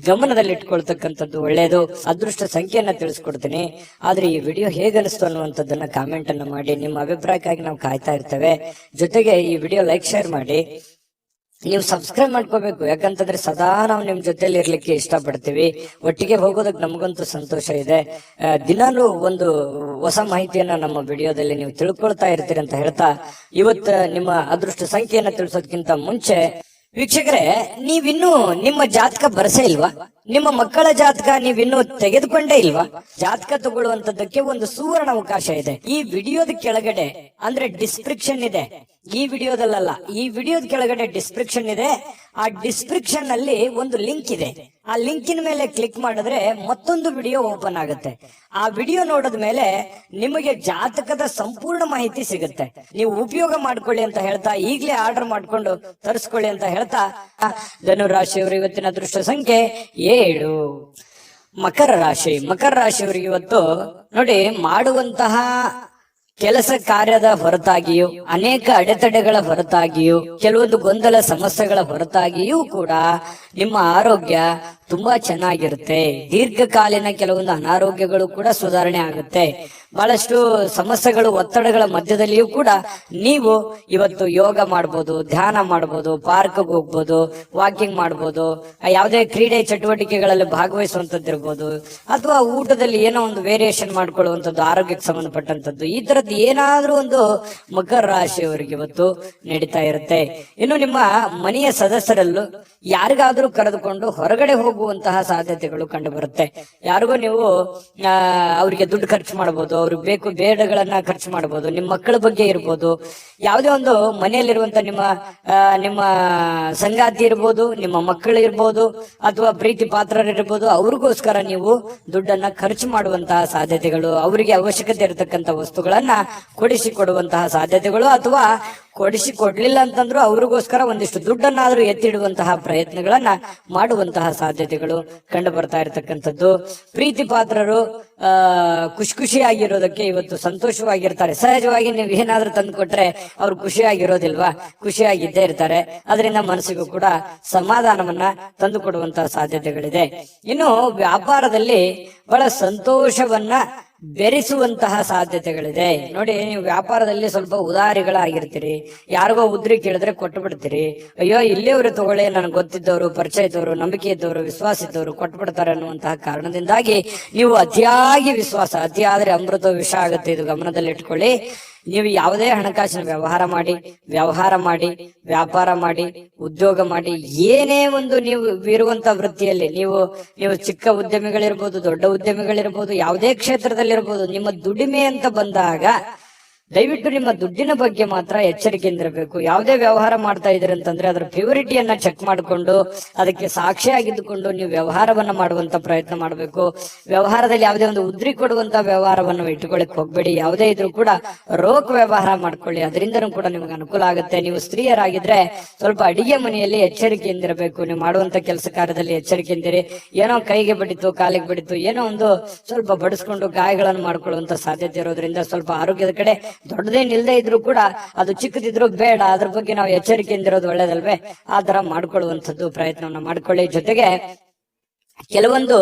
ಗಮನದಲ್ಲಿ ಇಟ್ಕೊಳ್ತಕ್ಕಂಥದ್ದು ಒಳ್ಳೆಯದು. ಅದೃಷ್ಟ ಸಂಖ್ಯೆಯನ್ನ ತಿಳಿಸ್ಕೊಡ್ತೀನಿ. ಆದ್ರೆ ಈ ವಿಡಿಯೋ ಹೇಗನಿಸ್ತು ಅನ್ನುವಂಥದ್ದನ್ನ ಕಾಮೆಂಟ್ ಅನ್ನ ಮಾಡಿ. ನಿಮ್ಮ ಅಭಿಪ್ರಾಯಕ್ಕಾಗಿ ನಾವು ಕಾಯ್ತಾ ಇರ್ತೇವೆ. ಜೊತೆಗೆ ಈ ವಿಡಿಯೋ ಲೈಕ್, ಶೇರ್ ಮಾಡಿ. ನೀವು ಸಬ್ಸ್ಕ್ರೈಬ್ ಮಾಡ್ಕೋಬೇಕು. ಯಾಕಂತಂದ್ರೆ ಸದಾ ನಾವು ನಿಮ್ ಜೊತೆಲಿ ಇರ್ಲಿಕ್ಕೆ ಇಷ್ಟಪಡ್ತೀವಿ. ಒಟ್ಟಿಗೆ ಹೋಗೋದಕ್ಕೆ ನಮಗಂತೂ ಸಂತೋಷ ಇದೆ. ದಿನಾನು ಒಂದು ಹೊಸ ಮಾಹಿತಿಯನ್ನ ನಮ್ಮ ವಿಡಿಯೋದಲ್ಲಿ ನೀವು ತಿಳ್ಕೊಳ್ತಾ ಇರ್ತೀರಿ ಅಂತ ಹೇಳ್ತಾ, ಇವತ್ತು ನಿಮ್ಮ ಅದೃಷ್ಟ ಸಂಖ್ಯೆಯನ್ನ ತಿಳಿಸೋದಕ್ಕಿಂತ ಮುಂಚೆ ವೀಕ್ಷಕರೇ, ನೀವಿನ್ನೂ ನಿಮ್ಮ ಜಾತಕ ಬರಸೇ ಇಲ್ವಾ? ನಿಮ್ಮ ಮಕ್ಕಳ ಜಾತಕ ನೀವಿನ್ನೂ ತೆಗೆದುಕೊಂಡೇ ಇಲ್ವಾ? ಜಾತಕ ತಗೊಳ್ಳುವಂತದ್ದಕ್ಕೆ ಒಂದು ಸುವರ್ಣ ಅವಕಾಶ ಇದೆ. ಈ ವಿಡಿಯೋದ ಕೆಳಗಡೆ ಅಂದ್ರೆ ಡಿಸ್ಕ್ರಿಪ್ಷನ್ ಇದೆ, ಈ ವಿಡಿಯೋದಲ್ಲ, ಈ ವಿಡಿಯೋದ ಕೆಳಗಡೆ ಡಿಸ್ಕ್ರಿಪ್ಷನ್ ಇದೆ. ಆ ಡಿಸ್ಕ್ರಿಪ್ಷನ್ ಅಲ್ಲಿ ಒಂದು ಲಿಂಕ್ ಇದೆ. ಆ ಲಿಂಕಿನ ಮೇಲೆ ಕ್ಲಿಕ್ ಮಾಡಿದ್ರೆ ಮತ್ತೊಂದು ವಿಡಿಯೋ ಓಪನ್ ಆಗುತ್ತೆ. ಆ ವಿಡಿಯೋ ನೋಡಿದ ಮೇಲೆ ನಿಮಗೆ ಜಾತಕದ ಸಂಪೂರ್ಣ ಮಾಹಿತಿ ಸಿಗುತ್ತೆ. ನೀವು ಉಪಯೋಗ ಮಾಡ್ಕೊಳ್ಳಿ ಅಂತ ಹೇಳ್ತಾ, ಈಗಲೇ ಆರ್ಡರ್ ಮಾಡ್ಕೊಂಡು ತರಿಸ್ಕೊಳ್ಳಿ ಅಂತ ಹೇಳ್ತಾ, ಧನುರಾಶಿಯವರು ಇವತ್ತಿನ ಅದೃಷ್ಟ ಸಂಖ್ಯೆ 7. ಮಕರ ರಾಶಿಯವರಿಗೆ ಇವತ್ತು ನೋಡಿ, ಮಾಡುವಂತಹ ಕೆಲಸ ಕಾರ್ಯದ ಹೊರತಾಗಿಯೂ, ಅನೇಕ ಅಡೆತಡೆಗಳ ಹೊರತಾಗಿಯೂ, ಕೆಲವೊಂದು ಗೊಂದಲ ಸಮಸ್ಯೆಗಳ ಹೊರತಾಗಿಯೂ ಕೂಡ ನಿಮ್ಮ ಆರೋಗ್ಯ ತುಂಬಾ ಚೆನ್ನಾಗಿರುತ್ತೆ. ದೀರ್ಘಕಾಲೀನ ಕೆಲವೊಂದು ಅನಾರೋಗ್ಯಗಳು ಕೂಡ ಸುಧಾರಣೆ ಆಗುತ್ತೆ. ಬಹಳಷ್ಟು ಸಮಸ್ಯೆಗಳು, ಒತ್ತಡಗಳ ಮಧ್ಯದಲ್ಲಿಯೂ ಕೂಡ ನೀವು ಇವತ್ತು ಯೋಗ ಮಾಡ್ಬೋದು, ಧ್ಯಾನ ಮಾಡ್ಬೋದು, ಪಾರ್ಕ್ಗೆ ಹೋಗ್ಬೋದು, ವಾಕಿಂಗ್ ಮಾಡ್ಬೋದು, ಯಾವುದೇ ಕ್ರೀಡೆ ಚಟುವಟಿಕೆಗಳಲ್ಲಿ ಭಾಗವಹಿಸುವಂತದ್ದಿರ್ಬೋದು, ಅಥವಾ ಊಟದಲ್ಲಿ ಏನೋ ಒಂದು ವೇರಿಯೇಷನ್ ಮಾಡ್ಕೊಳ್ಳುವಂಥದ್ದು, ಆರೋಗ್ಯಕ್ಕೆ ಸಂಬಂಧಪಟ್ಟಂತದ್ದು, ಈ ತರದ್ದು ಏನಾದ್ರೂ ಒಂದು ಮಕರ ರಾಶಿಯವರಿಗೆ ಇವತ್ತು ನಡೀತಾ ಇರುತ್ತೆ. ಇನ್ನು ನಿಮ್ಮ ಮನೆಯ ಸದಸ್ಯರಲ್ಲೂ ಯಾರಿಗಾದ್ರೂ ಕರೆದುಕೊಂಡು ಹೊರಗಡೆ ಹೋಗುವಂತಹ ಸಾಧ್ಯತೆಗಳು ಕಂಡು ಬರುತ್ತೆ. ಯಾರಿಗೂ ನೀವು ಅವರಿಗೆ ದುಡ್ಡು ಖರ್ಚು ಮಾಡಬಹುದು, ಅವ್ರಿಗೆ ಬೇಕು ಬೇಡಗಳನ್ನ ಖರ್ಚು ಮಾಡಬಹುದು, ನಿಮ್ಮ ಮಕ್ಕಳ ಬಗ್ಗೆ ಇರ್ಬೋದು, ಯಾವುದೇ ಒಂದು ಮನೆಯಲ್ಲಿರುವಂತ ನಿಮ್ಮ ಸಂಗಾತಿ ಇರ್ಬೋದು, ನಿಮ್ಮ ಮಕ್ಕಳು ಇರ್ಬೋದು, ಅಥವಾ ಪ್ರೀತಿ ಪಾತ್ರರಿರ್ಬೋದು, ಅವ್ರಿಗೋಸ್ಕರ ನೀವು ದುಡ್ಡನ್ನ ಖರ್ಚು ಮಾಡುವಂತಹ ಸಾಧ್ಯತೆಗಳು, ಅವರಿಗೆ ಅವಶ್ಯಕತೆ ಇರತಕ್ಕಂತ ವಸ್ತುಗಳನ್ನ ಕೊಡಿಸಿಕೊಡುವಂತಹ ಸಾಧ್ಯತೆಗಳು, ಅಥವಾ ಕೊಡಿಸಿಕೊಡ್ಲಿಲ್ಲ ಅಂತಂದ್ರೂ ಅವ್ರಿಗೋಸ್ಕರ ಒಂದಿಷ್ಟು ದುಡ್ಡನ್ನಾದ್ರೂ ಎತ್ತಿಡುವಂತಹ ಪ್ರಯತ್ನಗಳನ್ನ ಮಾಡುವಂತಹ ಸಾಧ್ಯತೆಗಳು ಕಂಡು ಬರ್ತಾ ಇರತಕ್ಕಂಥದ್ದು. ಪ್ರೀತಿ ಪಾತ್ರರು ಖುಷಿಯಾಗಿರೋದಕ್ಕೆ ಇವತ್ತು ಸಂತೋಷವಾಗಿರ್ತಾರೆ. ಸಹಜವಾಗಿ ನೀವು ಏನಾದ್ರೂ ತಂದು ಕೊಟ್ರೆ ಅವ್ರು ಖುಷಿಯಾಗಿರೋದಿಲ್ವಾ? ಖುಷಿಯಾಗಿದ್ದೇ ಇರ್ತಾರೆ. ಅದರಿಂದ ಮನಸ್ಸಿಗೂ ಕೂಡ ಸಮಾಧಾನವನ್ನ ತಂದು ಕೊಡುವಂತಹ ಸಾಧ್ಯತೆಗಳಿದೆ. ಇನ್ನು ವ್ಯಾಪಾರದಲ್ಲಿ ಬಹಳ ಸಂತೋಷವನ್ನ ಬೆರೆಸುವಂತಹ ಸಾಧ್ಯತೆಗಳಿದೆ. ನೋಡಿ, ನೀವು ವ್ಯಾಪಾರದಲ್ಲಿ ಸ್ವಲ್ಪ ಉದಾರಿಗಳಾಗಿರ್ತೀರಿ. ಯಾರಿಗೋ ಉದ್ರಿ ಕೇಳಿದ್ರೆ ಕೊಟ್ಟು ಬಿಡ್ತೀರಿ. ಅಯ್ಯೋ, ಇಲ್ಲಿಯವರು ತಗೊಳ್ಳಿ, ನನಗೆ ಗೊತ್ತಿದ್ದವರು, ಪರಿಚಯ ಇದ್ದವರು, ನಂಬಿಕೆ ಇದ್ದವರು, ವಿಶ್ವಾಸ ಇದ್ದವರು ಕೊಟ್ಟು ಬಿಡ್ತಾರೆ ಅನ್ನುವಂತಹ ಕಾರಣದಿಂದಾಗಿ ನೀವು ಅತಿಯಾಗಿ ವಿಶ್ವಾಸ, ಅತಿ ಆದ್ರೆ ಅಮೃತ ವಿಷ ಆಗುತ್ತೆ. ಇದು ಗಮನದಲ್ಲಿ ಇಟ್ಕೊಳ್ಳಿ. ನೀವು ಯಾವುದೇ ಹಣಕಾಸಿನ ವ್ಯವಹಾರ ಮಾಡಿ, ವ್ಯಾಪಾರ ಮಾಡಿ, ಉದ್ಯೋಗ ಮಾಡಿ, ಏನೇ ಒಂದು ನೀವು ಇರುವಂತ ವೃತ್ತಿಯಲ್ಲಿ ನೀವು ಚಿಕ್ಕ ಉದ್ಯಮಿಗಳಿರ್ಬೋದು, ದೊಡ್ಡ ಉದ್ಯಮಿಗಳಿರ್ಬೋದು, ಯಾವುದೇ ಕ್ಷೇತ್ರದಲ್ಲಿರ್ಬೋದು, ನಿಮ್ಮ ದುಡಿಮೆ ಅಂತ ಬಂದಾಗ ದಯವಿಟ್ಟು ನಿಮ್ಮ ದುಡ್ಡಿನ ಬಗ್ಗೆ ಮಾತ್ರ ಎಚ್ಚರಿಕೆಯಿಂದಿರಬೇಕು. ಯಾವುದೇ ವ್ಯವಹಾರ ಮಾಡ್ತಾ ಇದ್ದೀರಿ ಅಂತಂದ್ರೆ ಅದರ ಪ್ಯೂರಿಟಿಯನ್ನ ಚೆಕ್ ಮಾಡಿಕೊಂಡು ಅದಕ್ಕೆ ಸಾಕ್ಷಿಯಾಗಿದ್ದುಕೊಂಡು ನೀವು ವ್ಯವಹಾರವನ್ನ ಮಾಡುವಂತ ಪ್ರಯತ್ನ ಮಾಡಬೇಕು. ವ್ಯವಹಾರದಲ್ಲಿ ಯಾವುದೇ ಒಂದು ಉದ್ರಿ ಕೊಡುವಂತ ವ್ಯವಹಾರವನ್ನು ಇಟ್ಟುಕೊಳ್ಳಿಕ್ ಹೋಗ್ಬೇಡಿ. ಯಾವುದೇ ಇದ್ರೂ ಕೂಡ ರೋಕ್ ವ್ಯವಹಾರ ಮಾಡ್ಕೊಳ್ಳಿ, ಅದರಿಂದನೂ ಕೂಡ ನಿಮ್ಗೆ ಅನುಕೂಲ ಆಗುತ್ತೆ. ನೀವು ಸ್ತ್ರೀಯರಾಗಿದ್ರೆ ಸ್ವಲ್ಪ ಅಡಿಗೆ ಮನೆಯಲ್ಲಿ ಎಚ್ಚರಿಕೆಯಿಂದಿರಬೇಕು. ನೀವು ಮಾಡುವಂತ ಕೆಲಸ ಕಾರ್ಯದಲ್ಲಿ ಎಚ್ಚರಿಕೆಯಿಂದಿರಿ. ಏನೋ ಕೈಗೆ ಬಡಿತು, ಕಾಲಿಗೆ ಬಡಿತು, ಏನೋ ಒಂದು ಸ್ವಲ್ಪ ಬಡಿಸ್ಕೊಂಡು ಗಾಯಗಳನ್ನು ಮಾಡ್ಕೊಳ್ಳುವಂತ ಸಾಧ್ಯತೆ ಇರೋದ್ರಿಂದ ಸ್ವಲ್ಪ ಆರೋಗ್ಯದ ಕಡೆ ದೊಡ್ಡದೇನಿಲ್ಲದೆ ಇದ್ರು ಕೂಡ, ಅದು ಚಿಕ್ಕದಿದ್ರು ಬೇಡ, ಅದ್ರ ಬಗ್ಗೆ ನಾವು ಎಚ್ಚರಿಕೆಯಿಂದಿರೋದು ಒಳ್ಳೇದಲ್ವೇ? ಆ ತರ ಮಾಡ್ಕೊಳ್ಳುವಂಥದ್ದು ಪ್ರಯತ್ನವನ್ನ ಮಾಡ್ಕೊಳ್ಳಿ. ಜೊತೆಗೆ ಕೆಲವೊಂದು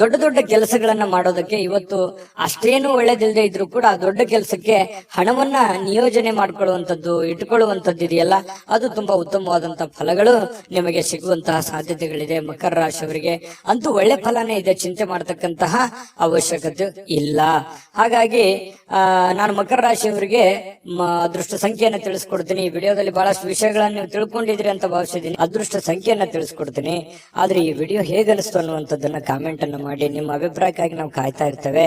ದೊಡ್ಡ ದೊಡ್ಡ ಕೆಲಸಗಳನ್ನ ಮಾಡೋದಕ್ಕೆ ಇವತ್ತು ಅಷ್ಟೇನು ಒಳ್ಳೇದಿಲ್ಲದೆ ಇದ್ರು ಕೂಡ ದೊಡ್ಡ ಕೆಲಸಕ್ಕೆ ಹಣವನ್ನ ನಿಯೋಜನೆ ಮಾಡ್ಕೊಳ್ಳುವಂಥದ್ದು, ಇಟ್ಕೊಳ್ಳುವಂಥದ್ದು ಇದೆಯಲ್ಲ, ಅದು ತುಂಬಾ ಉತ್ತಮವಾದಂತಹ ಫಲಗಳು ನಿಮಗೆ ಸಿಗುವಂತಹ ಸಾಧ್ಯತೆಗಳಿದೆ. ಮಕರ ರಾಶಿಯವರಿಗೆ ಅಂತೂ ಒಳ್ಳೆ ಫಲನೇ ಇದೆ, ಚಿಂತೆ ಮಾಡತಕ್ಕಂತಹ ಅವಶ್ಯಕತೆ ಇಲ್ಲ. ಹಾಗಾಗಿ ನಾನು ಮಕರ ರಾಶಿಯವರಿಗೆ ಅದೃಷ್ಟ ಸಂಖ್ಯೆಯನ್ನ ತಿಳಿಸ್ಕೊಡ್ತೀನಿ. ಈ ವಿಡಿಯೋದಲ್ಲಿ ಬಹಳಷ್ಟು ವಿಷಯಗಳನ್ನ ನೀವು ತಿಳ್ಕೊಂಡಿದ್ರಿ ಅಂತ ಭಾವಿಸಿದ್ದೀನಿ. ಅದೃಷ್ಟ ಸಂಖ್ಯೆಯನ್ನ ತಿಳಿಸ್ಕೊಡ್ತೀನಿ. ಆದ್ರೆ ಈ ವಿಡಿಯೋ ಹೇಗನಿಸ್ತು ಅನ್ನುವಂಥದ್ದನ್ನ ಕಾಮೆಂಟ್ ಅನ್ನು ಮಾಡಿ. ನಿಮ್ಮ ಅಭಿಪ್ರಾಯಕ್ಕಾಗಿ ನಾವು ಕಾಯ್ತಾ ಇರ್ತೇವೆ.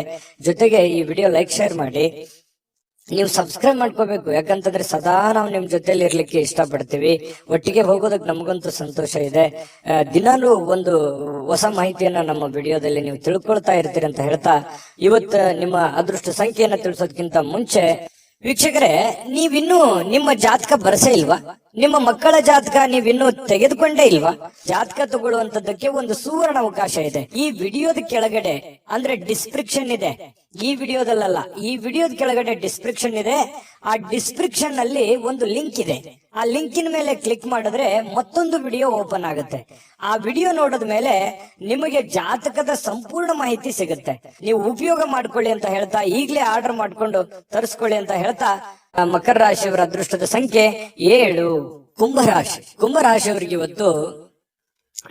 ಜೊತೆಗೆ ಈ ವಿಡಿಯೋ ಲೈಕ್, ಶೇರ್ ಮಾಡಿ. ನೀವು ಸಬ್ಸ್ಕ್ರೈಬ್ ಮಾಡ್ಕೋಬೇಕು, ಯಾಕಂತಂದ್ರೆ ಸದಾ ನಾವು ನಿಮ್ ಜೊತೆಲಿ ಇರ್ಲಿಕ್ಕೆ ಇಷ್ಟಪಡ್ತೀವಿ. ಒಟ್ಟಿಗೆ ಹೋಗೋದಕ್ಕೆ ನಮಗಂತೂ ಸಂತೋಷ ಇದೆ. ದಿನಾಲೂ ಒಂದು ಹೊಸ ಮಾಹಿತಿಯನ್ನ ನಮ್ಮ ವಿಡಿಯೋದಲ್ಲಿ ನೀವು ತಿಳ್ಕೊಳ್ತಾ ಇರ್ತೀರಿ ಅಂತ ಹೇಳ್ತಾ, ಇವತ್ತು ನಿಮ್ಮ ಅದೃಷ್ಟ ಸಂಖ್ಯೆಯನ್ನ ತಿಳಿಸೋದಕ್ಕಿಂತ ಮುಂಚೆ ವೀಕ್ಷಕರೇ, ನೀವಿನ್ನೂ ನಿಮ್ಮ ಜಾತಕ ಬರಸೇ ಇಲ್ವಾ? ನಿಮ್ಮ ಮಕ್ಕಳ ಜಾತಕ ನೀವಿನ್ನೂ ತೆಗೆದುಕೊಂಡೇ ಇಲ್ವಾ? ಜಾತಕ ತಗೊಳ್ಳುವಂತದ್ದಕ್ಕೆ ಒಂದು ಸುವರ್ಣ ಅವಕಾಶ ಇದೆ. ಈ ವಿಡಿಯೋದ ಕೆಳಗಡೆ ಅಂದ್ರೆ ಡಿಸ್ಕ್ರಿಪ್ಷನ್ ಇದೆ, ಈ ವಿಡಿಯೋದಲ್ಲ, ಈ ವಿಡಿಯೋದ ಕೆಳಗಡೆ ಡಿಸ್ಕ್ರಿಪ್ಷನ್ ಇದೆ. ಆ ಡಿಸ್ಕ್ರಿಪ್ಷನ್ ಅಲ್ಲಿ ಒಂದು ಲಿಂಕ್ ಇದೆ. ಆ ಲಿಂಕಿನ ಮೇಲೆ ಕ್ಲಿಕ್ ಮಾಡಿದ್ರೆ ಮತ್ತೊಂದು ವಿಡಿಯೋ ಓಪನ್ ಆಗುತ್ತೆ. ಆ ವಿಡಿಯೋ ನೋಡಿದ ಮೇಲೆ ನಿಮಗೆ ಜಾತಕದ ಸಂಪೂರ್ಣ ಮಾಹಿತಿ ಸಿಗುತ್ತೆ. ನೀವು ಉಪಯೋಗ ಮಾಡ್ಕೊಳ್ಳಿ ಅಂತ ಹೇಳ್ತಾ, ಈಗಲೇ ಆರ್ಡರ್ ಮಾಡ್ಕೊಂಡು ತರಿಸ್ಕೊಳ್ಳಿ ಅಂತ ಹೇಳ್ತಾ, ಮಕರ ರಾಶಿಯವರ ಅದೃಷ್ಟದ ಸಂಖ್ಯೆ 7. ಕುಂಭರಾಶಿಯವರಿಗೆ ಇವತ್ತು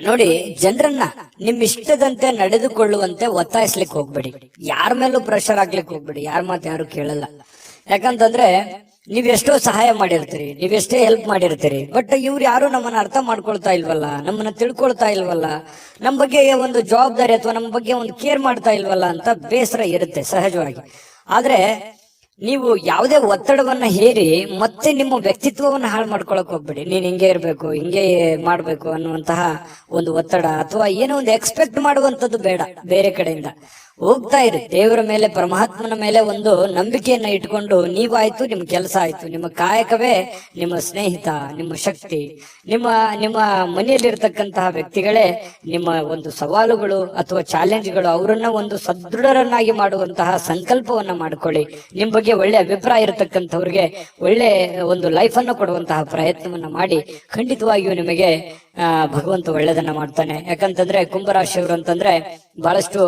ನೋಡಿ, ಜನರನ್ನ ನಿಮ್ ಇಷ್ಟದಂತೆ ನಡೆದುಕೊಳ್ಳುವಂತೆ ಒತ್ತಾಯಿಸ್ಲಿಕ್ಕೆ ಹೋಗ್ಬೇಡಿ. ಯಾರ ಮೇಲೂ ಪ್ರೆಷರ್ ಆಗ್ಲಿಕ್ಕೆ ಹೋಗ್ಬೇಡಿ. ಯಾರ ಮಾತು ಯಾರು ಕೇಳಲ್ಲ. ಯಾಕಂತಂದ್ರೆ ನೀವೆಷ್ಟೋ ಸಹಾಯ ಮಾಡಿರ್ತೀರಿ, ನೀವೆಷ್ಟೇ ಹೆಲ್ಪ್ ಮಾಡಿರ್ತೀರಿ, ಬಟ್ ಇವ್ರು ಯಾರು ನಮ್ಮನ್ನ ಅರ್ಥ ಮಾಡ್ಕೊಳ್ತಾ ಇಲ್ವಲ್ಲ, ನಮ್ಮನ್ನ ತಿಳ್ಕೊಳ್ತಾ ಇಲ್ವಲ್ಲ, ನಮ್ ಬಗ್ಗೆ ಒಂದು ಜವಾಬ್ದಾರಿ ಅಥವಾ ನಮ್ಮ ಬಗ್ಗೆ ಒಂದು ಕೇರ್ ಮಾಡ್ತಾ ಇಲ್ವಲ್ಲ ಅಂತ ಬೇಸರ ಇರುತ್ತೆ ಸಹಜವಾಗಿ. ಆದ್ರೆ ನೀವು ಯಾವುದೇ ಒತ್ತಡವನ್ನ ಹೇರಿ ಮತ್ತೆ ನಿಮ್ಮ ವ್ಯಕ್ತಿತ್ವವನ್ನ ಹಾಳು ಮಾಡ್ಕೊಳಕ್ ಹೋಗ್ಬೇಡಿ. ನೀನ್ ಹಿಂಗೆ ಇರ್ಬೇಕು, ಹಿಂಗೆ ಮಾಡ್ಬೇಕು ಅನ್ನುವಂತಹ ಒಂದು ಒತ್ತಡ ಅಥವಾ ಏನೋ ಒಂದು ಎಕ್ಸ್ಪೆಕ್ಟ್ ಮಾಡುವಂತದ್ದು ಬೇಡ. ಬೇರೆ ಕಡೆಯಿಂದ ಹೋಗ್ತಾ ಇರಿ, ದೇವರ ಮೇಲೆ ಪರಮಾತ್ಮನ ಮೇಲೆ ಒಂದು ನಂಬಿಕೆಯನ್ನ ಇಟ್ಕೊಂಡು ನೀವಾಯ್ತು, ನಿಮ್ ಕೆಲಸ ಆಯ್ತು, ನಿಮ್ಮ ಕಾಯಕವೇ ನಿಮ್ಮ ಸ್ನೇಹಿತ, ನಿಮ್ಮ ಶಕ್ತಿ, ನಿಮ್ಮ ನಿಮ್ಮ ಮನೆಯಲ್ಲಿರ್ತಕ್ಕಂತಹ ವ್ಯಕ್ತಿಗಳೇ ನಿಮ್ಮ ಒಂದು ಸವಾಲುಗಳು ಅಥವಾ ಚಾಲೆಂಜ್ಗಳು. ಅವರನ್ನ ಒಂದು ಸದೃಢರನ್ನಾಗಿ ಮಾಡುವಂತಹ ಸಂಕಲ್ಪವನ್ನ ಮಾಡ್ಕೊಳ್ಳಿ. ನಿಮ್ ಬಗ್ಗೆ ಒಳ್ಳೆ ಅಭಿಪ್ರಾಯ ಇರತಕ್ಕಂಥವ್ರಿಗೆ ಒಳ್ಳೆ ಒಂದು ಲೈಫ್ ಅನ್ನು ಕೊಡುವಂತಹ ಪ್ರಯತ್ನವನ್ನ ಮಾಡಿ. ಖಂಡಿತವಾಗಿಯೂ ನಿಮಗೆ ಭಗವಂತ ಒಳ್ಳೆದನ್ನ ಮಾಡ್ತಾನೆ. ಯಾಕಂತಂದ್ರೆ ಕುಂಭರಾಶಿಯವರು ಅಂತಂದ್ರೆ ಬಹಳಷ್ಟು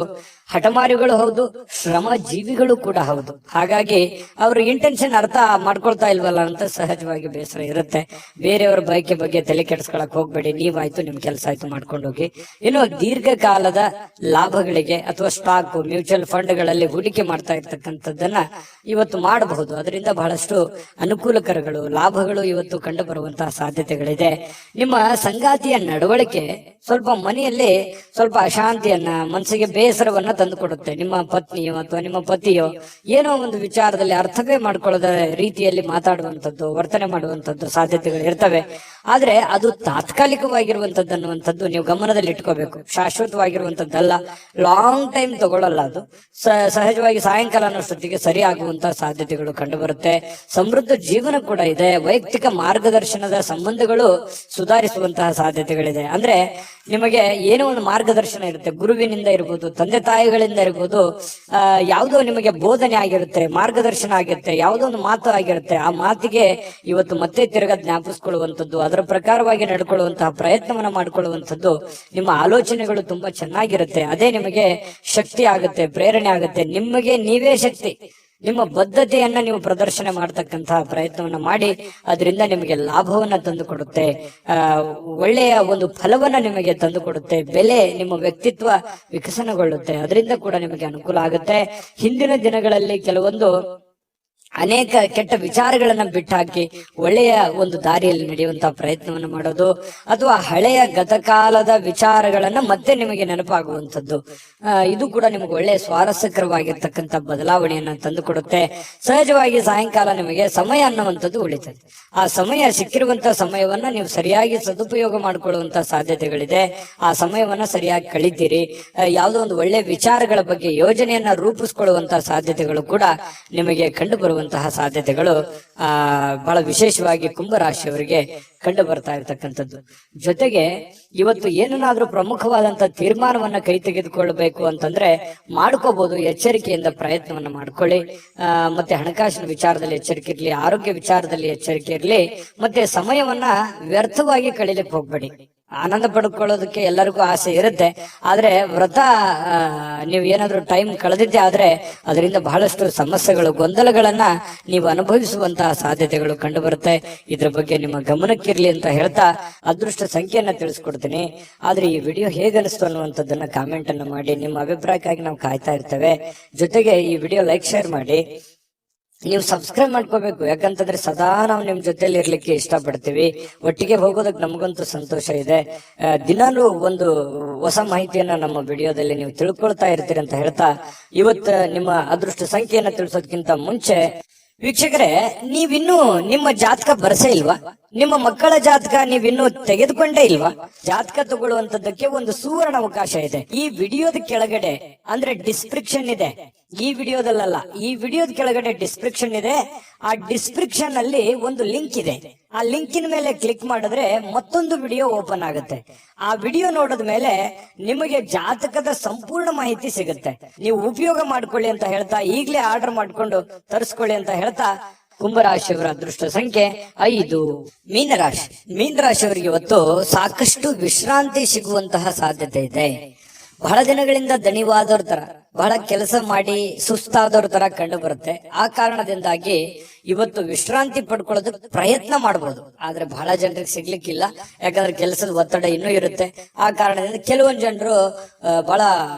ಹಠಮಾರಿಗಳು ಹೌದು, ಶ್ರಮ ಜೀವಿಗಳು ಕೂಡ ಹೌದು. ಹಾಗಾಗಿ ಅವ್ರ ಇಂಟೆನ್ಷನ್ ಅರ್ಥ ಮಾಡ್ಕೊಳ್ತಾ ಇಲ್ವಲ್ಲ ಅಂತ ಸಹಜವಾಗಿ ಬೇಸರ ಇರುತ್ತೆ. ಬೇರೆಯವರ ಬಯಕೆ ಬಗ್ಗೆ ತಲೆ ಕೆಡಿಸ್ಕೊಳಕ್ ಹೋಗ್ಬೇಡಿ. ನೀವಾಯ್ತು, ನಿಮ್ ಕೆಲಸ ಆಯ್ತು, ಮಾಡ್ಕೊಂಡು ಹೋಗಿ. ಇನ್ನು ದೀರ್ಘಕಾಲದ ಲಾಭಗಳಿಗೆ ಅಥವಾ ಸ್ಟಾಕ್, ಮ್ಯೂಚುವಲ್ ಫಂಡ್ಗಳಲ್ಲಿ ಹೂಡಿಕೆ ಮಾಡ್ತಾ ಇರ್ತಕ್ಕಂಥದ್ದನ್ನ ಇವತ್ತು ಮಾಡಬಹುದು. ಅದರಿಂದ ಬಹಳಷ್ಟು ಅನುಕೂಲಕರಗಳು, ಲಾಭಗಳು ಇವತ್ತು ಕಂಡು ಬರುವಂತಹ ಸಾಧ್ಯತೆಗಳಿದೆ. ನಿಮ್ಮ ಸಂಗಾತಿಯ ನಡವಳಿಕೆ ಸ್ವಲ್ಪ ಮನೆಯಲ್ಲಿ ಸ್ವಲ್ಪ ಅಶಾಂತಿಯನ್ನ, ಮನಸ್ಸಿಗೆ ಬೇಸರವನ್ನ ತಂದುಕೊಡುತ್ತೆ. ನಿಮ್ಮ ಪತ್ನಿಯೋ ಅಥವಾ ನಿಮ್ಮ ಪತಿಯೋ ಏನೋ ಒಂದು ವಿಚಾರದಲ್ಲಿ ಅರ್ಥವೇ ಮಾಡ್ಕೊಳ್ಳದ ರೀತಿಯಲ್ಲಿ ಮಾತಾಡುವಂಥದ್ದು, ವರ್ತನೆ ಮಾಡುವಂಥದ್ದು ಸಾಧ್ಯತೆಗಳು ಇರ್ತವೆ. ಆದ್ರೆ ಅದು ತಾತ್ಕಾಲಿಕವಾಗಿರುವಂತದ್ದು ಅನ್ನುವಂಥದ್ದು ನೀವು ಗಮನದಲ್ಲಿ ಇಟ್ಕೋಬೇಕು. ಶಾಶ್ವತವಾಗಿರುವಂತದ್ದಲ್ಲ, ಲಾಂಗ್ ಟೈಮ್ ತಗೊಳ್ಳಲ್ಲ. ಅದು ಸಹಜವಾಗಿ ಸಾಯಂಕಾಲ ಅನ್ನೋಷ್ಟೊತ್ತಿಗೆ ಸರಿ ಆಗುವಂತಹ ಸಾಧ್ಯತೆಗಳು ಕಂಡು ಬರುತ್ತೆ. ಸಮೃದ್ಧ ಜೀವನ ಕೂಡ ಇದೆ. ವೈಯಕ್ತಿಕ ಮಾರ್ಗದರ್ಶನದ ಸಂಬಂಧಗಳು ಸುಧಾರಿಸುವಂತಹ ಸಾಧ್ಯತೆಗಳಿದೆ. ಅಂದ್ರೆ ನಿಮಗೆ ಏನೋ ಒಂದು ಮಾರ್ಗದರ್ಶನ ಇರುತ್ತೆ, ಗುರುವಿನಿಂದ ಇರ್ಬೋದು, ತಂದೆ ತಾಯಿಗಳಿಂದ ಇರ್ಬೋದು, ಯಾವುದೋ ನಿಮಗೆ ಬೋಧನೆ ಆಗಿರುತ್ತೆ, ಮಾರ್ಗದರ್ಶನ ಆಗಿರುತ್ತೆ, ಯಾವುದೋ ಒಂದು ಮಾತು ಆಗಿರುತ್ತೆ. ಆ ಮಾತಿಗೆ ಇವತ್ತು ಮತ್ತೆ ತಿರ್ಗಾ ಜ್ಞಾಪಿಸ್ಕೊಳ್ಳುವಂಥದ್ದು, ಅದರ ಪ್ರಕಾರವಾಗಿ ನಡ್ಕೊಳ್ಳುವಂತಹ ಪ್ರಯತ್ನವನ್ನ ಮಾಡ್ಕೊಳ್ಳುವಂಥದ್ದು. ನಿಮ್ಮ ಆಲೋಚನೆಗಳು ತುಂಬಾ ಚೆನ್ನಾಗಿರುತ್ತೆ. ಅದೇ ನಿಮಗೆ ಶಕ್ತಿ ಆಗುತ್ತೆ, ಪ್ರೇರಣೆ ಆಗುತ್ತೆ. ನಿಮಗೆ ನೀವೇ ಶಕ್ತಿ. ನಿಮ್ಮ ಬದ್ಧತೆಯನ್ನ ನೀವು ಪ್ರದರ್ಶನ ಮಾಡತಕ್ಕಂತಹ ಪ್ರಯತ್ನವನ್ನ ಮಾಡಿ. ಅದರಿಂದ ನಿಮಗೆ ಲಾಭವನ್ನ ತಂದು ಕೊಡುತ್ತೆ, ಒಳ್ಳೆಯ ಒಂದು ಫಲವನ್ನ ನಿಮಗೆ ತಂದು ಕೊಡುತ್ತೆ. ಬೆಲೆ, ನಿಮ್ಮ ವ್ಯಕ್ತಿತ್ವ ವಿಕಸನಗೊಳ್ಳುತ್ತೆ. ಅದರಿಂದ ಕೂಡ ನಿಮಗೆ ಅನುಕೂಲ ಆಗುತ್ತೆ. ಹಿಂದಿನ ದಿನಗಳಲ್ಲಿ ಕೆಲವೊಂದು ಅನೇಕ ಕೆಟ್ಟ ವಿಚಾರಗಳನ್ನ ಬಿಟ್ಟಾಕಿ ಒಳ್ಳೆಯ ಒಂದು ದಾರಿಯಲ್ಲಿ ನಡೆಯುವಂತಹ ಪ್ರಯತ್ನವನ್ನು ಮಾಡೋದು, ಅಥವಾ ಹಳೆಯ ಗತಕಾಲದ ವಿಚಾರಗಳನ್ನ ಮತ್ತೆ ನಿಮಗೆ ನೆನಪಾಗುವಂಥದ್ದು, ಇದು ಕೂಡ ನಿಮಗೆ ಒಳ್ಳೆಯ ಸ್ವಾರಸ್ಯಕರವಾಗಿರ್ತಕ್ಕಂಥ ಬದಲಾವಣೆಯನ್ನ ತಂದುಕೊಡುತ್ತೆ. ಸಹಜವಾಗಿ ಸಾಯಂಕಾಲ ನಿಮಗೆ ಸಮಯ ಅನ್ನುವಂಥದ್ದು ಉಳಿತದೆ. ಆ ಸಮಯ, ಸಿಕ್ಕಿರುವಂತಹ ಸಮಯವನ್ನ ನೀವು ಸರಿಯಾಗಿ ಸದುಪಯೋಗ ಮಾಡಿಕೊಳ್ಳುವಂತಹ ಸಾಧ್ಯತೆಗಳಿದೆ. ಆ ಸಮಯವನ್ನ ಸರಿಯಾಗಿ ಕಳೀತೀರಿ. ಯಾವುದೋ ಒಂದು ಒಳ್ಳೆಯ ವಿಚಾರಗಳ ಬಗ್ಗೆ ಯೋಜನೆಯನ್ನ ರೂಪಿಸ್ಕೊಳ್ಳುವಂತಹ ಸಾಧ್ಯತೆಗಳು ಕೂಡ ನಿಮಗೆ ಕಂಡು ಬರುವಂತಹ ಸಾಧ್ಯತೆಗಳು ಬಹಳ ವಿಶೇಷವಾಗಿ ಕುಂಭರಾಶಿಯವರಿಗೆ ಕಂಡು ಬರ್ತಾ ಇರತಕ್ಕಂಥದ್ದು. ಜೊತೆಗೆ ಇವತ್ತು ಏನನ್ನಾದ್ರೂ ಪ್ರಮುಖವಾದಂತಹ ತೀರ್ಮಾನವನ್ನ ಕೈ ತೆಗೆದುಕೊಳ್ಬೇಕು ಅಂತಂದ್ರೆ ಮಾಡ್ಕೋಬಹುದು. ಎಚ್ಚರಿಕೆಯಿಂದ ಪ್ರಯತ್ನವನ್ನ ಮಾಡ್ಕೊಳ್ಳಿ. ಮತ್ತೆ ಹಣಕಾಸಿನ ವಿಚಾರದಲ್ಲಿ ಎಚ್ಚರಿಕೆ ಇರ್ಲಿ, ಆರೋಗ್ಯ ವಿಚಾರದಲ್ಲಿ ಎಚ್ಚರಿಕೆ ಇರ್ಲಿ. ಮತ್ತೆ ಸಮಯವನ್ನ ವ್ಯರ್ಥವಾಗಿ ಕಳೀಲಿಕ್ಕೆ ಹೋಗ್ಬೇಡಿ. ಆನಂದ ಪಡ್ಕೊಳ್ಳೋದಕ್ಕೆ ಎಲ್ಲರಿಗೂ ಆಸೆ ಇರುತ್ತೆ. ಆದ್ರೆ ವ್ರತ ನೀವು ಏನಾದ್ರೂ ಟೈಮ್ ಕಳೆದಿದ್ದೆ ಆದ್ರೆ ಅದರಿಂದ ಬಹಳಷ್ಟು ಸಮಸ್ಯೆಗಳು, ಗೊಂದಲಗಳನ್ನ ನೀವು ಅನುಭವಿಸುವಂತಹ ಸಾಧ್ಯತೆಗಳು ಕಂಡು ಬರುತ್ತೆ. ಇದ್ರ ಬಗ್ಗೆ ನಿಮ್ಮ ಗಮನಕ್ಕಿರ್ಲಿ ಅಂತ ಹೇಳ್ತಾ ಅದೃಷ್ಟ ಸಂಖ್ಯೆಯನ್ನ ತಿಳಿಸ್ಕೊಡ್ತೀನಿ. ಆದ್ರೆ ಈ ವಿಡಿಯೋ ಹೇಗನಿಸ್ತು ಅನ್ನುವಂಥದ್ದನ್ನ ಕಾಮೆಂಟ್ ಅನ್ನು ಮಾಡಿ. ನಿಮ್ಮ ಅಭಿಪ್ರಾಯಕ್ಕಾಗಿ ನಾವು ಕಾಯ್ತಾ ಇರ್ತೇವೆ. ಜೊತೆಗೆ ಈ ವಿಡಿಯೋ ಲೈಕ್, ಶೇರ್ ಮಾಡಿ. ನೀವು ಸಬ್ಸ್ಕ್ರೈಬ್ ಮಾಡ್ಕೋಬೇಕು. ಯಾಕಂತಂದ್ರೆ ಸದಾ ನಾವು ನಿಮ್ ಜೊತೆಲಿ ಇರ್ಲಿಕ್ಕೆ ಇಷ್ಟಪಡ್ತೀವಿ. ಒಟ್ಟಿಗೆ ಹೋಗೋದಕ್ಕೆ ನಮಗಂತೂ ಸಂತೋಷ ಇದೆ. ದಿನಾಲೂ ಒಂದು ಹೊಸ ಮಾಹಿತಿಯನ್ನ ನಮ್ಮ ವಿಡಿಯೋದಲ್ಲಿ ನೀವು ತಿಳ್ಕೊಳ್ತಾ ಇರ್ತೀರಿ ಅಂತ ಹೇಳ್ತಾ, ಇವತ್ತು ನಿಮ್ಮ ಅದೃಷ್ಟ ಸಂಖ್ಯೆಯನ್ನ ತಿಳಿಸೋದಕ್ಕಿಂತ ಮುಂಚೆ ವೀಕ್ಷಕರೇ, ನೀವಿನ್ನೂ ನಿಮ್ಮ ಜಾತಕ ಬರಸೇ ಇಲ್ವಾ? ನಿಮ್ಮ ಮಕ್ಕಳ ಜಾತಕ ನೀವಿನ್ನೂ ತೆಗೆದುಕೊಂಡೇ ಇಲ್ವಾ? ಜಾತಕ ತಗೊಳ್ಳುವಂತದ್ದಕ್ಕೆ ಒಂದು ಸುವರ್ಣ ಅವಕಾಶ ಇದೆ. ಈ ವಿಡಿಯೋದ ಕೆಳಗಡೆ ಅಂದ್ರೆ ಡಿಸ್ಕ್ರಿಪ್ಷನ್ ಇದೆ. ಈ ವಿಡಿಯೋದಲ್ಲ, ಈ ವಿಡಿಯೋದ ಕೆಳಗಡೆ ಡಿಸ್ಕ್ರಿಪ್ಷನ್ ಇದೆ. ಆ ಡಿಸ್ಕ್ರಿಪ್ಷನ್ ಅಲ್ಲಿ ಒಂದು ಲಿಂಕ್ ಇದೆ. ಆ ಲಿಂಕಿನ ಮೇಲೆ ಕ್ಲಿಕ್ ಮಾಡಿದ್ರೆ ಮತ್ತೊಂದು ವಿಡಿಯೋ ಓಪನ್ ಆಗುತ್ತೆ. ಆ ವಿಡಿಯೋ ನೋಡಿದ ಮೇಲೆ ನಿಮಗೆ ಜಾತಕದ ಸಂಪೂರ್ಣ ಮಾಹಿತಿ ಸಿಗುತ್ತೆ. ನೀವು ಉಪಯೋಗ ಮಾಡ್ಕೊಳ್ಳಿ ಅಂತ ಹೇಳ್ತಾ, ಈಗಲೇ ಆರ್ಡರ್ ಮಾಡ್ಕೊಂಡು ತರಿಸ್ಕೊಳ್ಳಿ ಅಂತ ಹೇಳ್ತಾ, ಕುಂಭರಾಶಿಯವರ ಅದೃಷ್ಟ ಸಂಖ್ಯೆ 5. ಮೀನರಾಶಿ. ಮೀನರಾಶಿಯವರಿಗೆ ಇವತ್ತು ಸಾಕಷ್ಟು ವಿಶ್ರಾಂತಿ ಸಿಗುವಂತಹ ಸಾಧ್ಯತೆ ಇದೆ. ಬಹಳ ದಿನಗಳಿಂದ ದಣಿವಾದವ್ರ ತರ, ಬಹಳ ಕೆಲಸ ಮಾಡಿ ಸುಸ್ತಾದವ್ರ ತರ ಕಂಡು ಬರುತ್ತೆ. ಆ ಕಾರಣದಿಂದಾಗಿ ಇವತ್ತು ವಿಶ್ರಾಂತಿ ಪಡ್ಕೊಳ್ಳೋದಕ್ಕೆ ಪ್ರಯತ್ನ ಮಾಡಬಹುದು. ಆದ್ರೆ ಬಹಳ ಜನರಿಗೆ ಸಿಗ್ಲಿಕ್ಕಿಲ್ಲ. ಯಾಕಂದ್ರೆ ಕೆಲಸದ ಒತ್ತಡ ಇನ್ನೂ ಇರುತ್ತೆ. ಆ ಕಾರಣದಿಂದ ಕೆಲವೊಂದು ಜನರು ಬಹಳ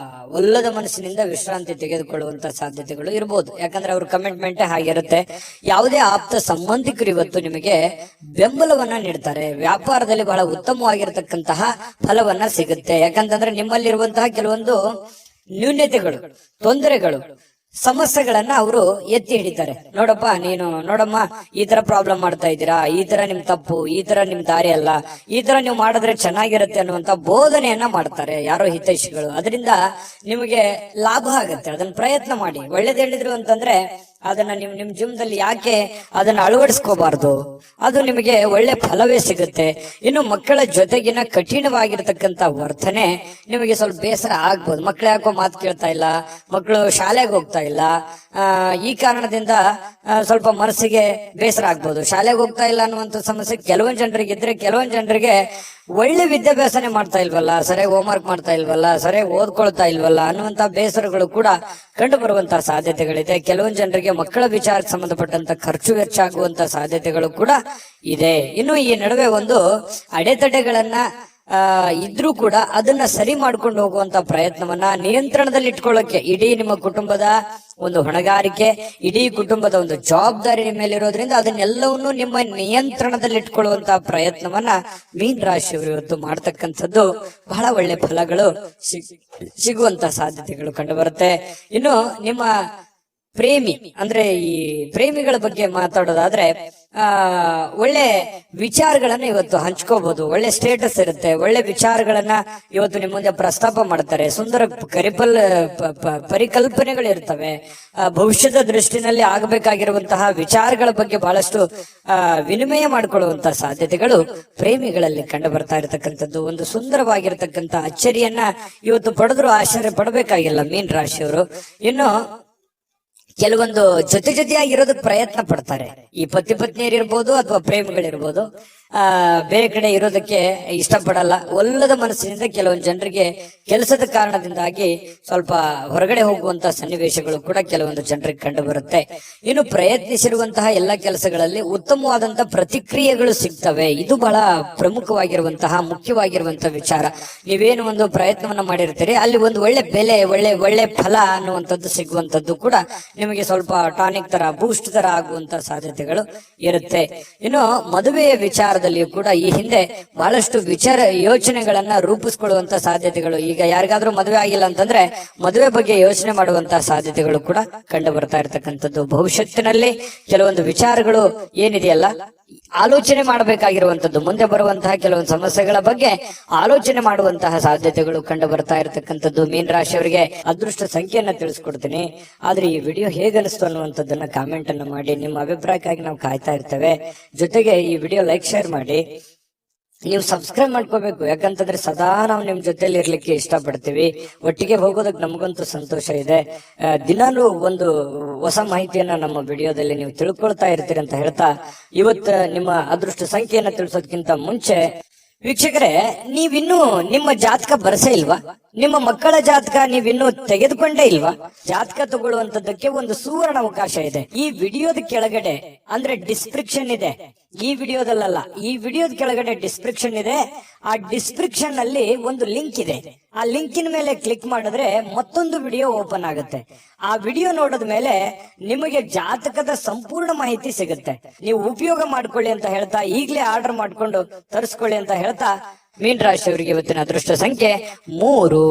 ಒಲ್ಲದ ಮನಸ್ಸಿನಿಂದ ವಿಶ್ರಾಂತಿ ತೆಗೆದುಕೊಳ್ಳುವಂತ ಸಾಧ್ಯತೆಗಳು ಇರಬಹುದು. ಯಾಕಂದ್ರೆ ಅವ್ರ ಕಮಿಟ್ಮೆಂಟ್ ಹಾಗಿರುತ್ತೆ. ಯಾವುದೇ ಆಪ್ತ ಸಂಬಂಧಿಕರು ಇವತ್ತು ನಿಮಗೆ ಬೆಂಬಲವನ್ನ ನೀಡ್ತಾರೆ. ವ್ಯಾಪಾರದಲ್ಲಿ ಬಹಳ ಉತ್ತಮವಾಗಿರತಕ್ಕಂತಹ ಫಲವನ್ನ ಸಿಗುತ್ತೆ. ಯಾಕಂತಂದ್ರೆ ನಿಮ್ಮಲ್ಲಿರುವಂತಹ ಕೆಲವೊಂದು ನ್ಯೂನ್ಯತೆಗಳು, ತೊಂದರೆಗಳು ಸಮಸ್ಯೆಗಳನ್ನ ಅವರು ಎತ್ತಿ ಹಿಡಿತಾರೆ. ನೋಡಪ್ಪ ನೀನು ನೋಡಮ್ಮ, ಈ ತರ ಪ್ರಾಬ್ಲಮ್ ಮಾಡ್ತಾ ಇದ್ದೀರಾ, ಈ ತರ ನಿಮ್ ತಪ್ಪು, ಈ ತರ ನಿಮ್ ದಾರಿ ಅಲ್ಲ, ಈ ತರ ನೀವು ಮಾಡಿದ್ರೆ ಚೆನ್ನಾಗಿರುತ್ತೆ ಅನ್ನುವಂತ ಬೋಧನೆಯನ್ನ ಮಾಡ್ತಾರೆ ಯಾರೋ ಹಿತೈಷಿಗಳು. ಅದರಿಂದ ನಿಮಗೆ ಲಾಭ ಆಗುತ್ತೆ. ಅದನ್ನ ಪ್ರಯತ್ನ ಮಾಡಿ. ಒಳ್ಳೇದ್ ಹೇಳಿದ್ರು ಅಂತಂದ್ರೆ ಅದನ್ನ ನಿಮ್ ಜೀವನದಲ್ಲಿ ಯಾಕೆ ಅದನ್ನ ಅಳವಡಿಸ್ಕೋಬಾರ್ದು? ಅದು ನಿಮಗೆ ಒಳ್ಳೆ ಫಲವೇ ಸಿಗುತ್ತೆ. ಇನ್ನು ಮಕ್ಕಳ ಜೊತೆಗಿನ ಕಠಿಣವಾಗಿರ್ತಕ್ಕಂಥ ವರ್ತನೆ ನಿಮಗೆ ಸ್ವಲ್ಪ ಬೇಸರ ಆಗ್ಬೋದು. ಮಕ್ಳು ಯಾಕೋ ಮಾತು ಕೇಳ್ತಾ ಇಲ್ಲ, ಮಕ್ಕಳು ಶಾಲೆಗೆ ಹೋಗ್ತಾ ಇಲ್ಲ, ಈ ಕಾರಣದಿಂದ ಸ್ವಲ್ಪ ಮನಸ್ಸಿಗೆ ಬೇಸರ ಆಗ್ಬೋದು. ಶಾಲೆಗೆ ಹೋಗ್ತಾ ಇಲ್ಲ ಅನ್ನುವಂಥ ಸಮಸ್ಯೆ ಕೆಲವೊಂದು ಜನರಿಗೆ ಇದ್ರೆ, ಕೆಲವೊಂದು ಜನರಿಗೆ ಒಳ್ಳೆ ವಿದ್ಯಾಭ್ಯಾಸನೆ ಮಾಡ್ತಾ ಇಲ್ವಲ್ಲ, ಸರಿಯಾಗಿ ಹೋಮ್ವರ್ಕ್ ಮಾಡ್ತಾ ಇಲ್ವಲ್ಲ, ಸರಿಯಾಗಿ ಓದ್ಕೊಳ್ತಾ ಇಲ್ವಲ್ಲ ಅನ್ನುವಂತ ಬೇಸರಗಳು ಕೂಡ ಕಂಡು ಬರುವಂತಹ ಸಾಧ್ಯತೆಗಳಿದೆ. ಕೆಲವೊಂದು ಜನರಿಗೆ ಮಕ್ಕಳ ವಿಚಾರಕ್ಕೆ ಸಂಬಂಧಪಟ್ಟಂತ ಖರ್ಚು ವೆಚ್ಚ ಆಗುವಂತ ಸಾಧ್ಯತೆಗಳು ಕೂಡ ಇದೆ. ಇನ್ನು ಈ ನಡುವೆ ಒಂದು ಅಡೆತಡೆಗಳನ್ನ ಇದ್ರೂ ಕೂಡ ಅದನ್ನ ಸರಿ ಮಾಡ್ಕೊಂಡು ಹೋಗುವಂತ ಪ್ರಯತ್ನವನ್ನ ನಿಯಂತ್ರಣದಲ್ಲಿ ಇಟ್ಕೊಳ್ಳೋಕೆ ಇಡೀ ನಿಮ್ಮ ಕುಟುಂಬದ ಒಂದು ಹೊಣೆಗಾರಿಕೆ, ಇಡೀ ಕುಟುಂಬದ ಒಂದು ಜವಾಬ್ದಾರಿ ನಿಮ್ಮ ಮೇಲೆ ಇರೋದ್ರಿಂದ ಅದನ್ನೆಲ್ಲವನ್ನು ನಿಮ್ಮ ನಿಯಂತ್ರಣದಲ್ಲಿ ಇಟ್ಕೊಳ್ಳುವಂತ ಪ್ರಯತ್ನವನ್ನ ಮೀನ ರಾಶಿಯವರು ಇವತ್ತು ಮಾಡ್ತಕ್ಕಂಥದ್ದು ಬಹಳ ಒಳ್ಳೆ ಫಲಗಳು ಸಿಗುವಂತ ಸಾಧ್ಯತೆಗಳು ಕಂಡು ಬರುತ್ತೆ. ಇನ್ನು ನಿಮ್ಮ ಪ್ರೇಮಿ ಅಂದ್ರೆ ಈ ಪ್ರೇಮಿಗಳ ಬಗ್ಗೆ ಮಾತಾಡೋದಾದ್ರೆ ಒಳ್ಳೆ ವಿಚಾರಗಳನ್ನ ಇವತ್ತು ಹಂಚ್ಕೋಬಹುದು. ಒಳ್ಳೆ ಸ್ಟೇಟಸ್ ಇರುತ್ತೆ, ಒಳ್ಳೆ ವಿಚಾರಗಳನ್ನ ಇವತ್ತು ನಿಮ್ಮ ಮುಂದೆ ಪ್ರಸ್ತಾಪ ಮಾಡ್ತಾರೆ. ಸುಂದರ ಪರಿಕಲ್ಪನೆಗಳು ಇರ್ತವೆ. ಭವಿಷ್ಯದ ದೃಷ್ಟಿನಲ್ಲಿ ಆಗಬೇಕಾಗಿರುವಂತಹ ವಿಚಾರಗಳ ಬಗ್ಗೆ ಬಹಳಷ್ಟು ವಿನಿಮಯ ಮಾಡಿಕೊಳ್ಳುವಂತಹ ಸಾಧ್ಯತೆಗಳು ಪ್ರೇಮಿಗಳಲ್ಲಿ ಕಂಡು ಬರ್ತಾ ಇರತಕ್ಕಂಥದ್ದು. ಒಂದು ಸುಂದರವಾಗಿರ್ತಕ್ಕಂಥ ಅಚ್ಚರಿಯನ್ನ ಇವತ್ತು ಪಡೆದ್ರು ಆಶ್ಚರ್ಯ ಪಡಬೇಕಾಗಿಲ್ಲ ಮೀನ ರಾಶಿಯವರು. ಇನ್ನು ಕೆಲವೊಂದು ಜೊತೆಯಾಗಿರೋದಕ್ಕೆ ಪ್ರಯತ್ನ ಪಡ್ತಾರೆ. ಈ ಪತ್ನಿಯರಿರ್ಬೋದು ಅಥವಾ ಪ್ರೇಮಿಗಳಿರ್ಬೋದು, ಬೇರೆ ಕಡೆ ಇರೋದಕ್ಕೆ ಇಷ್ಟಪಡಲ್ಲ. ಒಲ್ಲದ ಮನಸ್ಸಿನಿಂದ ಕೆಲವೊಂದು ಜನರಿಗೆ ಕೆಲಸದ ಕಾರಣದಿಂದಾಗಿ ಸ್ವಲ್ಪ ಹೊರಗಡೆ ಹೋಗುವಂತಹ ಸನ್ನಿವೇಶಗಳು ಕೂಡ ಕೆಲವೊಂದು ಜನರಿಗೆ ಕಂಡು ಬರುತ್ತೆ. ಇನ್ನು ಪ್ರಯತ್ನಿಸಿರುವಂತಹ ಎಲ್ಲ ಕೆಲಸಗಳಲ್ಲಿ ಉತ್ತಮವಾದಂತಹ ಪ್ರತಿಕ್ರಿಯೆಗಳು ಸಿಗ್ತವೆ. ಇದು ಬಹಳ ಪ್ರಮುಖವಾಗಿರುವಂತಹ ಮುಖ್ಯವಾಗಿರುವಂತಹ ವಿಚಾರ. ನೀವೇನು ಒಂದು ಪ್ರಯತ್ನವನ್ನ ಮಾಡಿರ್ತೀರಿ, ಅಲ್ಲಿ ಒಂದು ಒಳ್ಳೆ ಬೆಲೆ, ಒಳ್ಳೆ ಫಲ ಅನ್ನುವಂಥದ್ದು ಸಿಗುವಂತದ್ದು ಕೂಡ ನಿಮಗೆ ಸ್ವಲ್ಪ ಟಾನಿಕ್ ತರ, ಬೂಸ್ಟ್ ತರ ಆಗುವಂತ ಸಾಧ್ಯತೆಗಳು ಇರುತ್ತೆ. ಇನ್ನು ಮದುವೆಯ ವಿಚಾರದಲ್ಲಿಯೂ ಕೂಡ ಈ ಹಿಂದೆ ಬಹಳಷ್ಟು ಯೋಚನೆಗಳನ್ನ ರೂಪಿಸ್ಕೊಳ್ಳುವಂತ ಸಾಧ್ಯತೆಗಳು, ಈಗ ಯಾರಿಗಾದ್ರೂ ಮದುವೆ ಆಗಿಲ್ಲ ಅಂತಂದ್ರೆ ಮದುವೆ ಬಗ್ಗೆ ಯೋಚನೆ ಮಾಡುವಂತಹ ಸಾಧ್ಯತೆಗಳು ಕೂಡ ಕಂಡು ಬರ್ತಾ ಇರತಕ್ಕಂಥದ್ದು. ಭವಿಷ್ಯತ್ತಿನಲ್ಲಿ ಕೆಲವೊಂದು ವಿಚಾರಗಳು ಏನಿದೆಯಲ್ಲ, ಆಲೋಚನೆ ಮಾಡಬೇಕಾಗಿರುವಂತದ್ದು, ಮುಂದೆ ಬರುವಂತಹ ಕೆಲವೊಂದು ಸಮಸ್ಯೆಗಳ ಬಗ್ಗೆ ಆಲೋಚನೆ ಮಾಡುವಂತಹ ಸಾಧ್ಯತೆಗಳು ಕಂಡು ಬರ್ತಾ ಇರತಕ್ಕಂಥದ್ದು. ಮೀನ ರಾಶಿಯವರಿಗೆ ಅದೃಷ್ಟ ಸಂಖ್ಯೆಯನ್ನ ತಿಳಿಸ್ಕೊಡ್ತೀನಿ. ಆದ್ರೆ ಈ ವಿಡಿಯೋ ಹೇಗನಿಸ್ತು ಅನ್ನುವಂಥದ್ದನ್ನ ಕಾಮೆಂಟ್ ಅನ್ನು ಮಾಡಿ. ನಿಮ್ಮ ಅಭಿಪ್ರಾಯಕ್ಕಾಗಿ ನಾವು ಕಾಯ್ತಾ ಇರ್ತೇವೆ. ಜೊತೆಗೆ ಈ ವಿಡಿಯೋ ಲೈಕ್, ಶೇರ್ ಮಾಡಿ. ನೀವು ಸಬ್ಸ್ಕ್ರೈಬ್ ಮಾಡ್ಕೋಬೇಕು, ಯಾಕಂತಂದ್ರೆ ಸದಾ ನಾವು ನಿಮ್ ಜೊತೆಲಿ ಇರ್ಲಿಕ್ಕೆ ಇಷ್ಟಪಡ್ತೀವಿ. ಒಟ್ಟಿಗೆ ಹೋಗೋದಕ್ಕೆ ನಮಗಂತೂ ಸಂತೋಷ ಇದೆ. ದಿನಾಲೂ ಒಂದು ಹೊಸ ಮಾಹಿತಿಯನ್ನ ನಮ್ಮ ವಿಡಿಯೋದಲ್ಲಿ ನೀವು ತಿಳ್ಕೊಳ್ತಾ ಇರ್ತೀರಿ ಅಂತ ಹೇಳ್ತಾ, ಇವತ್ತು ನಿಮ್ಮ ಅದೃಷ್ಟ ಸಂಖ್ಯೆಯನ್ನ ತಿಳಿಸೋದಕ್ಕಿಂತ ಮುಂಚೆ ವೀಕ್ಷಕರೇ, ನೀವಿನ್ನೂ ನಿಮ್ಮ ಜಾತಕ ಬರಸೇ ಇಲ್ವಾ? ನಿಮ್ಮ ಮಕ್ಕಳ ಜಾತಕ ನೀವಿನ್ನೂ ತೆಗೆದುಕೊಂಡೇ ಇಲ್ವಾ? ಜಾತಕ ತಗೊಳ್ಳುವಂತದ್ದಕ್ಕೆ ಒಂದು ಸುವರ್ಣ ಅವಕಾಶ ಇದೆ. ಈ ವಿಡಿಯೋದ ಕೆಳಗಡೆ ಅಂದ್ರೆ ಡಿಸ್ಕ್ರಿಪ್ಷನ್ ಇದೆ. ಈ ವಿಡಿಯೋದಲ್ಲ, ಈ ವಿಡಿಯೋದ ಕೆಳಗಡೆ ಡಿಸ್ಕ್ರಿಪ್ಷನ್ ಇದೆ. ಆ ಡಿಸ್ಕ್ರಿಪ್ಷನ್ ಅಲ್ಲಿ ಒಂದು ಲಿಂಕ್ ಇದೆ. ಆ ಲಿಂಕಿನ ಮೇಲೆ ಕ್ಲಿಕ್ ಮಾಡಿದ್ರೆ ಮತ್ತೊಂದು ವಿಡಿಯೋ ಓಪನ್ ಆಗುತ್ತೆ. ಆ ವಿಡಿಯೋ ನೋಡಿದ ಮೇಲೆ ನಿಮಗೆ ಜಾತಕದ ಸಂಪೂರ್ಣ ಮಾಹಿತಿ ಸಿಗುತ್ತೆ. ನೀವು ಉಪಯೋಗ ಮಾಡ್ಕೊಳ್ಳಿ ಅಂತ ಹೇಳ್ತಾ, ಈಗಲೇ ಆರ್ಡರ್ ಮಾಡ್ಕೊಂಡು ತರಿಸ್ಕೊಳ್ಳಿ ಅಂತ ಹೇಳ್ತಾ, ಮೀನ ರಾಶಿಯವರಿಗೆ ಇವತ್ತಿನ ಅದೃಷ್ಟ ಸಂಖ್ಯೆ 3.